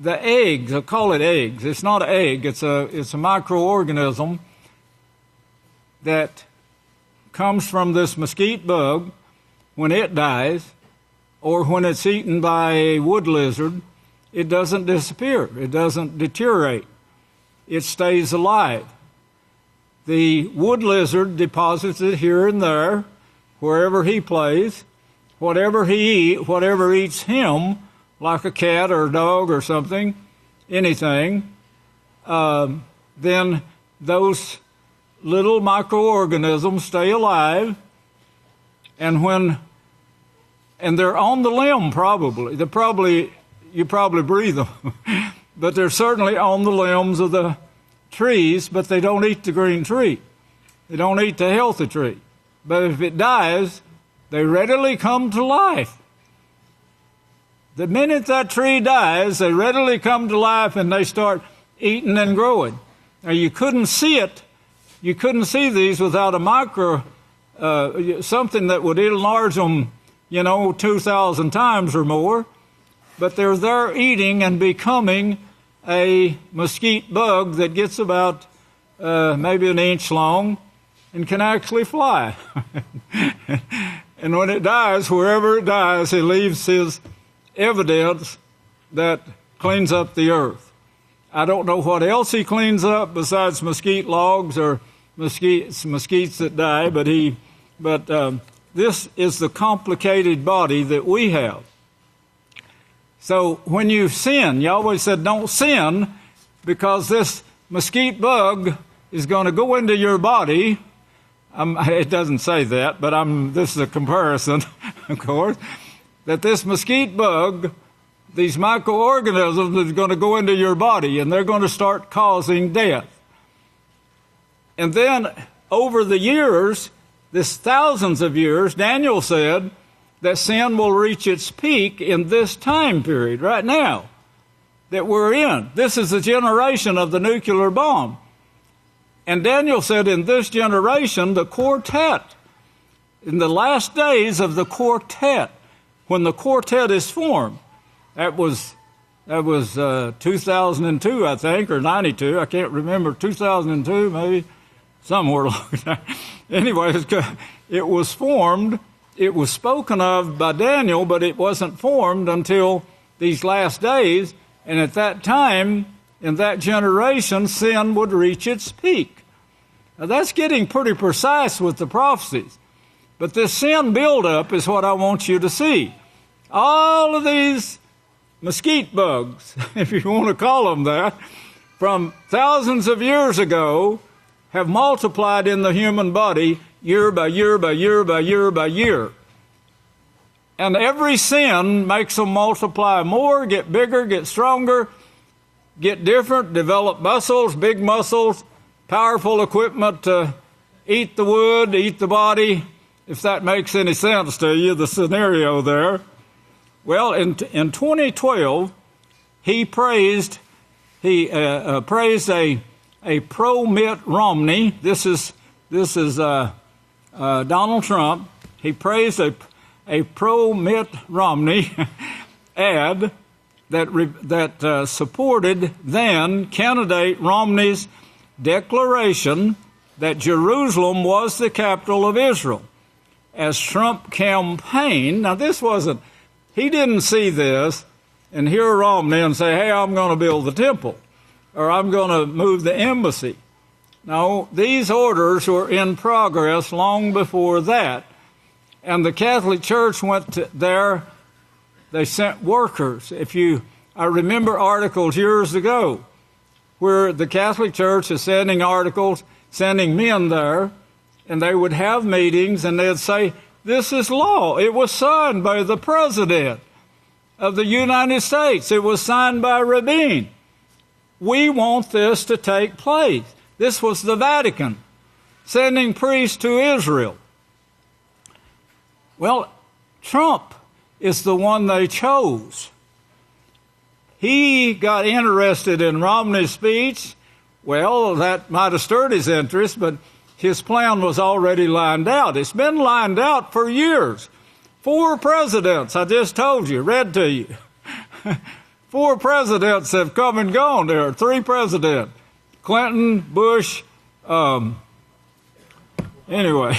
eggs, I call it eggs. It's not an egg. It's a microorganism that comes from this mesquite bug. When it dies, or when it's eaten by a wood lizard, it doesn't disappear. It doesn't deteriorate. It stays alive. The wood lizard deposits it here and there, wherever he plays. Whatever eats him, like a cat or a dog or something, anything, then those little microorganisms stay alive, and they're on the limb probably. You probably breathe them, but they're certainly on the limbs of the trees, but they don't eat the green tree. They don't eat the healthy tree. But if it dies, they readily come to life. The minute that tree dies, they readily come to life and they start eating and growing. Now, you couldn't see it. You couldn't see these without a something that would enlarge them 2,000 times or more. But they're there eating and becoming a mesquite bug that gets about maybe an inch long and can actually fly. And when it dies, wherever it dies, it leaves his evidence that cleans up the earth. I don't know what else he cleans up besides mesquite logs or mesquites that die, but this is the complicated body that we have. So when you sin, Yahweh said, don't sin, because this mesquite bug is going to go into your body. It doesn't say that, but this is a comparison, of course, that this mesquite bug, these microorganisms, is going to go into your body, and they're going to start causing death. And then over the years, this thousands of years, Daniel said that sin will reach its peak in this time period right now that we're in. This is the generation of the nuclear bomb. And Daniel said in this generation, the quartet, in the last days of the quartet, when the quartet is formed, that was 2002, I think, or 92. I can't remember, 2002, maybe, somewhere along there. Anyway, it was formed. It was spoken of by Daniel, but it wasn't formed until these last days. And at that time, in that generation, sin would reach its peak. Now, that's getting pretty precise with the prophecies. But this sin buildup is what I want you to see. All of these mesquite bugs, if you want to call them that, from thousands of years ago, have multiplied in the human body year by year by year by year by year. And every sin makes them multiply more, get bigger, get stronger, get different, develop muscles, big muscles, powerful equipment to eat the wood, eat the body, if that makes any sense to you, the scenario there. Well, in 2012, he praised a pro-Mitt Romney. This is Donald Trump. He praised a pro-Mitt Romney ad that supported then candidate Romney's declaration that Jerusalem was the capital of Israel. As Trump campaigned, now he didn't see this and hear Romney and say, hey, I'm going to build the temple, or I'm going to move the embassy. No, these orders were in progress long before that. And the Catholic Church went there. They sent workers. I remember articles years ago where the Catholic Church is sending men there, and they would have meetings, and they'd say, this is law. It was signed by the President of the United States. It was signed by Rabin. We want this to take place. This was the Vatican sending priests to Israel. Well, Trump is the one they chose. He got interested in Romney's speech. Well, that might have stirred his interest, but his plan was already lined out. It's been lined out for years. 4 presidents, I just told you, read to you. 4 presidents have come and gone there. 3 presidents. Clinton, Bush, anyway.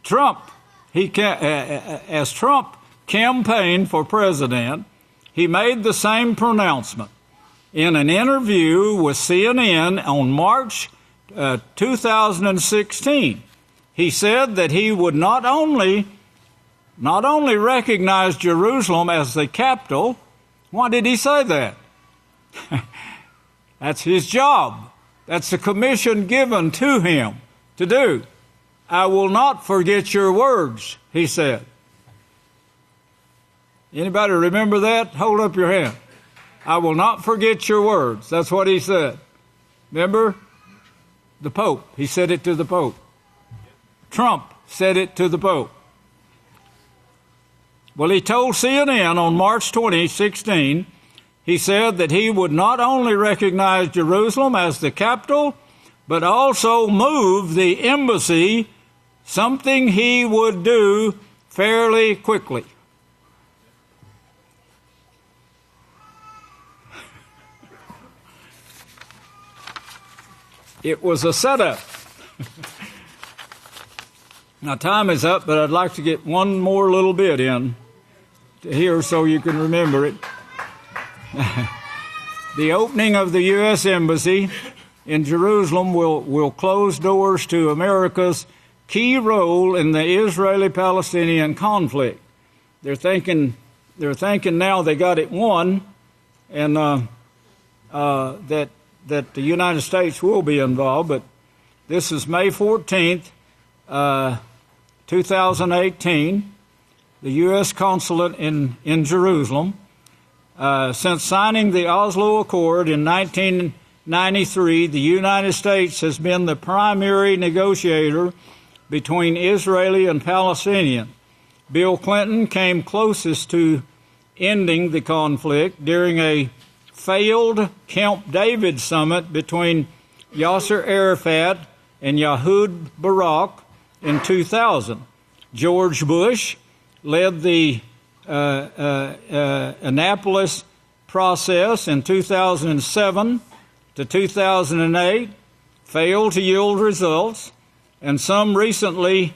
Trump, as Trump campaigned for president, he made the same pronouncement in an interview with CNN on March 2016. He said that he would not only recognize Jerusalem as the capital. Why did he say that? That's his job. That's the commission given to him to do. I will not forget your words, he said. Anybody remember that? Hold up your hand. I will not forget your words. That's what he said. Remember? The Pope. He said it to the Pope. Trump said it to the Pope. Well, he told CNN on March 2016, he said that he would not only recognize Jerusalem as the capital, but also move the embassy, something he would do fairly quickly. It was a setup. Now, time is up, but I'd like to get one more little bit in here so you can remember it. The opening of the U.S. Embassy in Jerusalem will close doors to America's key role in the Israeli-Palestinian conflict. They're thinking now they got it won, and that the United States will be involved. But this is May 14th, 2018. The U.S. consulate in Jerusalem. Since signing the Oslo Accord in 1993, the United States has been the primary negotiator between Israeli and Palestinian. Bill Clinton came closest to ending the conflict during a failed Camp David summit between Yasser Arafat and Ehud Barak in 2000. George Bush led the Annapolis process in 2007 to 2008, failed to yield results, and some recently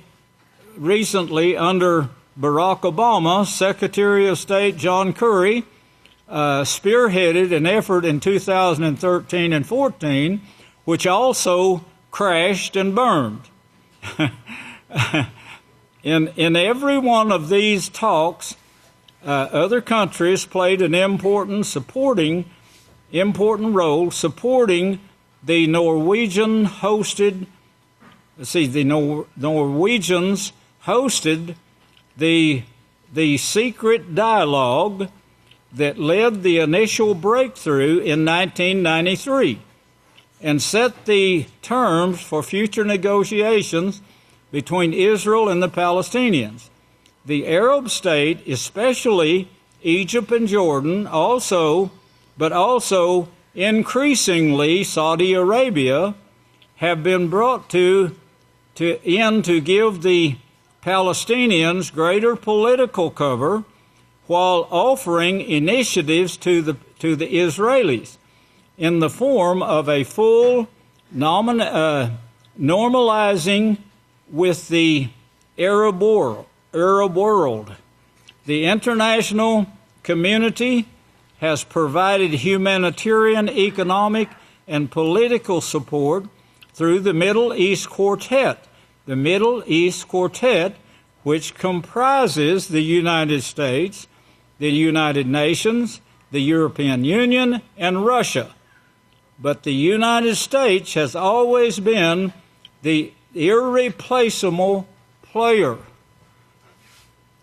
under Barack Obama, Secretary of State John Kerry spearheaded an effort in 2013 and 14, which also crashed and burned. In every one of these talks, other countries played an important role supporting the Norwegians hosted the secret dialogue that led the initial breakthrough in 1993 and set the terms for future negotiations between Israel and the Palestinians. The Arab state, especially Egypt and Jordan, but also increasingly Saudi Arabia, have been brought to give the Palestinians greater political cover while offering initiatives to the Israelis in the form of a full normalizing with the Arab world. The international community has provided humanitarian, economic, and political support through the Middle East Quartet. The Middle East Quartet, which comprises the United States, the United Nations, the European Union, and Russia. But the United States has always been the irreplaceable player.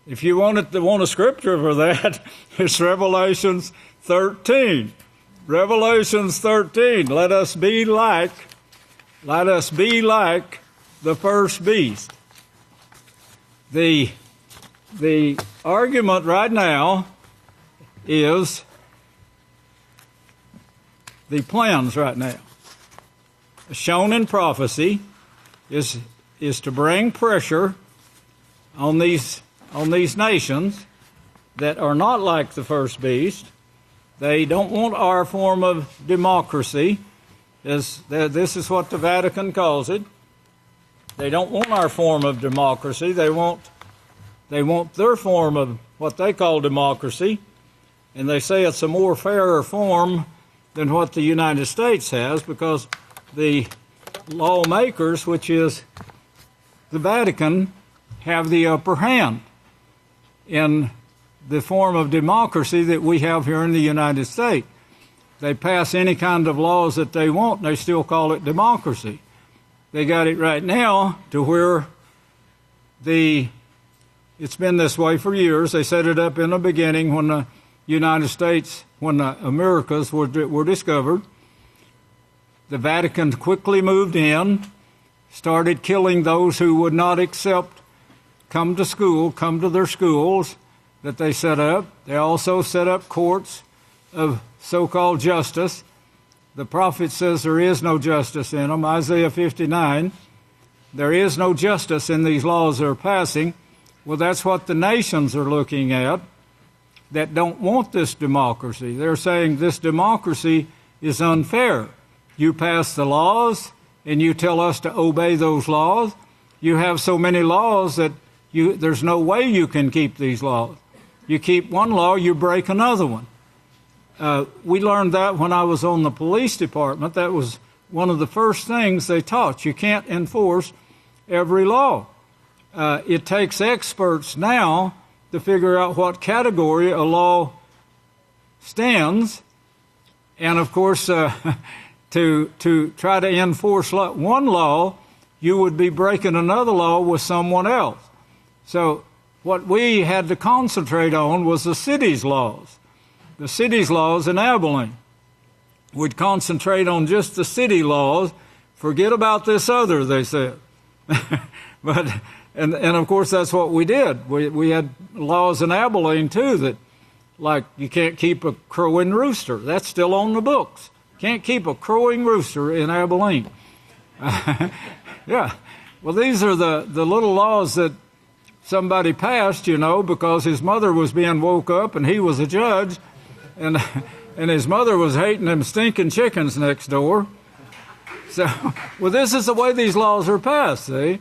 If you want a scripture for that, it's Revelations 13. Revelations 13. Let us be like the first beast. The argument right now is the plans right now, shown in prophecy, is to bring pressure on these nations that are not like the first beast. They don't want our form of democracy. This is what the Vatican calls it. They don't want our form of democracy. They want their form of what they call democracy, and they say it's a more fairer form than what the United States has, because the lawmakers, which is the Vatican, have the upper hand in the form of democracy that we have here in the United States. They pass any kind of laws that they want, and they still call it democracy. They got it right now to where it's been this way for years. They set it up in the beginning when the United States, when the Americas were discovered. The Vatican quickly moved in, started killing those who would not accept, come to their schools that they set up. They also set up courts of so-called justice. The prophet says there is no justice in them. Isaiah 59, there is no justice in these laws they're passing. Well, that's what the nations are looking at that don't want this democracy. They're saying this democracy is unfair. You pass the laws and you tell us to obey those laws. You have so many laws that there's no way you can keep these laws. You keep one law, you break another one. We learned that when I was on the police department. That was one of the first things they taught. You can't enforce every law. It takes experts now to figure out what category a law stands, and of course, to try to enforce one law, you would be breaking another law with someone else. So what we had to concentrate on was the city's laws. The city's laws in Abelin. We'd concentrate on just the city laws. Forget about this other, they said. And of course that's what we did. We had laws in Abelin too that, like, you can't keep a crowing rooster. That's still on the books. Can't keep a crowing rooster in Abelin. Yeah. Well, these are the little laws that somebody passed, because his mother was being woke up and he was a judge, and his mother was hating them stinking chickens next door. So, well, this is the way these laws are passed, see?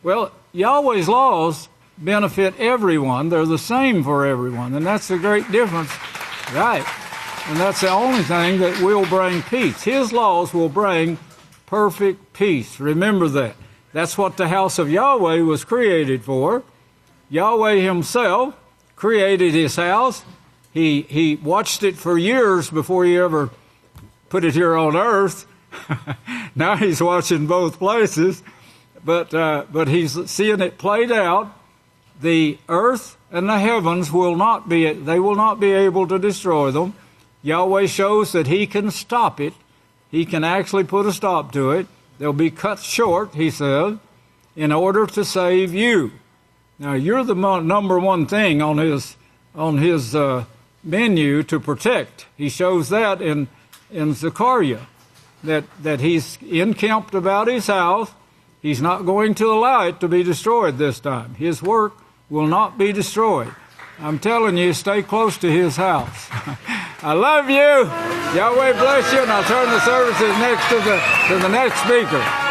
Well, Yahweh's laws benefit everyone. They're the same for everyone, and that's the great difference, right? And that's the only thing that will bring peace. His laws will bring perfect peace. Remember that. That's what the house of Yahweh was created for. Yahweh himself created his house. He watched it for years before he ever put it here on earth. Now he's watching both places. But he's seeing it played out. The earth and the heavens will not be able to destroy them. Yahweh shows that he can stop it. He can actually put a stop to it. They'll be cut short, he said, in order to save you. Now, you're the number one thing on his menu to protect. He shows that in Zechariah, that he's encamped about his house. He's not going to allow it to be destroyed this time. His work will not be destroyed. I'm telling you, stay close to his house. I love you. Yahweh bless you, and I'll turn the services next to the next speaker.